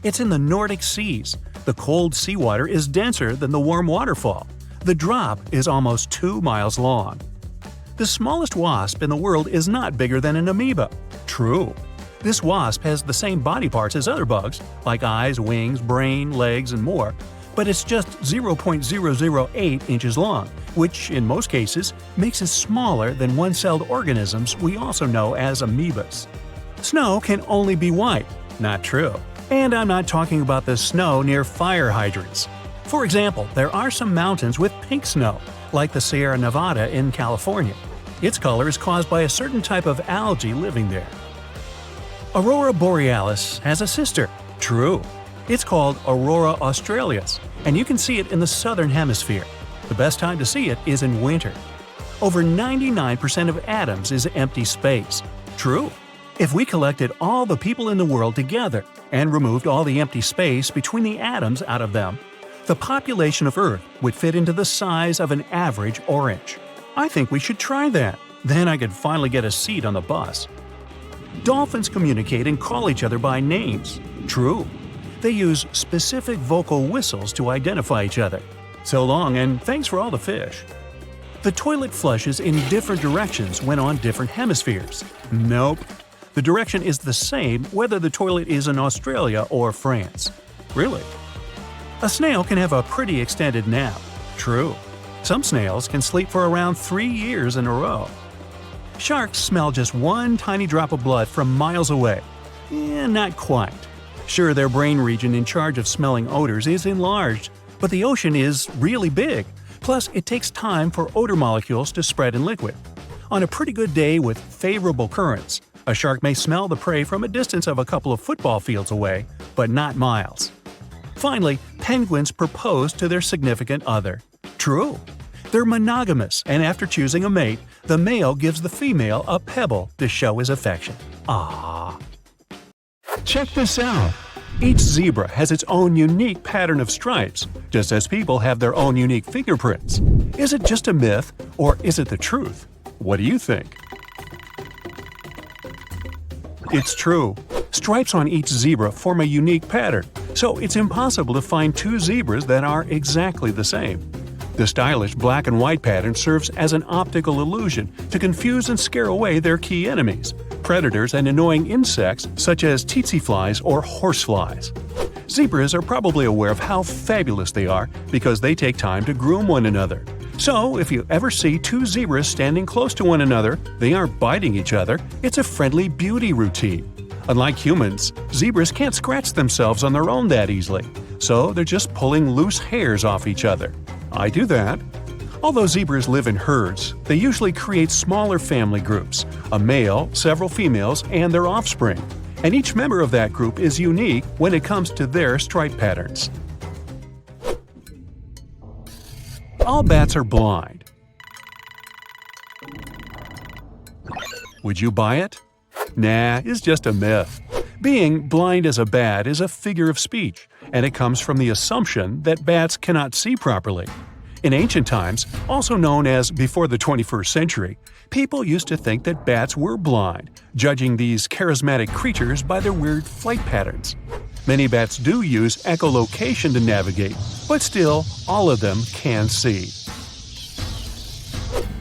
It's in the Nordic Seas. The cold seawater is denser than the warm waterfall. The drop is almost 2 miles long. The smallest wasp in the world is not bigger than an amoeba. True. This wasp has the same body parts as other bugs, like eyes, wings, brain, legs, and more, but it's just 0.008 inches long, which, in most cases, makes it smaller than one-celled organisms we also know as amoebas. Snow can only be white. Not true. And I'm not talking about the snow near fire hydrants. For example, there are some mountains with pink snow, like the Sierra Nevada in California. Its color is caused by a certain type of algae living there. Aurora Borealis has a sister. True. It's called Aurora Australis, and you can see it in the southern hemisphere. The best time to see it is in winter. Over 99% of atoms is empty space. True. If we collected all the people in the world together and removed all the empty space between the atoms out of them, the population of Earth would fit into the size of an average orange. I think we should try that. Then I could finally get a seat on the bus. Dolphins communicate and call each other by names. True. They use specific vocal whistles to identify each other. So long, and thanks for all the fish. The toilet flushes in different directions when on different hemispheres. Nope. The direction is the same whether the toilet is in Australia or France. Really? A snail can have a pretty extended nap. True. Some snails can sleep for around 3 years in a row. Sharks smell just one tiny drop of blood from miles away. Not quite. Sure, their brain region in charge of smelling odors is enlarged, but the ocean is really big. Plus, it takes time for odor molecules to spread in liquid. On a pretty good day with favorable currents, a shark may smell the prey from a distance of a couple of football fields away, but not miles. Finally, penguins propose to their significant other. True. They're monogamous, and after choosing a mate, the male gives the female a pebble to show his affection. Ah. Check this out. Each zebra has its own unique pattern of stripes, just as people have their own unique fingerprints. Is it just a myth, or is it the truth? What do you think? It's true. Stripes on each zebra form a unique pattern, so it's impossible to find two zebras that are exactly the same. The stylish black and white pattern serves as an optical illusion to confuse and scare away their key enemies, predators and annoying insects such as tsetse flies or horseflies. Zebras are probably aware of how fabulous they are because they take time to groom one another. So, if you ever see two zebras standing close to one another, they aren't biting each other, it's a friendly beauty routine. Unlike humans, zebras can't scratch themselves on their own that easily, so they're just pulling loose hairs off each other. I do that. Although zebras live in herds, they usually create smaller family groups, a male, several females, and their offspring. And each member of that group is unique when it comes to their stripe patterns. All bats are blind. Would you buy it? Nah, it's just a myth. Being blind as a bat is a figure of speech, and it comes from the assumption that bats cannot see properly. In ancient times, also known as before the 21st century, people used to think that bats were blind, judging these charismatic creatures by their weird flight patterns. Many bats do use echolocation to navigate, but still, all of them can see.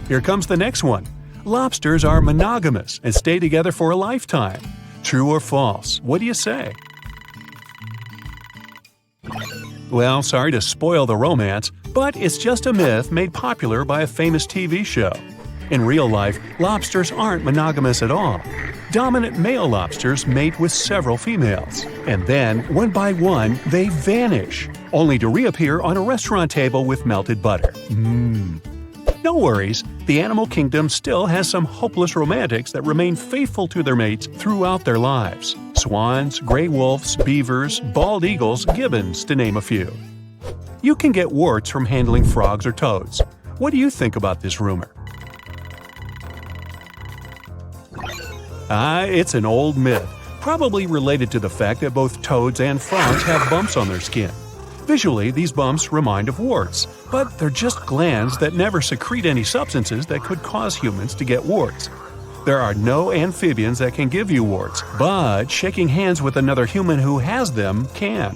Here comes the next one. Lobsters are monogamous and stay together for a lifetime. True or false? What do you say? Well, sorry to spoil the romance, but it's just a myth made popular by a famous TV show. In real life, lobsters aren't monogamous at all. Dominant male lobsters mate with several females, and then, one by one, they vanish, only to reappear on a restaurant table with melted butter. No worries, the animal kingdom still has some hopeless romantics that remain faithful to their mates throughout their lives. Swans, gray wolves, beavers, bald eagles, gibbons, to name a few. You can get warts from handling frogs or toads. What do you think about this rumor? It's an old myth, probably related to the fact that both toads and frogs have bumps on their skin. Visually, these bumps remind of warts, but they're just glands that never secrete any substances that could cause humans to get warts. There are no amphibians that can give you warts, but shaking hands with another human who has them can.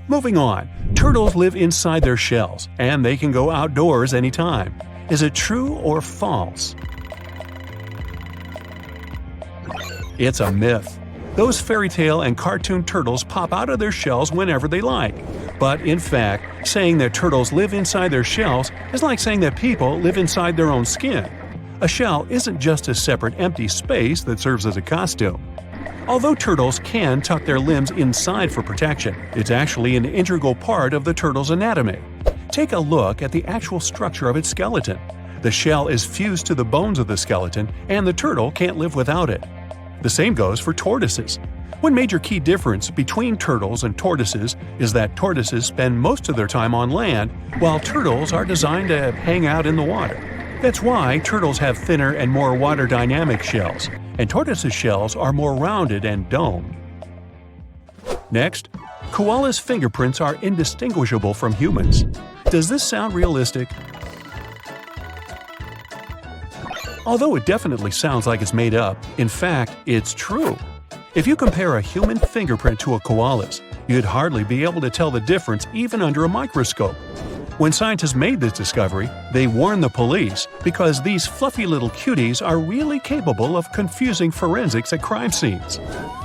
Moving on, turtles live inside their shells, and they can go outdoors anytime. Is it true or false? It's a myth. Those fairy tale and cartoon turtles pop out of their shells whenever they like. But in fact, saying that turtles live inside their shells is like saying that people live inside their own skin. A shell isn't just a separate empty space that serves as a costume. Although turtles can tuck their limbs inside for protection, it's actually an integral part of the turtle's anatomy. Take a look at the actual structure of its skeleton. The shell is fused to the bones of the skeleton, and the turtle can't live without it. The same goes for tortoises. One major key difference between turtles and tortoises is that tortoises spend most of their time on land, while turtles are designed to hang out in the water. That's why turtles have thinner and more water-dynamic shells, and tortoises' shells are more rounded and domed. Next, koalas' fingerprints are indistinguishable from humans. Does this sound realistic? Although it definitely sounds like it's made up, in fact, it's true. If you compare a human fingerprint to a koala's, you'd hardly be able to tell the difference even under a microscope. When scientists made this discovery, they warned the police because these fluffy little cuties are really capable of confusing forensics at crime scenes.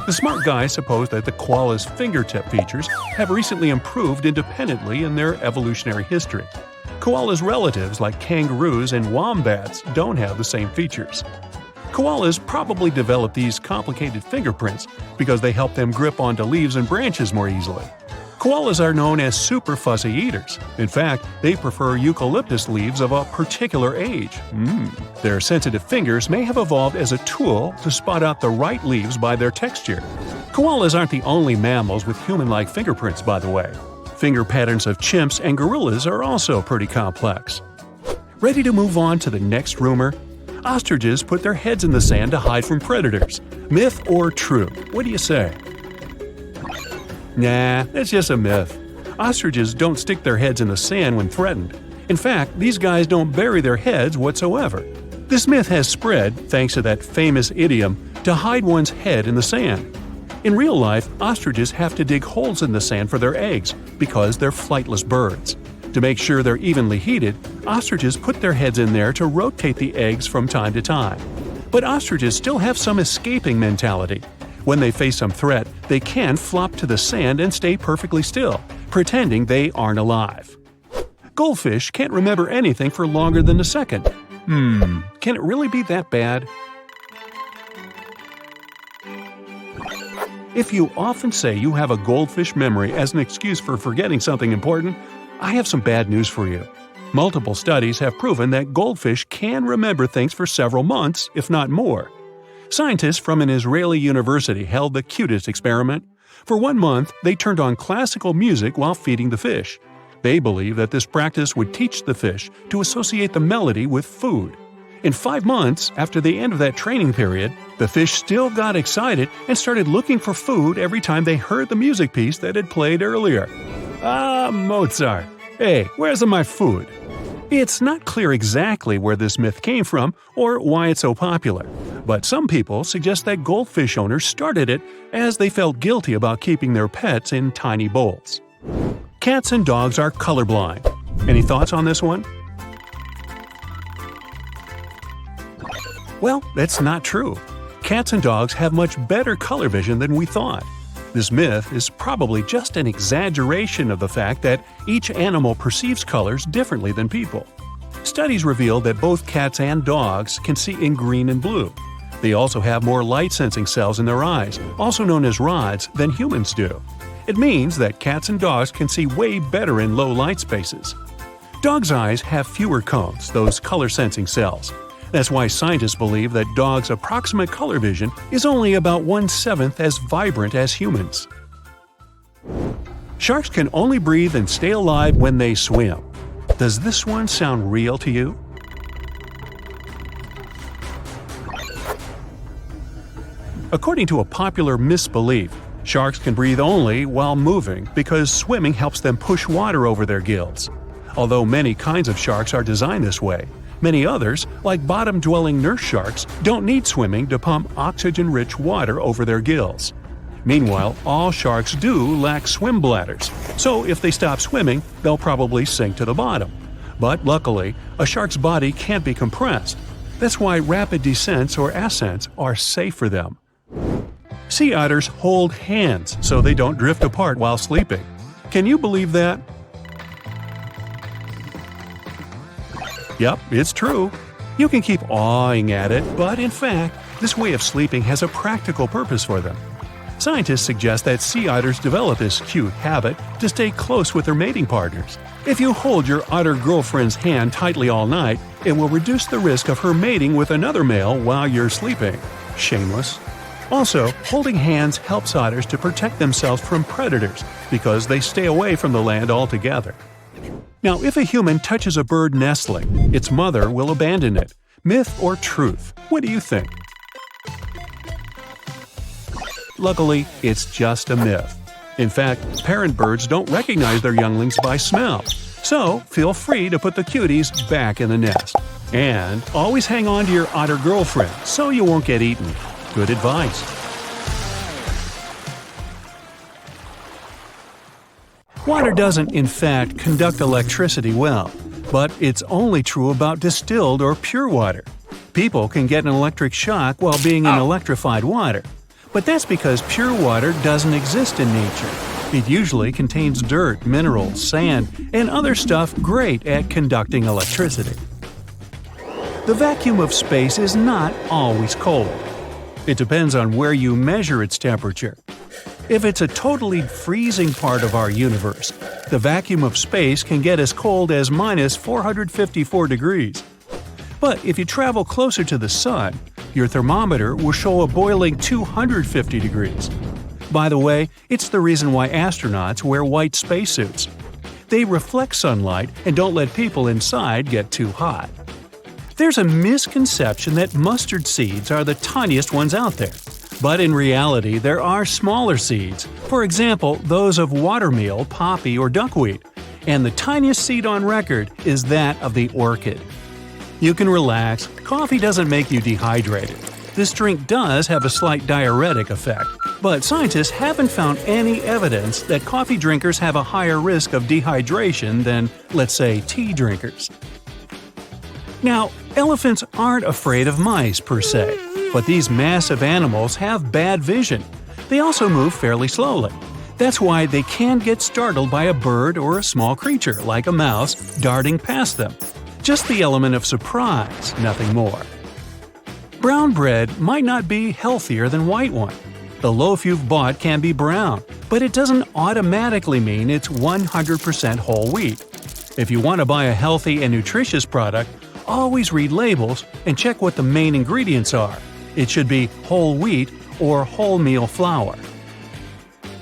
The smart guys suppose that the koala's fingertip features have recently improved independently in their evolutionary history. Koalas' relatives like kangaroos and wombats don't have the same features. Koalas probably developed these complicated fingerprints because they help them grip onto leaves and branches more easily. Koalas are known as super fussy eaters. In fact, they prefer eucalyptus leaves of a particular age. Their sensitive fingers may have evolved as a tool to spot out the right leaves by their texture. Koalas aren't the only mammals with human-like fingerprints, by the way. Finger patterns of chimps and gorillas are also pretty complex. Ready to move on to the next rumor? Ostriches put their heads in the sand to hide from predators. Myth or true? What do you say? Nah, that's just a myth. Ostriches don't stick their heads in the sand when threatened. In fact, these guys don't bury their heads whatsoever. This myth has spread, thanks to that famous idiom, to hide one's head in the sand. In real life, ostriches have to dig holes in the sand for their eggs because they're flightless birds. To make sure they're evenly heated, ostriches put their heads in there to rotate the eggs from time to time. But ostriches still have some escaping mentality. When they face some threat, they can flop to the sand and stay perfectly still, pretending they aren't alive. Goldfish can't remember anything for longer than a second. Can it really be that bad? If you often say you have a goldfish memory as an excuse for forgetting something important, I have some bad news for you. Multiple studies have proven that goldfish can remember things for several months, if not more. Scientists from an Israeli university held the cutest experiment. For 1 month, they turned on classical music while feeding the fish. They believe that this practice would teach the fish to associate the melody with food. In 5 months, after the end of that training period, the fish still got excited and started looking for food every time they heard the music piece that had played earlier. Mozart! Hey, where's my food? It's not clear exactly where this myth came from or why it's so popular, but some people suggest that goldfish owners started it as they felt guilty about keeping their pets in tiny bowls. Cats and dogs are colorblind. Any thoughts on this one? Well, that's not true. Cats and dogs have much better color vision than we thought. This myth is probably just an exaggeration of the fact that each animal perceives colors differently than people. Studies reveal that both cats and dogs can see in green and blue. They also have more light-sensing cells in their eyes, also known as rods, than humans do. It means that cats and dogs can see way better in low light spaces. Dogs' eyes have fewer cones, those color-sensing cells. That's why scientists believe that dogs' approximate color vision is only about 1/7 as vibrant as humans. Sharks can only breathe and stay alive when they swim. Does this one sound real to you? According to a popular misbelief, sharks can breathe only while moving because swimming helps them push water over their gills. Although many kinds of sharks are designed this way, many others, like bottom-dwelling nurse sharks, don't need swimming to pump oxygen-rich water over their gills. Meanwhile, all sharks do lack swim bladders, so if they stop swimming, they'll probably sink to the bottom. But luckily, a shark's body can't be compressed. That's why rapid descents or ascents are safe for them. Sea otters hold hands so they don't drift apart while sleeping. Can you believe that? Yep, it's true. You can keep awing at it, but in fact, this way of sleeping has a practical purpose for them. Scientists suggest that sea otters develop this cute habit to stay close with their mating partners. If you hold your otter girlfriend's hand tightly all night, it will reduce the risk of her mating with another male while you're sleeping. Shameless. Also, holding hands helps otters to protect themselves from predators because they stay away from the land altogether. Now, if a human touches a bird nestling, its mother will abandon it. Myth or truth? What do you think? Luckily, it's just a myth. In fact, parent birds don't recognize their younglings by smell. So, feel free to put the cuties back in the nest. And always hang on to your otter girlfriend so you won't get eaten. Good advice. Water doesn't, in fact, conduct electricity well, but it's only true about distilled or pure water. People can get an electric shock while being in electrified water, but that's because pure water doesn't exist in nature. It usually contains dirt, minerals, sand, and other stuff great at conducting electricity. The vacuum of space is not always cold. It depends on where you measure its temperature. If it's a totally freezing part of our universe, the vacuum of space can get as cold as minus 454 degrees. But if you travel closer to the sun, your thermometer will show a boiling 250 degrees. By the way, it's the reason why astronauts wear white spacesuits. They reflect sunlight and don't let people inside get too hot. There's a misconception that mustard seeds are the tiniest ones out there. But in reality, there are smaller seeds, for example, those of watermeal, poppy, or duckweed. And the tiniest seed on record is that of the orchid. You can relax, coffee doesn't make you dehydrated. This drink does have a slight diuretic effect, but scientists haven't found any evidence that coffee drinkers have a higher risk of dehydration than, let's say, tea drinkers. Now, elephants aren't afraid of mice per se, but these massive animals have bad vision. They also move fairly slowly. That's why they can get startled by a bird or a small creature, like a mouse, darting past them. Just the element of surprise, nothing more. Brown bread might not be healthier than white one. The loaf you've bought can be brown, but it doesn't automatically mean it's 100% whole wheat. If you want to buy a healthy and nutritious product, always read labels and check what the main ingredients are. It should be whole wheat or wholemeal flour.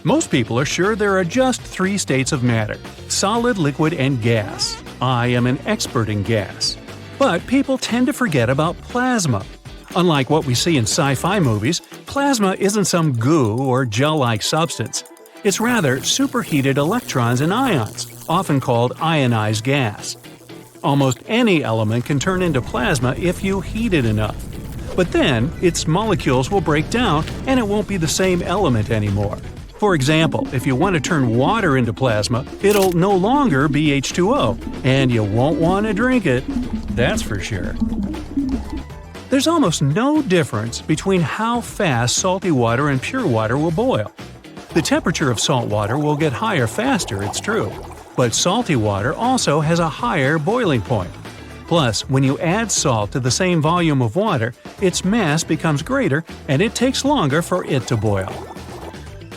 Most people are sure there are just 3 states of matter: solid, liquid, and gas. I am an expert in gas. But people tend to forget about plasma. Unlike what we see in sci-fi movies, plasma isn't some goo or gel-like substance. It's rather superheated electrons and ions, often called ionized gas. Almost any element can turn into plasma if you heat it enough. But then, its molecules will break down and it won't be the same element anymore. For example, if you want to turn water into plasma, it'll no longer be H2O, and you won't want to drink it. That's for sure. There's almost no difference between how fast salty water and pure water will boil. The temperature of salt water will get higher faster, it's true, but salty water also has a higher boiling point. Plus, when you add salt to the same volume of water, its mass becomes greater and it takes longer for it to boil.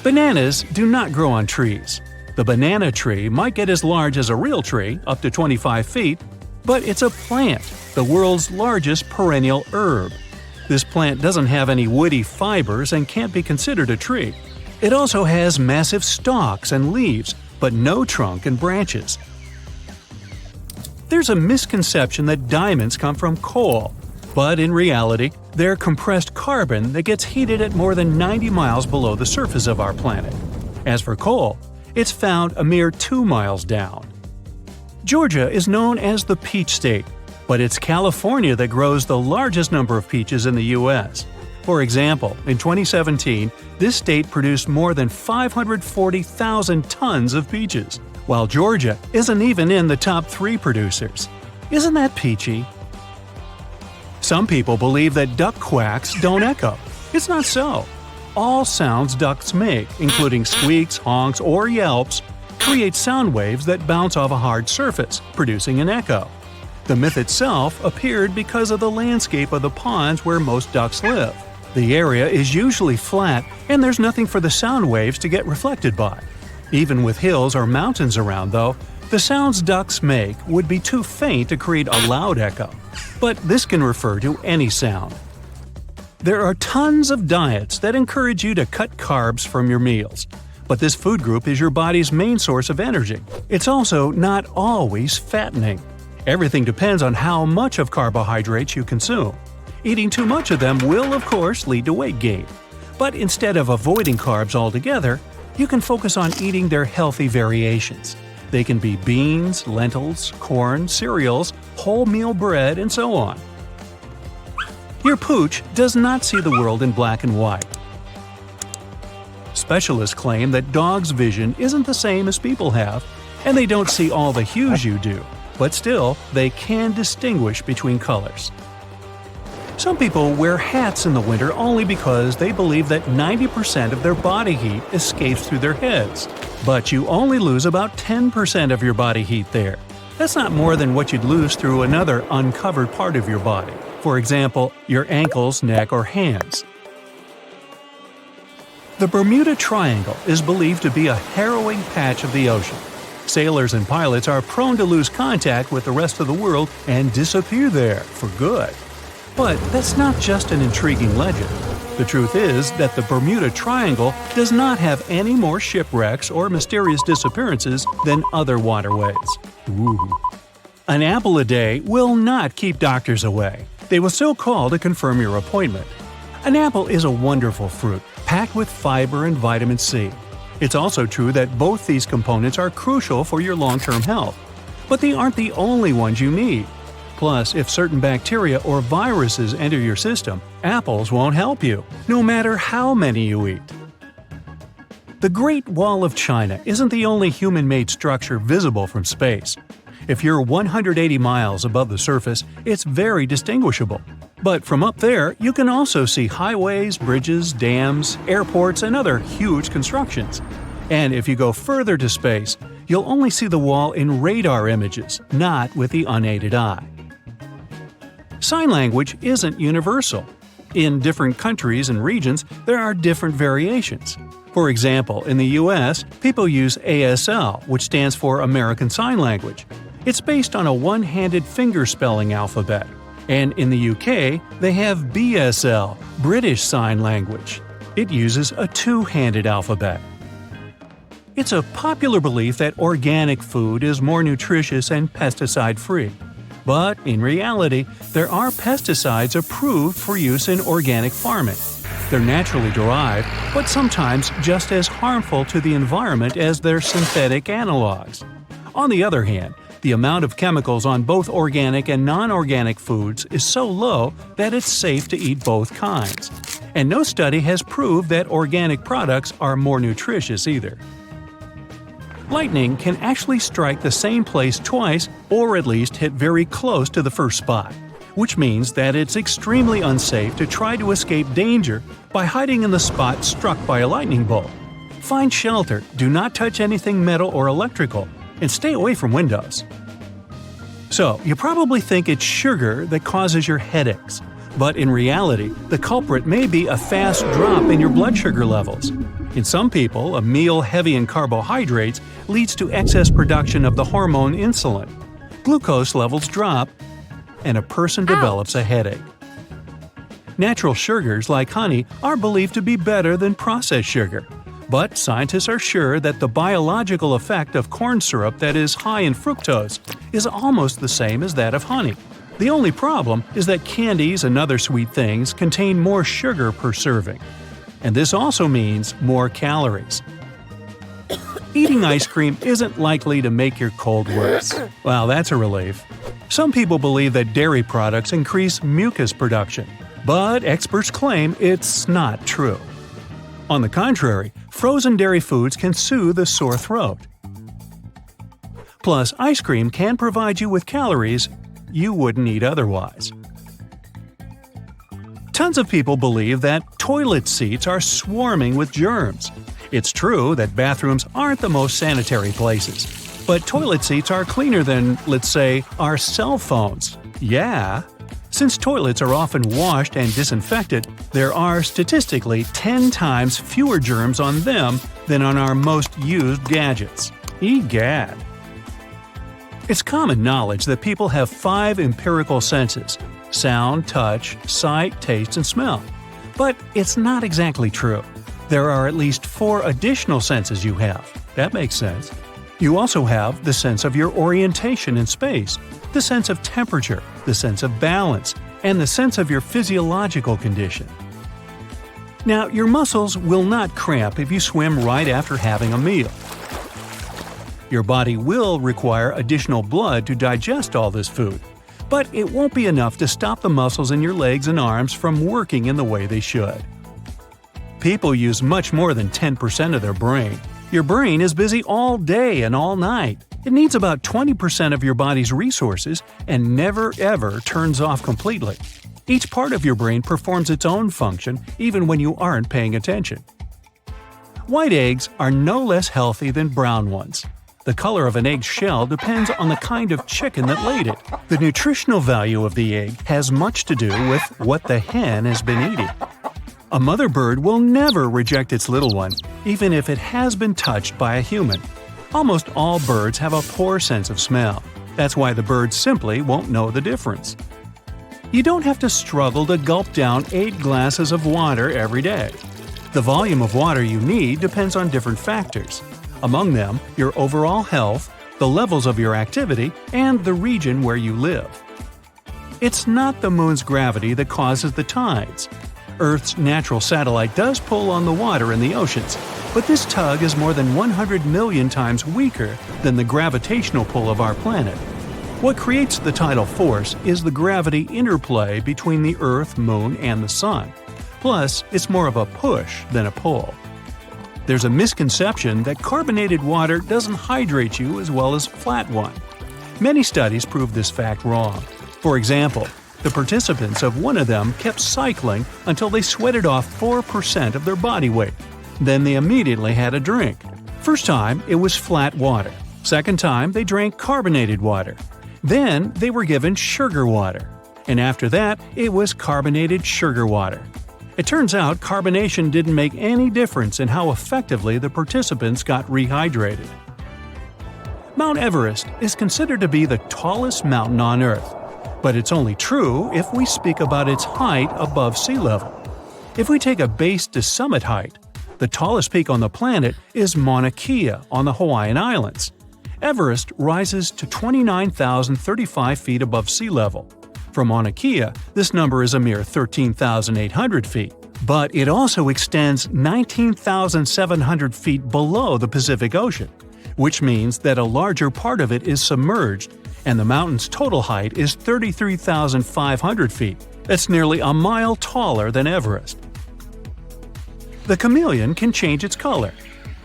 Bananas do not grow on trees. The banana tree might get as large as a real tree, up to 25 feet, but it's a plant, the world's largest perennial herb. This plant doesn't have any woody fibers and can't be considered a tree. It also has massive stalks and leaves, but no trunk and branches. There's a misconception that diamonds come from coal, but in reality, they're compressed carbon that gets heated at more than 90 miles below the surface of our planet. As for coal, it's found a mere 2 miles down. Georgia is known as the Peach State, but it's California that grows the largest number of peaches in the U.S. For example, in 2017, this state produced more than 540,000 tons of peaches, while Georgia isn't even in the top 3 producers. Isn't that peachy? Some people believe that duck quacks don't echo. It's not so. All sounds ducks make, including squeaks, honks, or yelps, create sound waves that bounce off a hard surface, producing an echo. The myth itself appeared because of the landscape of the ponds where most ducks live. The area is usually flat, and there's nothing for the sound waves to get reflected by. Even with hills or mountains around, though, the sounds ducks make would be too faint to create a loud echo. But this can refer to any sound. There are tons of diets that encourage you to cut carbs from your meals. But this food group is your body's main source of energy. It's also not always fattening. Everything depends on how much of carbohydrates you consume. Eating too much of them will, of course, lead to weight gain. But instead of avoiding carbs altogether, you can focus on eating their healthy variations. They can be beans, lentils, corn, cereals, wholemeal bread, and so on. Your pooch does not see the world in black and white. Specialists claim that dogs' vision isn't the same as people have, and they don't see all the hues you do, but still, they can distinguish between colors. Some people wear hats in the winter only because they believe that 90% of their body heat escapes through their heads. But you only lose about 10% of your body heat there. That's not more than what you'd lose through another uncovered part of your body. For example, your ankles, neck, or hands. The Bermuda Triangle is believed to be a harrowing patch of the ocean. Sailors and pilots are prone to lose contact with the rest of the world and disappear there for good. But that's not just an intriguing legend. The truth is that the Bermuda Triangle does not have any more shipwrecks or mysterious disappearances than other waterways. Ooh. An apple a day will not keep doctors away. They will still call to confirm your appointment. An apple is a wonderful fruit, packed with fiber and vitamin C. It's also true that both these components are crucial for your long-term health. But they aren't the only ones you need. Plus, if certain bacteria or viruses enter your system, apples won't help you, no matter how many you eat. The Great Wall of China isn't the only human-made structure visible from space. If you're 180 miles above the surface, it's very distinguishable. But from up there, you can also see highways, bridges, dams, airports, and other huge constructions. And if you go further to space, you'll only see the wall in radar images, not with the unaided eye. Sign language isn't universal. In different countries and regions, there are different variations. For example, in the US, people use ASL, which stands for American Sign Language. It's based on a one-handed finger-spelling alphabet. And in the UK, they have BSL, British Sign Language. It uses a two-handed alphabet. It's a popular belief that organic food is more nutritious and pesticide-free. But in reality, there are pesticides approved for use in organic farming. They're naturally derived, but sometimes just as harmful to the environment as their synthetic analogs. On the other hand, the amount of chemicals on both organic and non-organic foods is so low that it's safe to eat both kinds. And no study has proved that organic products are more nutritious either. Lightning can actually strike the same place twice or at least hit very close to the first spot, which means that it's extremely unsafe to try to escape danger by hiding in the spot struck by a lightning bolt. Find shelter, do not touch anything metal or electrical, and stay away from windows. So, you probably think it's sugar that causes your headaches, but in reality, the culprit may be a fast drop in your blood sugar levels. In some people, a meal heavy in carbohydrates leads to excess production of the hormone insulin. Glucose levels drop, and a person develops a headache. Natural sugars like honey are believed to be better than processed sugar. But scientists are sure that the biological effect of corn syrup that is high in fructose is almost the same as that of honey. The only problem is that candies and other sweet things contain more sugar per serving. And this also means more calories. Eating ice cream isn't likely to make your cold worse. Well, that's a relief. Some people believe that dairy products increase mucus production, but experts claim it's not true. On the contrary, frozen dairy foods can soothe a sore throat. Plus, ice cream can provide you with calories you wouldn't eat otherwise. Tons of people believe that toilet seats are swarming with germs. It's true that bathrooms aren't the most sanitary places, but toilet seats are cleaner than, let's say, our cell phones. Yeah. Since toilets are often washed and disinfected, there are statistically 10 times fewer germs on them than on our most used gadgets. Egad. It's common knowledge that people have 5 empirical senses: sound, touch, sight, taste, and smell. But it's not exactly true. There are at least 4 additional senses you have. That makes sense. You also have the sense of your orientation in space, the sense of temperature, the sense of balance, and the sense of your physiological condition. Now, your muscles will not cramp if you swim right after having a meal. Your body will require additional blood to digest all this food, but it won't be enough to stop the muscles in your legs and arms from working in the way they should. People use much more than 10% of their brain. Your brain is busy all day and all night. It needs about 20% of your body's resources and never ever turns off completely. Each part of your brain performs its own function even when you aren't paying attention. White eggs are no less healthy than brown ones. The color of an egg's shell depends on the kind of chicken that laid it. The nutritional value of the egg has much to do with what the hen has been eating. A mother bird will never reject its little one, even if it has been touched by a human. Almost all birds have a poor sense of smell. That's why the bird simply won't know the difference. You don't have to struggle to gulp down 8 glasses of water every day. The volume of water you need depends on different factors. Among them, your overall health, the levels of your activity, and the region where you live. It's not the moon's gravity that causes the tides. Earth's natural satellite does pull on the water in the oceans, but this tug is more than 100 million times weaker than the gravitational pull of our planet. What creates the tidal force is the gravity interplay between the Earth, Moon, and the Sun. Plus, it's more of a push than a pull. There's a misconception that carbonated water doesn't hydrate you as well as flat one. Many studies prove this fact wrong. For example, the participants of one of them kept cycling until they sweated off 4% of their body weight. Then they immediately had a drink. First time, it was flat water. Second time, they drank carbonated water. Then they were given sugar water. And after that, it was carbonated sugar water. It turns out carbonation didn't make any difference in how effectively the participants got rehydrated. Mount Everest is considered to be the tallest mountain on Earth, but it's only true if we speak about its height above sea level. If we take a base to summit height, the tallest peak on the planet is Mauna Kea on the Hawaiian Islands. Everest rises to 29,035 feet above sea level. For Mauna Kea, this number is a mere 13,800 feet, but it also extends 19,700 feet below the Pacific Ocean, which means that a larger part of it is submerged, and the mountain's total height is 33,500 feet. That's nearly a mile taller than Everest. The chameleon can change its color,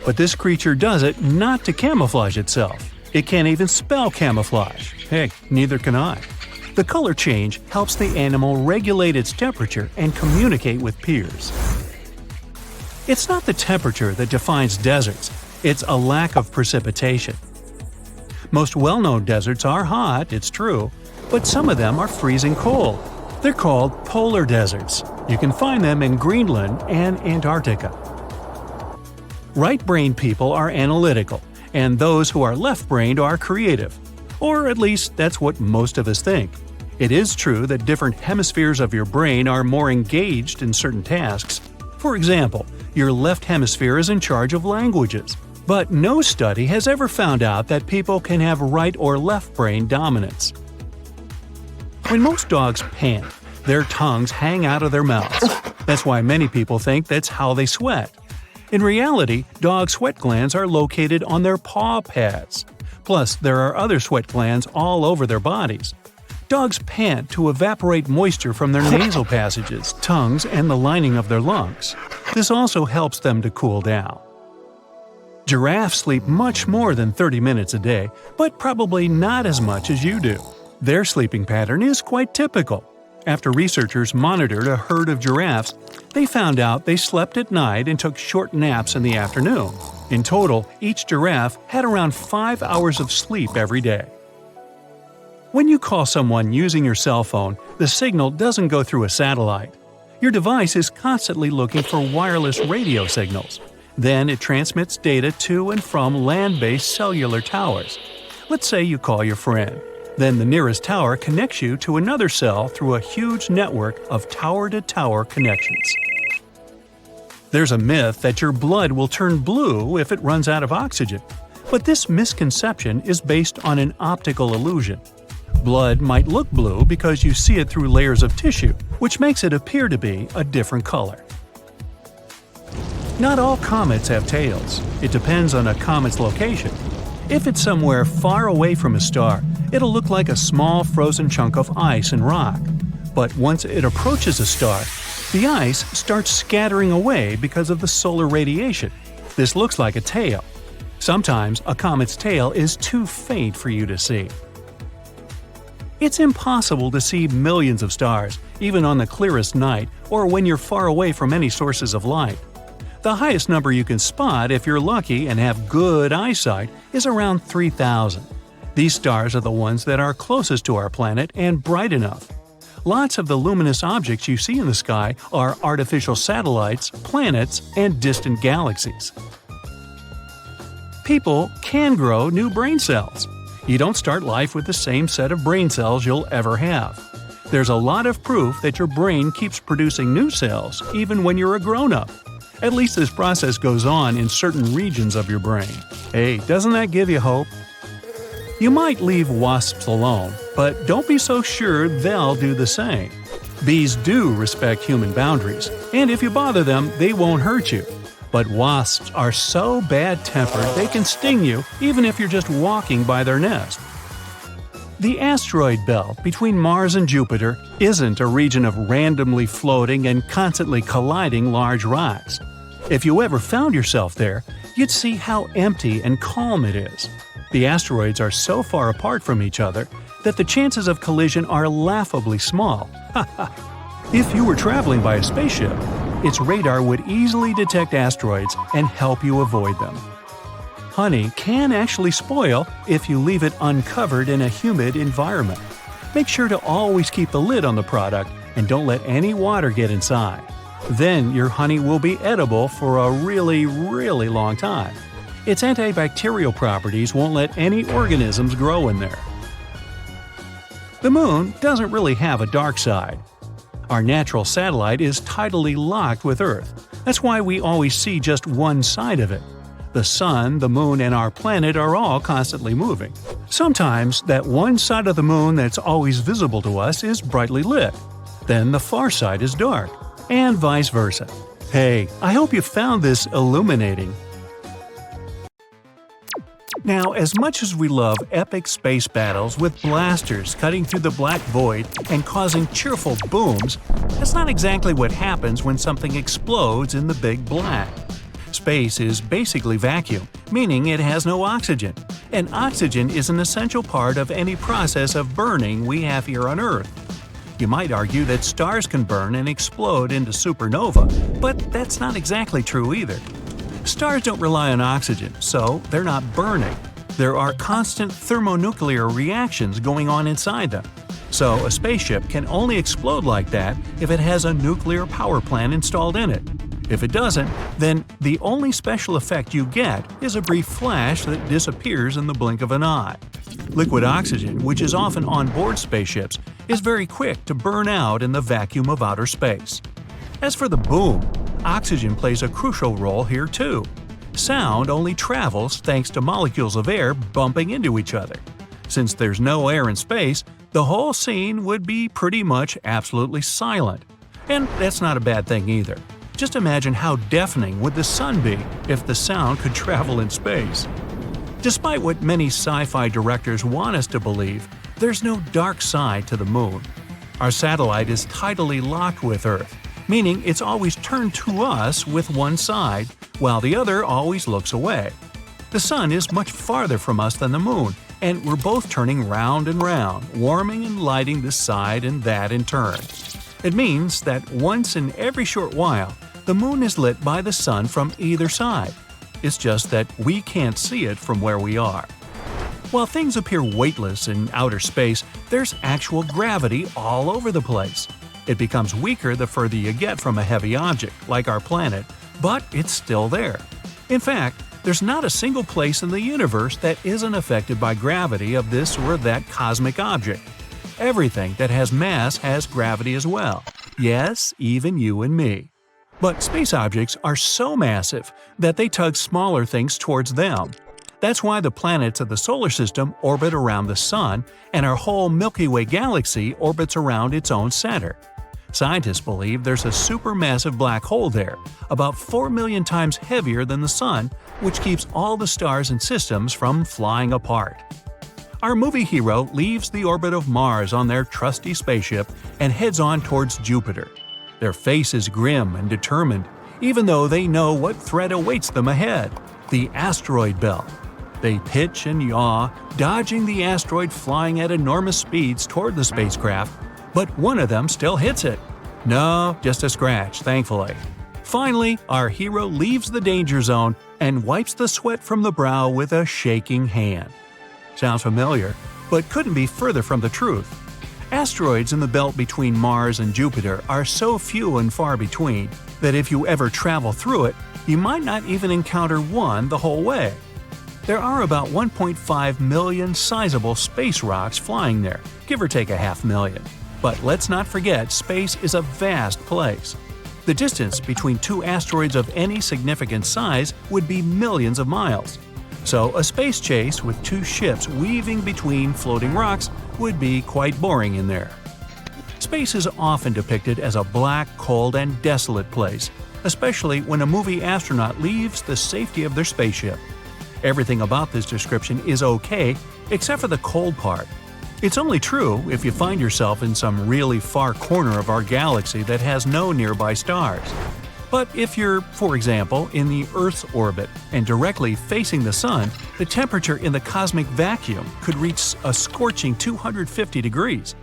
but this creature does it not to camouflage itself. It can't even spell camouflage. Heck, neither can I. The color change helps the animal regulate its temperature and communicate with peers. It's not the temperature that defines deserts, it's a lack of precipitation. Most well-known deserts are hot, it's true, but some of them are freezing cold. They're called polar deserts. You can find them in Greenland and Antarctica. Right-brained people are analytical, and those who are left-brained are creative. Or at least that's what most of us think. It is true that different hemispheres of your brain are more engaged in certain tasks. For example, your left hemisphere is in charge of languages. But no study has ever found out that people can have right or left brain dominance. When most dogs pant, their tongues hang out of their mouths. That's why many people think that's how they sweat. In reality, dog sweat glands are located on their paw pads. Plus, there are other sweat glands all over their bodies. Dogs pant to evaporate moisture from their nasal passages, tongues, and the lining of their lungs. This also helps them to cool down. Giraffes sleep much more than 30 minutes a day, but probably not as much as you do. Their sleeping pattern is quite typical. After researchers monitored a herd of giraffes, they found out they slept at night and took short naps in the afternoon. In total, each giraffe had around 5 hours of sleep every day. When you call someone using your cell phone, the signal doesn't go through a satellite. Your device is constantly looking for wireless radio signals. Then it transmits data to and from land-based cellular towers. Let's say you call your friend. Then the nearest tower connects you to another cell through a huge network of tower-to-tower connections. There's a myth that your blood will turn blue if it runs out of oxygen, but this misconception is based on an optical illusion. Blood might look blue because you see it through layers of tissue, which makes it appear to be a different color. Not all comets have tails. It depends on a comet's location. If it's somewhere far away from a star, it'll look like a small frozen chunk of ice and rock. But once it approaches a star, the ice starts scattering away because of the solar radiation. This looks like a tail. Sometimes a comet's tail is too faint for you to see. It's impossible to see millions of stars, even on the clearest night or when you're far away from any sources of light. The highest number you can spot if you're lucky and have good eyesight is around 3,000. These stars are the ones that are closest to our planet and bright enough. Lots of the luminous objects you see in the sky are artificial satellites, planets, and distant galaxies. People can grow new brain cells. You don't start life with the same set of brain cells you'll ever have. There's a lot of proof that your brain keeps producing new cells even when you're a grown-up. At least this process goes on in certain regions of your brain. Hey, doesn't that give you hope? You might leave wasps alone, but don't be so sure they'll do the same. Bees do respect human boundaries, and if you bother them, they won't hurt you. But wasps are so bad-tempered they can sting you even if you're just walking by their nest. The asteroid belt between Mars and Jupiter isn't a region of randomly floating and constantly colliding large rocks. If you ever found yourself there, you'd see how empty and calm it is. The asteroids are so far apart from each other that the chances of collision are laughably small. If you were traveling by a spaceship, its radar would easily detect asteroids and help you avoid them. Honey can actually spoil if you leave it uncovered in a humid environment. Make sure to always keep the lid on the product and don't let any water get inside. Then your honey will be edible for a really long time. Its antibacterial properties won't let any organisms grow in there. The moon doesn't really have a dark side. Our natural satellite is tidally locked with Earth. That's why we always see just one side of it. The sun, the moon, and our planet are all constantly moving. Sometimes that one side of the moon that's always visible to us is brightly lit. Then the far side is dark, and vice versa. Hey, I hope you found this illuminating. Now, as much as we love epic space battles with blasters cutting through the black void and causing cheerful booms, that's not exactly what happens when something explodes in the big black. Space is basically vacuum, meaning it has no oxygen, and oxygen is an essential part of any process of burning we have here on Earth. You might argue that stars can burn and explode into supernova, but that's not exactly true either. Stars don't rely on oxygen, so they're not burning. There are constant thermonuclear reactions going on inside them. So a spaceship can only explode like that if it has a nuclear power plant installed in it. If it doesn't, then the only special effect you get is a brief flash that disappears in the blink of an eye. Liquid oxygen, which is often on board spaceships, is very quick to burn out in the vacuum of outer space. As for the boom, oxygen plays a crucial role here too. Sound only travels thanks to molecules of air bumping into each other. Since there's no air in space, the whole scene would be pretty much absolutely silent. And that's not a bad thing either. Just imagine how deafening would the sun be if the sound could travel in space. Despite what many sci-fi directors want us to believe, there's no dark side to the moon. Our satellite is tidally locked with Earth, meaning it's always turned to us with one side, while the other always looks away. The sun is much farther from us than the moon, and we're both turning round and round, warming and lighting this side and that in turn. It means that once in every short while, the moon is lit by the sun from either side. It's just that we can't see it from where we are. While things appear weightless in outer space, there's actual gravity all over the place. It becomes weaker the further you get from a heavy object, like our planet, but it's still there. In fact, there's not a single place in the universe that isn't affected by gravity of this or that cosmic object. Everything that has mass has gravity as well. Yes, even you and me. But space objects are so massive that they tug smaller things towards them. That's why the planets of the solar system orbit around the Sun, and our whole Milky Way galaxy orbits around its own center. Scientists believe there's a supermassive black hole there, about 4 million times heavier than the Sun, which keeps all the stars and systems from flying apart. Our movie hero leaves the orbit of Mars on their trusty spaceship and heads on towards Jupiter. Their face is grim and determined, even though they know what threat awaits them ahead – the asteroid belt. They pitch and yaw, dodging the asteroid flying at enormous speeds toward the spacecraft, but one of them still hits it. No, just a scratch, thankfully. Finally, our hero leaves the danger zone and wipes the sweat from the brow with a shaking hand. Sounds familiar, but couldn't be further from the truth. Asteroids in the belt between Mars and Jupiter are so few and far between that if you ever travel through it, you might not even encounter one the whole way. There are about 1.5 million sizable space rocks flying there, give or take 500,000. But let's not forget, space is a vast place. The distance between two asteroids of any significant size would be millions of miles. So a space chase with two ships weaving between floating rocks would be quite boring in there. Space is often depicted as a black, cold, and desolate place, especially when a movie astronaut leaves the safety of their spaceship. Everything about this description is okay, except for the cold part. It's only true if you find yourself in some really far corner of our galaxy that has no nearby stars. But if you're, for example, in the Earth's orbit and directly facing the Sun, the temperature in the cosmic vacuum could reach a scorching 250 degrees.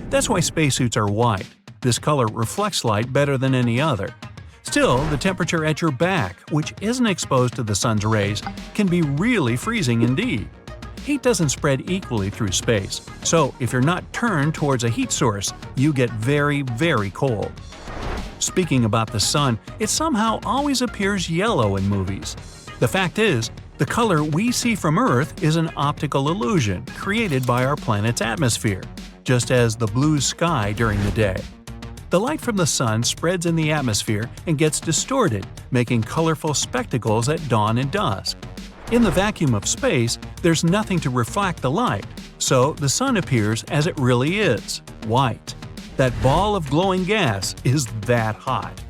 That's why spacesuits are white. This color reflects light better than any other. Still, the temperature at your back, which isn't exposed to the sun's rays, can be really freezing indeed. Heat doesn't spread equally through space, so if you're not turned towards a heat source, you get very, very cold. Speaking about the sun, it somehow always appears yellow in movies. The fact is, the color we see from Earth is an optical illusion created by our planet's atmosphere, just as the blue sky during the day. The light from the sun spreads in the atmosphere and gets distorted, making colorful spectacles at dawn and dusk. In the vacuum of space, there's nothing to reflect the light, so the sun appears as it really is, white. That ball of glowing gas is that hot.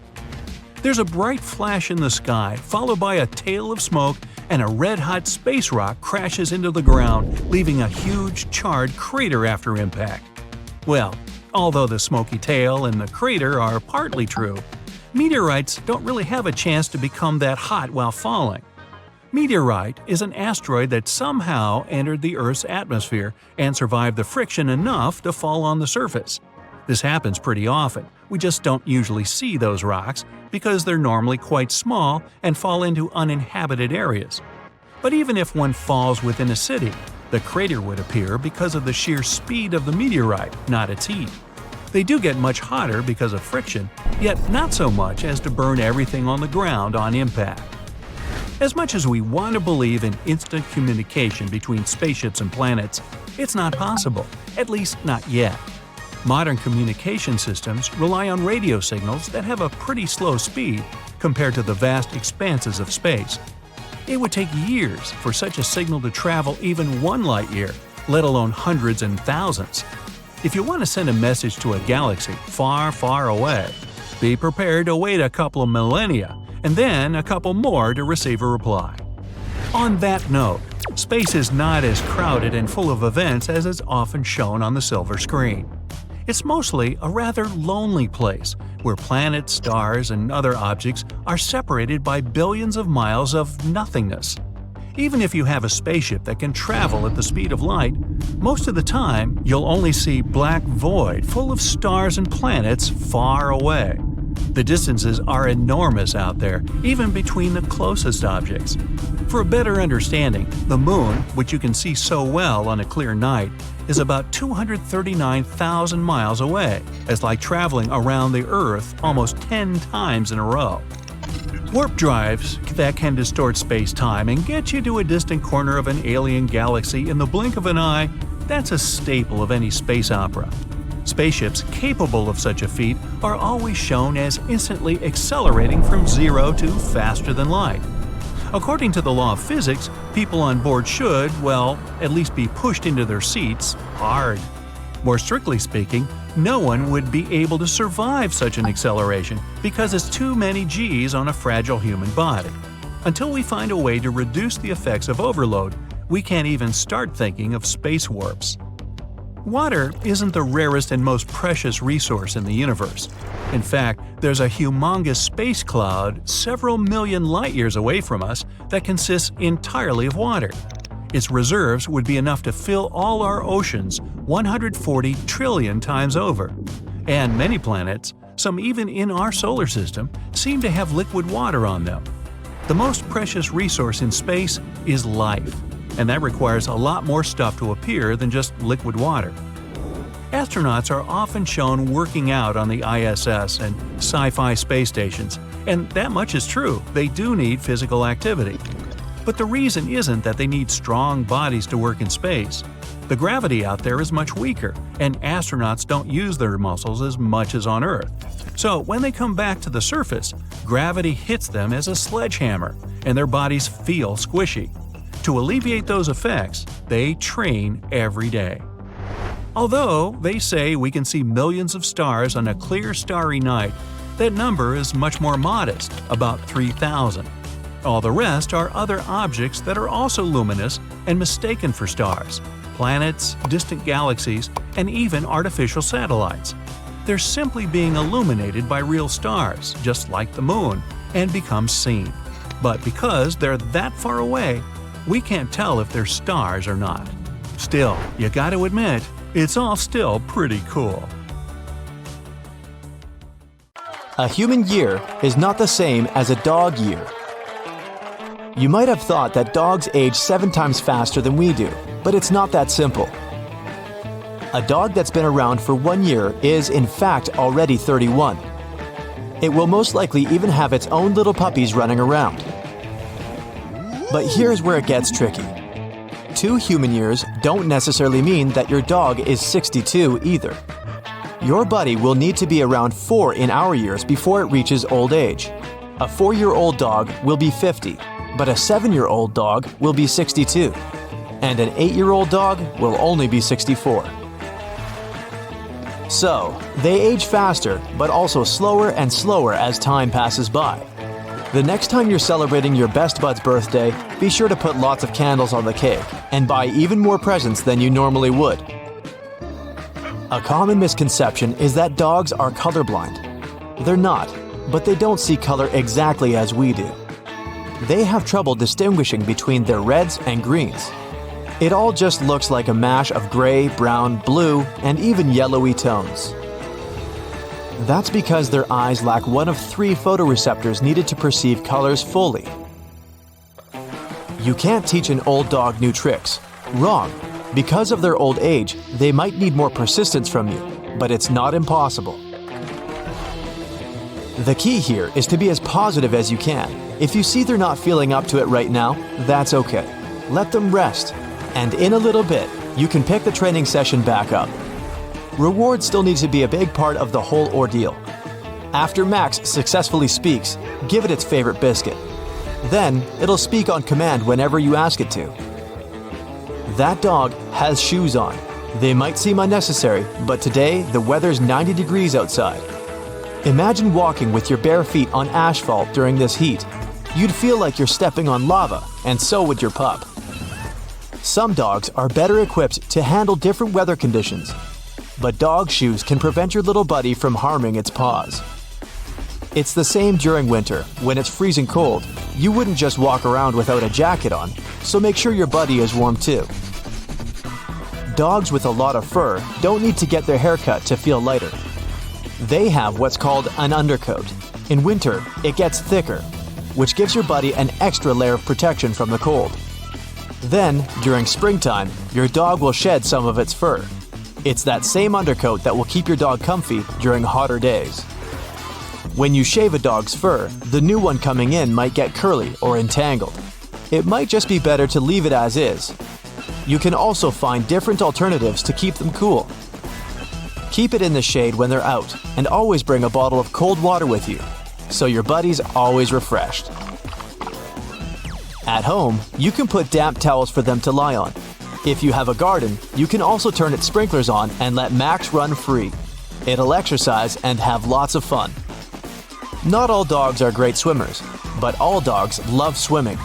There's a bright flash in the sky, followed by a tail of smoke, and a red-hot space rock crashes into the ground, leaving a huge, charred crater after impact. Well, although the smoky tail and the crater are partly true, meteorites don't really have a chance to become that hot while falling. Meteorite is an asteroid that somehow entered the Earth's atmosphere and survived the friction enough to fall on the surface. This happens pretty often. We just don't usually see those rocks because they're normally quite small and fall into uninhabited areas. But even if one falls within a city, the crater would appear because of the sheer speed of the meteorite, not its heat. They do get much hotter because of friction, yet not so much as to burn everything on the ground on impact. As much as we want to believe in instant communication between spaceships and planets, it's not possible, at least not yet. Modern communication systems rely on radio signals that have a pretty slow speed compared to the vast expanses of space. It would take years for such a signal to travel even 1 light year, let alone hundreds and thousands. If you want to send a message to a galaxy far, far away, be prepared to wait a couple of millennia and then a couple more to receive a reply. On that note, space is not as crowded and full of events as is often shown on the silver screen. It's mostly a rather lonely place where planets, stars, and other objects are separated by billions of miles of nothingness. Even if you have a spaceship that can travel at the speed of light, most of the time you'll only see black void full of stars and planets far away. The distances are enormous out there, even between the closest objects. For a better understanding, the Moon, which you can see so well on a clear night, is about 239,000 miles away. It's like traveling around the Earth almost 10 times in a row. Warp drives that can distort space-time and get you to a distant corner of an alien galaxy in the blink of an eye, that's a staple of any space opera. Spaceships capable of such a feat are always shown as instantly accelerating from zero to faster than light. According to the law of physics, people on board should, well, at least be pushed into their seats hard. More strictly speaking, no one would be able to survive such an acceleration because it's too many G's on a fragile human body. Until we find a way to reduce the effects of overload, we can't even start thinking of space warps. Water isn't the rarest and most precious resource in the universe. In fact, there's a humongous space cloud several million light-years away from us that consists entirely of water. Its reserves would be enough to fill all our oceans 140 trillion times over. And many planets, Some even in our solar system seem to have liquid water on them. The most precious resource in space is life, and that requires a lot more stuff to appear than just liquid water. Astronauts are often shown working out on the ISS and sci-fi space stations, and that much is true, they do need physical activity. But the reason isn't that they need strong bodies to work in space. The gravity out there is much weaker, and astronauts don't use their muscles as much as on Earth. So when they come back to the surface, gravity hits them as a sledgehammer, and their bodies feel squishy. To alleviate those effects, they train every day. Although they say we can see millions of stars on a clear starry night, that number is much more modest, about 3,000. All the rest are other objects that are also luminous and mistaken for stars: planets, distant galaxies, and even artificial satellites. They're simply being illuminated by real stars, just like the moon, and become seen. But because they're that far away, we can't tell if they're stars or not. Still, you gotta admit, it's all still pretty cool. A human year is not the same as a dog year. You might have thought that dogs age 7 times faster than we do, but it's not that simple. A dog that's been around for 1 year is, in fact, already 31. It will most likely even have its own little puppies running around. But here's where it gets tricky. 2 human years don't necessarily mean that your dog is 62 either. Your buddy will need to be around 4 in our years before it reaches old age. A 4-year-old dog will be 50, but a 7-year-old dog will be 62, and an 8-year-old dog will only be 64. So, they age faster, but also slower and slower as time passes by. The next time you're celebrating your best bud's birthday, be sure to put lots of candles on the cake and buy even more presents than you normally would. A common misconception is that dogs are colorblind. They're not, but they don't see color exactly as we do. They have trouble distinguishing between their reds and greens. It all just looks like a mash of gray, brown, blue, and even yellowy tones. That's because their eyes lack one of 3 photoreceptors needed to perceive colors fully. You can't teach an old dog new tricks. Wrong. Because of their old age, they might need more persistence from you, but it's not impossible. The key here is to be as positive as you can. If you see they're not feeling up to it right now, that's okay. Let them rest. And in a little bit, you can pick the training session back up. Reward still needs to be a big part of the whole ordeal. After Max successfully speaks, give it its favorite biscuit. Then, it'll speak on command whenever you ask it to. That dog has shoes on. They might seem unnecessary, but today the weather's 90 degrees outside. Imagine walking with your bare feet on asphalt during this heat. You'd feel like you're stepping on lava, and so would your pup. Some dogs are better equipped to handle different weather conditions, but dog shoes can prevent your little buddy from harming its paws. It's the same during winter. When it's freezing cold, you wouldn't just walk around without a jacket on, so make sure your buddy is warm too. Dogs with a lot of fur don't need to get their hair cut to feel lighter. They have what's called an undercoat. In winter, it gets thicker, which gives your buddy an extra layer of protection from the cold. Then, during springtime, your dog will shed some of its fur. It's that same undercoat that will keep your dog comfy during hotter days. When you shave a dog's fur, the new one coming in might get curly or entangled. It might just be better to leave it as is. You can also find different alternatives to keep them cool. Keep it in the shade when they're out, and always bring a bottle of cold water with you, so your buddy's always refreshed. At home, you can put damp towels for them to lie on. If you have a garden, you can also turn its sprinklers on and let Max run free. It'll exercise and have lots of fun. Not all dogs are great swimmers, but all dogs love swimming.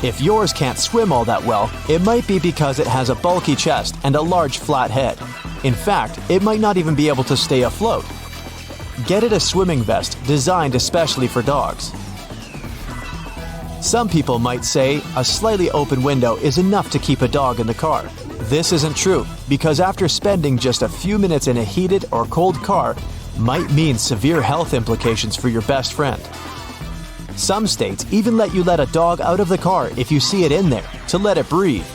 If yours can't swim all that well, it might be because it has a bulky chest and a large flat head. In fact, it might not even be able to stay afloat. Get it a swimming vest designed especially for dogs. Some people might say a slightly open window is enough to keep a dog in the car. This isn't true, because after spending just a few minutes in a heated or cold car, might mean severe health implications for your best friend. Some states even let you let a dog out of the car if you see it in there, to let it breathe.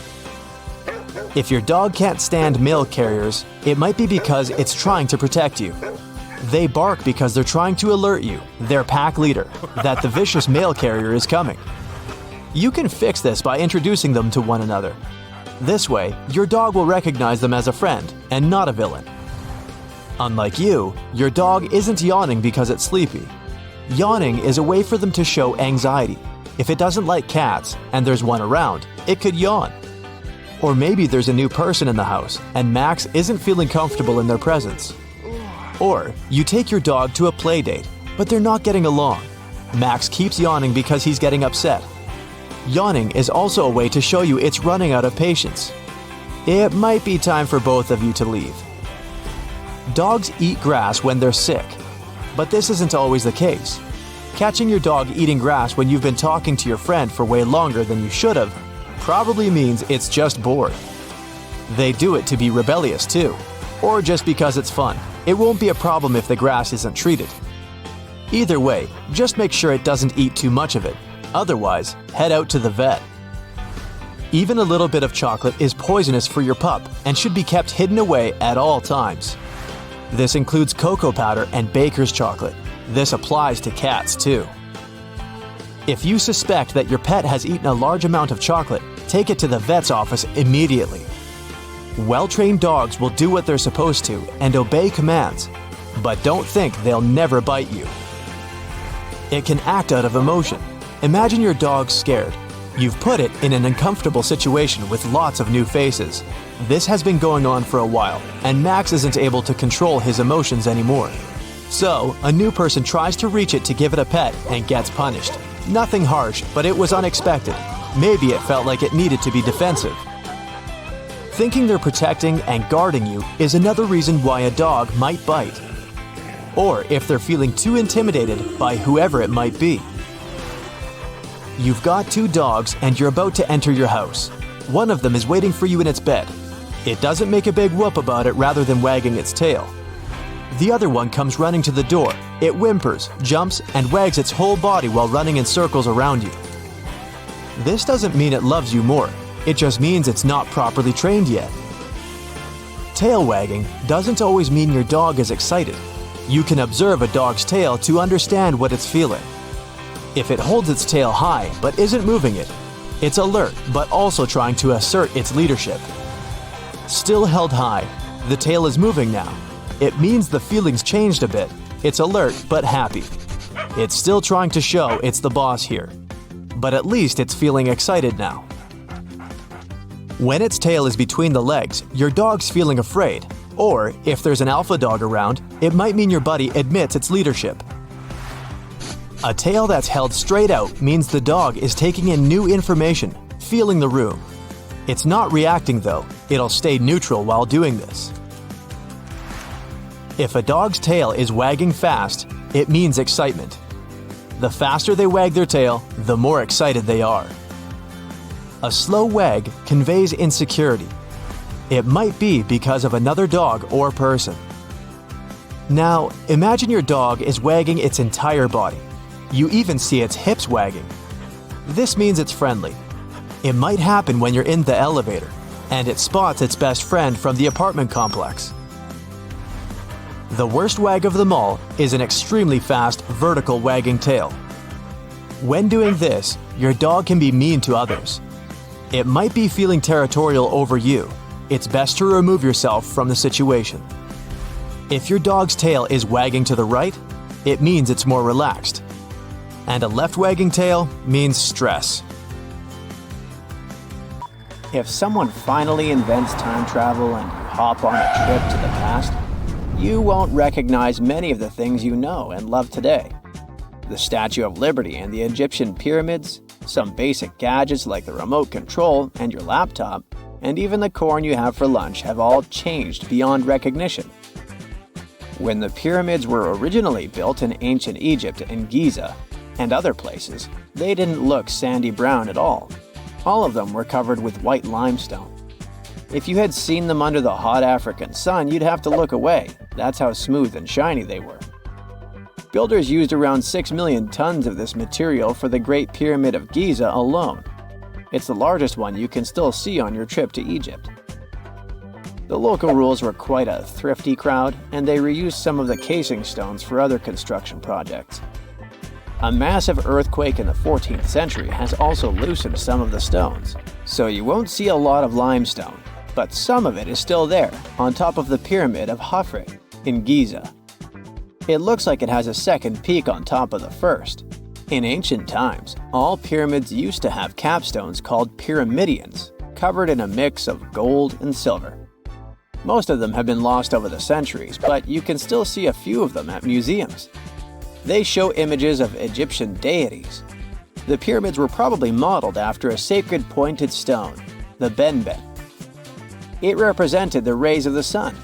If your dog can't stand mail carriers, it might be because it's trying to protect you. They bark because they're trying to alert you, their pack leader, that the vicious mail carrier is coming. You can fix this by introducing them to one another. This way, your dog will recognize them as a friend and not a villain. Unlike you, your dog isn't yawning because it's sleepy. Yawning is a way for them to show anxiety. If it doesn't like cats and there's one around, it could yawn. Or maybe there's a new person in the house and Max isn't feeling comfortable in their presence. Or you take your dog to a play date, but they're not getting along. Max keeps yawning because he's getting upset. Yawning is also a way to show you it's running out of patience. It might be time for both of you to leave. Dogs eat grass when they're sick, but this isn't always the case. Catching your dog eating grass when you've been talking to your friend for way longer than you should have probably means it's just bored. They do it to be rebellious too, or just because it's fun. It won't be a problem if the grass isn't treated. Either way, just make sure it doesn't eat too much of it. Otherwise, head out to the vet. Even a little bit of chocolate is poisonous for your pup and should be kept hidden away at all times. This includes cocoa powder and baker's chocolate. This applies to cats too. If you suspect that your pet has eaten a large amount of chocolate, take it to the vet's office immediately. Well-trained dogs will do what they're supposed to and obey commands, but don't think they'll never bite you. It can act out of emotion. Imagine your dog's scared. You've put it in an uncomfortable situation with lots of new faces. This has been going on for a while, and Max isn't able to control his emotions anymore. So, a new person tries to reach it to give it a pet and gets punished. Nothing harsh, but it was unexpected. Maybe it felt like it needed to be defensive. Thinking they're protecting and guarding you is another reason why a dog might bite. Or if they're feeling too intimidated by whoever it might be. You've got two dogs and you're about to enter your house. One of them is waiting for you in its bed. It doesn't make a big whoop about it rather than wagging its tail. The other one comes running to the door. It whimpers, jumps, and wags its whole body while running in circles around you. This doesn't mean it loves you more. It just means it's not properly trained yet. Tail wagging doesn't always mean your dog is excited. You can observe a dog's tail to understand what it's feeling. If it holds its tail high but isn't moving it, it's alert but also trying to assert its leadership. Still held high, the tail is moving now. It means the feeling's changed a bit. It's alert but happy. It's still trying to show it's the boss here. But at least it's feeling excited now. When its tail is between the legs, your dog's feeling afraid. Or, if there's an alpha dog around, it might mean your buddy admits its leadership. A tail that's held straight out means the dog is taking in new information, feeling the room. It's not reacting though, it'll stay neutral while doing this. If a dog's tail is wagging fast, it means excitement. The faster they wag their tail, the more excited they are. A slow wag conveys insecurity. It might be because of another dog or person. Now, imagine your dog is wagging its entire body. You even see its hips wagging. This means it's friendly. It might happen when you're in the elevator, and it spots its best friend from the apartment complex. The worst wag of them all is an extremely fast vertical wagging tail. When doing this, your dog can be mean to others. It might be feeling territorial over you. It's best to remove yourself from the situation. If your dog's tail is wagging to the right, it means it's more relaxed. And a left wagging tail means stress. If someone finally invents time travel and you hop on a trip to the past, you won't recognize many of the things you know and love today. The Statue of Liberty and the Egyptian pyramids, some basic gadgets like the remote control and your laptop, and even the corn you have for lunch have all changed beyond recognition. When the pyramids were originally built in ancient Egypt and Giza and other places, they didn't look sandy brown at all. All of them were covered with white limestone. If you had seen them under the hot African sun, you'd have to look away. That's how smooth and shiny they were. Builders used around 6 million tons of this material for the Great Pyramid of Giza alone. It's the largest one you can still see on your trip to Egypt. The local rules were quite a thrifty crowd, and they reused some of the casing stones for other construction projects. A massive earthquake in the 14th century has also loosened some of the stones, so you won't see a lot of limestone, but some of it is still there, on top of the Pyramid of Khafre in Giza. It looks like it has a second peak on top of the first. In ancient times, all pyramids used to have capstones called pyramidions, covered in a mix of gold and silver. Most of them have been lost over the centuries, but you can still see a few of them at museums. They show images of Egyptian deities. The pyramids were probably modeled after a sacred pointed stone, the benben. It represented the rays of the sun.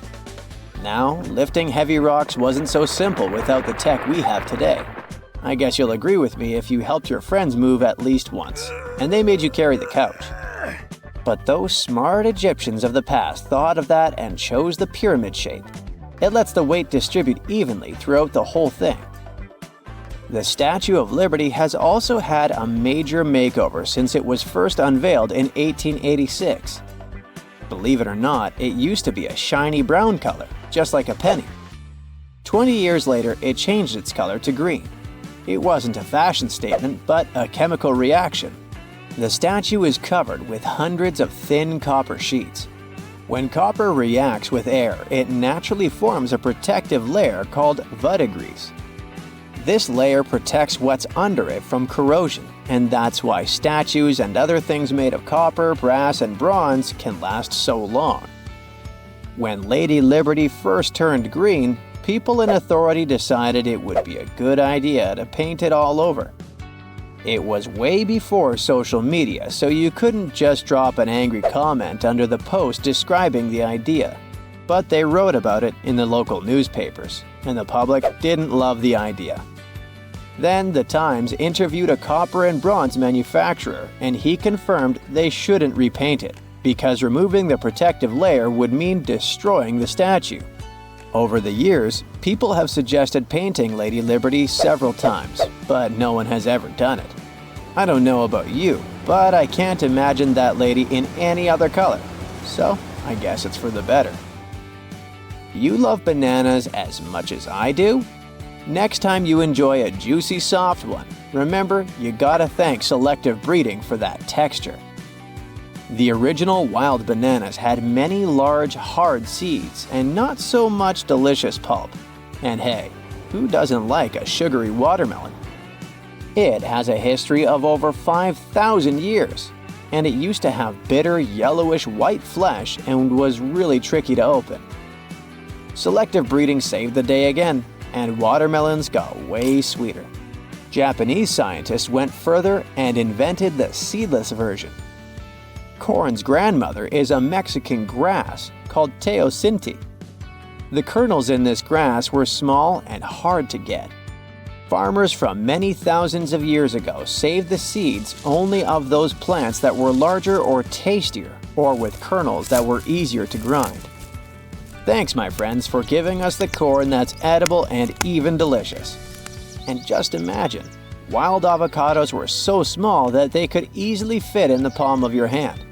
Now, lifting heavy rocks wasn't so simple without the tech we have today. I guess you'll agree with me if you helped your friends move at least once, and they made you carry the couch. But those smart Egyptians of the past thought of that and chose the pyramid shape. It lets the weight distribute evenly throughout the whole thing. The Statue of Liberty has also had a major makeover since it was first unveiled in 1886. Believe it or not, it used to be a shiny brown color, just like a penny. 20 years later, it changed its color to green. It wasn't a fashion statement, but a chemical reaction. The statue is covered with hundreds of thin copper sheets. When copper reacts with air, it naturally forms a protective layer called verdigris. This layer protects what's under it from corrosion, and that's why statues and other things made of copper, brass, and bronze can last so long. When Lady Liberty first turned green, people in authority decided it would be a good idea to paint it all over. It was way before social media, so you couldn't just drop an angry comment under the post describing the idea. But they wrote about it in the local newspapers, and the public didn't love the idea. Then the Times interviewed a copper and bronze manufacturer, and he confirmed they shouldn't repaint it, because removing the protective layer would mean destroying the statue. Over the years, people have suggested painting Lady Liberty several times, but no one has ever done it. I don't know about you, but I can't imagine that lady in any other color, so I guess it's for the better. You love bananas as much as I do? Next time you enjoy a juicy soft one, remember you gotta thank selective breeding for that texture. The original wild bananas had many large, hard seeds and not so much delicious pulp. And hey, who doesn't like a sugary watermelon? It has a history of over 5,000 years, and it used to have bitter, yellowish white flesh and was really tricky to open. Selective breeding saved the day again, and watermelons got way sweeter. Japanese scientists went further and invented the seedless version. Corn's grandmother is a Mexican grass called teosinte. The kernels in this grass were small and hard to get. Farmers from many thousands of years ago saved the seeds only of those plants that were larger or tastier, or with kernels that were easier to grind. Thanks, my friends, for giving us the corn that's edible and even delicious. And just imagine, wild avocados were so small that they could easily fit in the palm of your hand.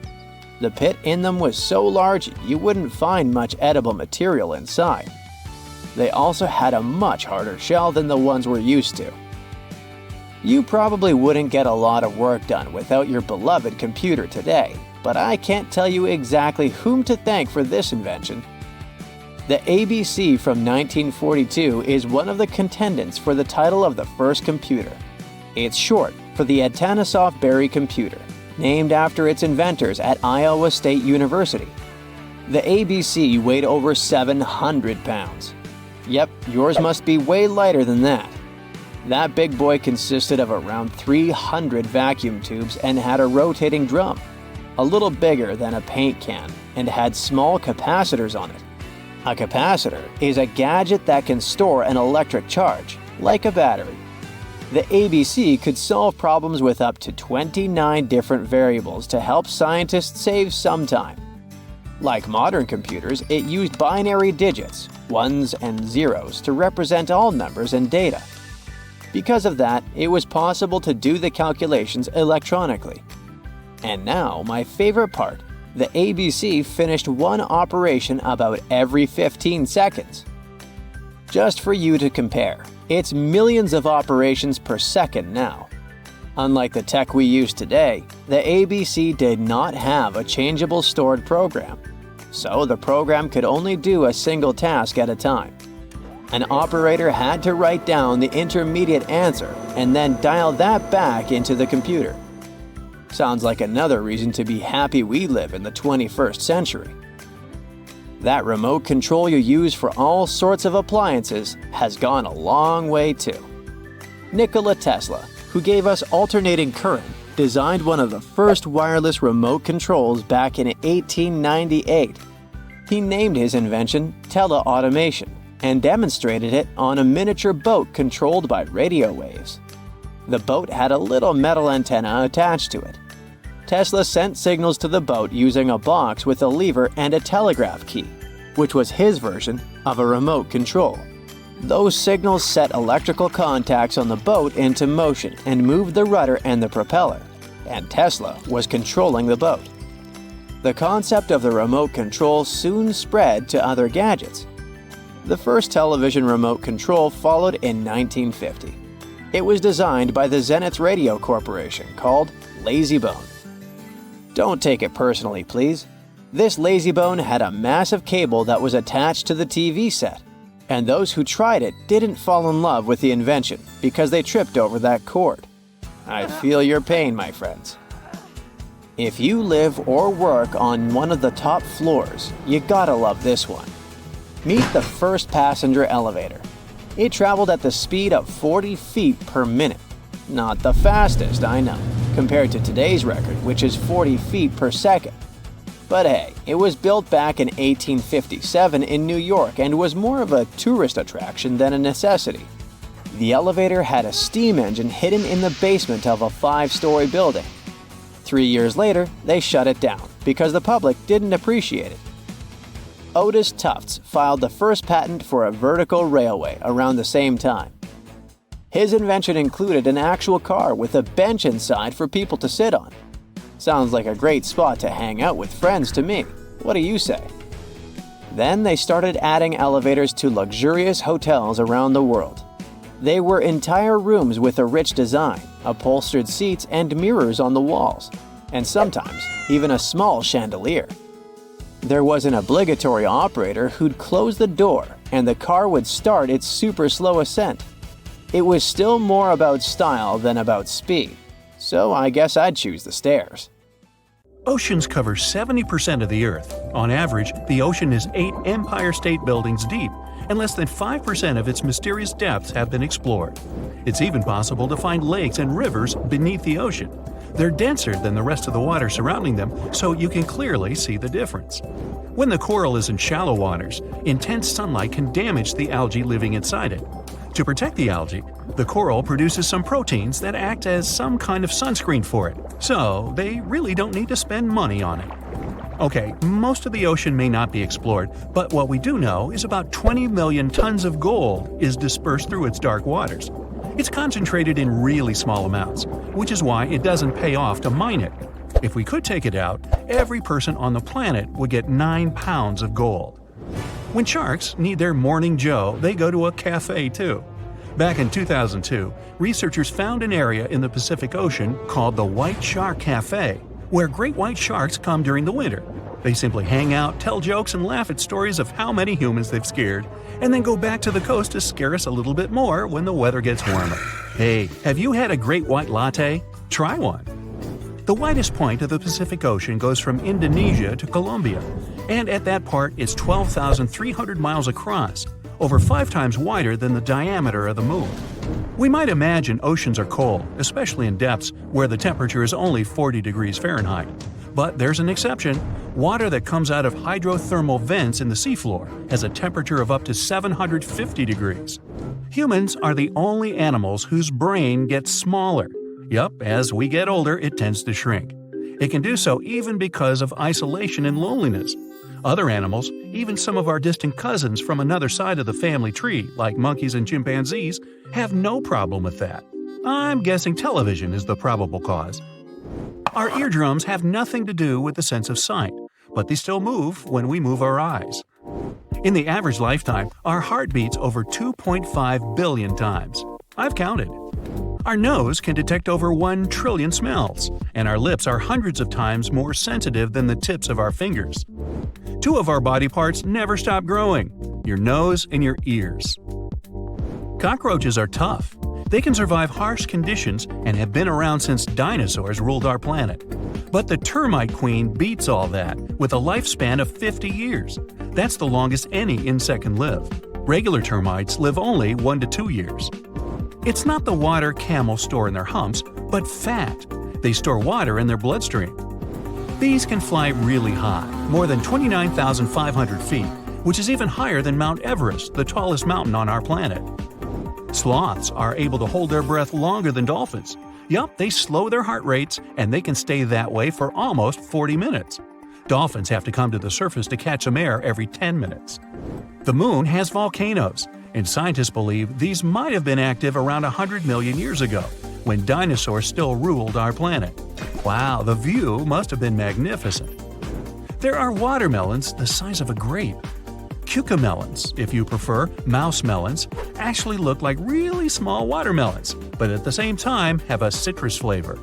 The pit in them was so large you wouldn't find much edible material inside. They also had a much harder shell than the ones we're used to. You probably wouldn't get a lot of work done without your beloved computer today, but I can't tell you exactly whom to thank for this invention. The ABC from 1942 is one of the contendants for the title of the first computer. It's short for the Atanasoff Berry computer, named after its inventors at Iowa State University. The ABC weighed over 700 pounds. Yep, yours must be way lighter than that. That big boy consisted of around 300 vacuum tubes and had a rotating drum, a little bigger than a paint can, and had small capacitors on it. A capacitor is a gadget that can store an electric charge, like a battery. The ABC could solve problems with up to 29 different variables to help scientists save some time. Like modern computers, it used binary digits, ones and zeros, to represent all numbers and data. Because of that, it was possible to do the calculations electronically. And now, my favorite part, the ABC finished one operation about every 15 seconds. Just for you to compare, it's millions of operations per second now. Unlike the tech we use today, the ABC did not have a changeable stored program, so the program could only do a single task at a time. An operator had to write down the intermediate answer and then dial that back into the computer. Sounds like another reason to be happy we live in the 21st century. That remote control you use for all sorts of appliances has gone a long way too. Nikola Tesla, who gave us alternating current, designed one of the first wireless remote controls back in 1898. He named his invention teleautomation and demonstrated it on a miniature boat controlled by radio waves. The boat had a little metal antenna attached to it. Tesla sent signals to the boat using a box with a lever and a telegraph key, which was his version of a remote control. Those signals set electrical contacts on the boat into motion and moved the rudder and the propeller, and Tesla was controlling the boat. The concept of the remote control soon spread to other gadgets. The first television remote control followed in 1950. It was designed by the Zenith Radio Corporation called LazyBone. Don't take it personally, please. This LazyBone had a massive cable that was attached to the TV set, and those who tried it didn't fall in love with the invention because they tripped over that cord. I feel your pain, my friends. If you live or work on one of the top floors, you gotta love this one. Meet the first passenger elevator. It traveled at the speed of 40 feet per minute. Not the fastest, I know, compared to today's record, which is 40 feet per second. But hey, it was built back in 1857 in New York and was more of a tourist attraction than a necessity. The elevator had a steam engine hidden in the basement of a 5-story building. 3 years later, they shut it down because the public didn't appreciate it. Otis Tufts filed the first patent for a vertical railway around the same time. His invention included an actual car with a bench inside for people to sit on. Sounds like a great spot to hang out with friends to me. What do you say? Then they started adding elevators to luxurious hotels around the world. They were entire rooms with a rich design, upholstered seats and mirrors on the walls, and sometimes even a small chandelier. There was an obligatory operator who'd close the door and the car would start its super slow ascent. It was still more about style than about speed, so I guess I'd choose the stairs. Oceans cover 70% of the Earth. On average, the ocean is 8 Empire State Buildings deep, and less than 5% of its mysterious depths have been explored. It's even possible to find lakes and rivers beneath the ocean. They're denser than the rest of the water surrounding them, so you can clearly see the difference. When the coral is in shallow waters, intense sunlight can damage the algae living inside it. To protect the algae, the coral produces some proteins that act as some kind of sunscreen for it, so they really don't need to spend money on it. Okay, most of the ocean may not be explored, but what we do know is about 20 million tons of gold is dispersed through its dark waters. It's concentrated in really small amounts, which is why it doesn't pay off to mine it. If we could take it out, every person on the planet would get 9 pounds of gold. When sharks need their morning joe, they go to a cafe too. Back in 2002, researchers found an area in the Pacific Ocean called the White Shark Cafe, where great white sharks come during the winter. They simply hang out, tell jokes, and laugh at stories of how many humans they've scared, and then go back to the coast to scare us a little bit more when the weather gets warmer. Hey, have you had a great white latte? Try one. The widest point of the Pacific Ocean goes from Indonesia to Colombia, and at that part it's 12,300 miles across, over 5 times wider than the diameter of the moon. We might imagine oceans are cold, especially in depths where the temperature is only 40 degrees Fahrenheit. But there's an exception. Water that comes out of hydrothermal vents in the seafloor has a temperature of up to 750 degrees. Humans are the only animals whose brain gets smaller. Yup, as we get older, it tends to shrink. It can do so even because of isolation and loneliness. Other animals, even some of our distant cousins from another side of the family tree, like monkeys and chimpanzees, have no problem with that. I'm guessing television is the probable cause. Our eardrums have nothing to do with the sense of sight, but they still move when we move our eyes. In the average lifetime, our heart beats over 2.5 billion times. I've counted. Our nose can detect over 1 trillion smells, and our lips are hundreds of times more sensitive than the tips of our fingers. 2 of our body parts never stop growing: your nose and your ears. Cockroaches are tough. They can survive harsh conditions and have been around since dinosaurs ruled our planet. But the termite queen beats all that, with a lifespan of 50 years. That's the longest any insect can live. Regular termites live only 1 to 2 years. It's not the water camels store in their humps, but fat. They store water in their bloodstream. Bees can fly really high, more than 29,500 feet, which is even higher than Mount Everest, the tallest mountain on our planet. Sloths are able to hold their breath longer than dolphins. Yup, they slow their heart rates, and they can stay that way for almost 40 minutes. Dolphins have to come to the surface to catch some air every 10 minutes. The moon has volcanoes, and scientists believe these might have been active around 100 million years ago, when dinosaurs still ruled our planet. Wow, the view must have been magnificent. There are watermelons the size of a grape. Cucamelons, if you prefer, mouse melons, actually look like really small watermelons, but at the same time have a citrus flavor.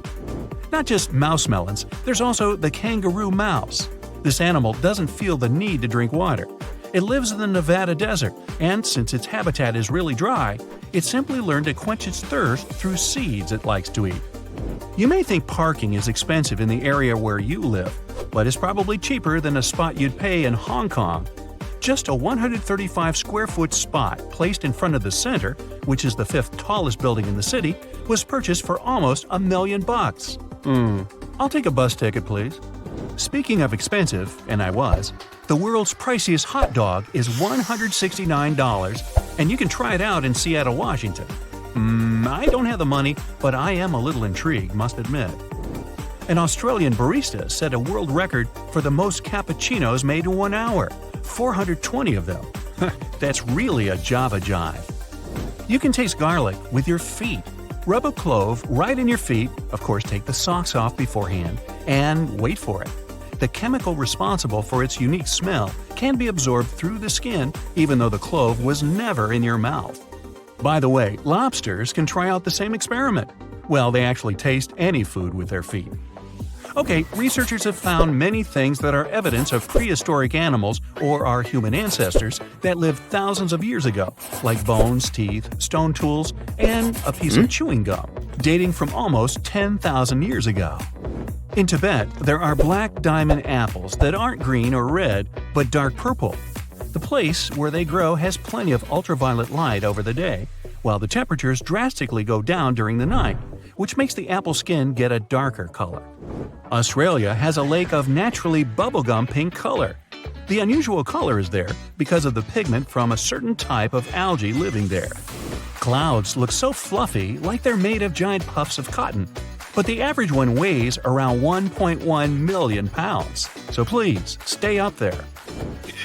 Not just mouse melons, there's also the kangaroo mouse. This animal doesn't feel the need to drink water. It lives in the Nevada desert, and since its habitat is really dry, it simply learned to quench its thirst through seeds it likes to eat. You may think parking is expensive in the area where you live, but it's probably cheaper than a spot you'd pay in Hong Kong. Just a 135 square foot spot placed in front of the center, which is the 5th tallest building in the city, was purchased for almost $1 million. I'll take a bus ticket, please. Speaking of expensive, and I was, the world's priciest hot dog is $169, and you can try it out in Seattle, Washington. I don't have the money, but I am a little intrigued, must admit. An Australian barista set a world record for the most cappuccinos made in 1 hour. 420 of them. That's really a Java jive. You can taste garlic with your feet. Rub a clove right in your feet, of course take the socks off beforehand, and wait for it. The chemical responsible for its unique smell can be absorbed through the skin even though the clove was never in your mouth. By the way, lobsters can try out the same experiment. Well, they actually taste any food with their feet. Okay, researchers have found many things that are evidence of prehistoric animals or our human ancestors that lived thousands of years ago, like bones, teeth, stone tools, and a piece of chewing gum, dating from almost 10,000 years ago. In Tibet, there are black diamond apples that aren't green or red, but dark purple. The place where they grow has plenty of ultraviolet light over the day, while the temperatures drastically go down during the night, which makes the apple skin get a darker color. Australia has a lake of naturally bubblegum pink color. The unusual color is there because of the pigment from a certain type of algae living there. Clouds look so fluffy, like they're made of giant puffs of cotton, but the average one weighs around 1.1 million pounds, so please stay up there.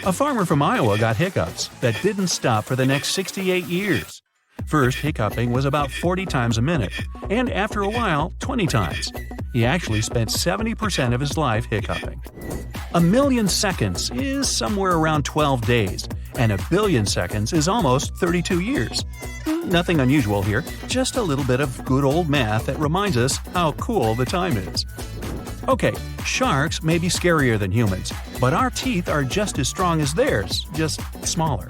A farmer from Iowa got hiccups that didn't stop for the next 68 years. First, hiccuping was about 40 times a minute, and after a while, 20 times. He actually spent 70% of his life hiccuping. 1 million seconds is somewhere around 12 days, and 1 billion seconds is almost 32 years. Nothing unusual here, just a little bit of good old math that reminds us how cool the time is. Okay, sharks may be scarier than humans, but our teeth are just as strong as theirs, just smaller.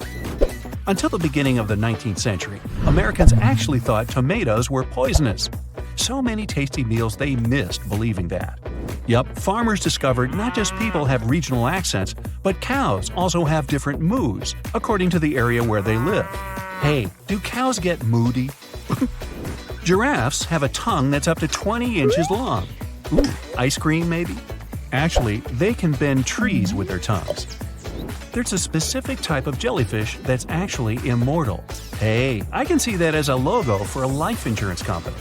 Until the beginning of the 19th century, Americans actually thought tomatoes were poisonous. So many tasty meals they missed believing that. Yup, farmers discovered not just people have regional accents, but cows also have different moods, according to the area where they live. Hey, do cows get moody? Giraffes have a tongue that's up to 20 inches long. Ooh, ice cream maybe? Actually, they can bend trees with their tongues. There's a specific type of jellyfish that's actually immortal. Hey, I can see that as a logo for a life insurance company.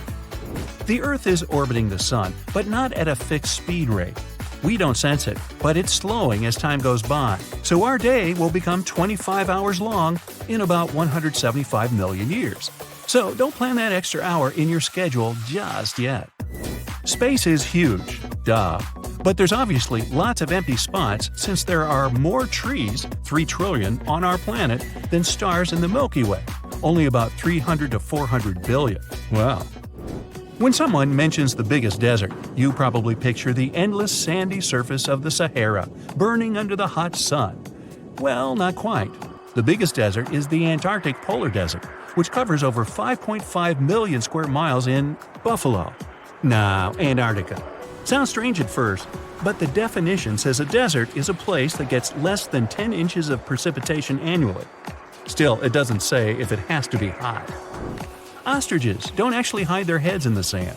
The Earth is orbiting the Sun, but not at a fixed speed rate. We don't sense it, but it's slowing as time goes by, so our day will become 25 hours long in about 175 million years. So don't plan that extra hour in your schedule just yet. Space is huge, duh. But there's obviously lots of empty spots since there are more trees, 3 trillion, on our planet than stars in the Milky Way, only about 300 to 400 billion. Wow. When someone mentions the biggest desert, you probably picture the endless sandy surface of the Sahara, burning under the hot sun. Well, not quite. The biggest desert is the Antarctic Polar Desert, which covers over 5.5 million square miles in Buffalo. Nah, Antarctica. Sounds strange at first, but the definition says a desert is a place that gets less than 10 inches of precipitation annually. Still, it doesn't say if it has to be hot. Ostriches don't actually hide their heads in the sand.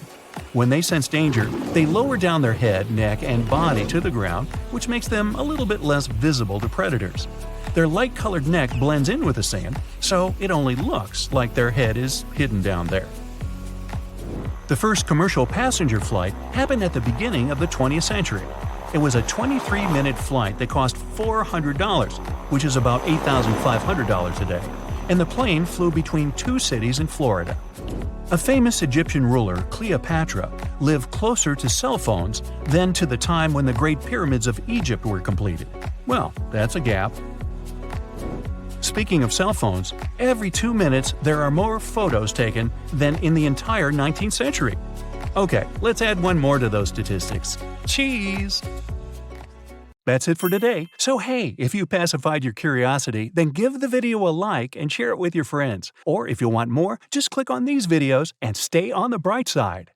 When they sense danger, they lower down their head, neck, and body to the ground, which makes them a little bit less visible to predators. Their light-colored neck blends in with the sand, so it only looks like their head is hidden down there. The first commercial passenger flight happened at the beginning of the 20th century. It was a 23-minute flight that cost $400, which is about $8,500 today, and the plane flew between 2 cities in Florida. A famous Egyptian ruler, Cleopatra, lived closer to cell phones than to the time when the Great Pyramids of Egypt were completed. Well, that's a gap. Speaking of cell phones, every 2 minutes there are more photos taken than in the entire 19th century. Okay, let's add one more to those statistics. Cheese! That's it for today. So hey, if you pacified your curiosity, then give the video a like and share it with your friends. Or if you want more, just click on these videos and stay on the bright side.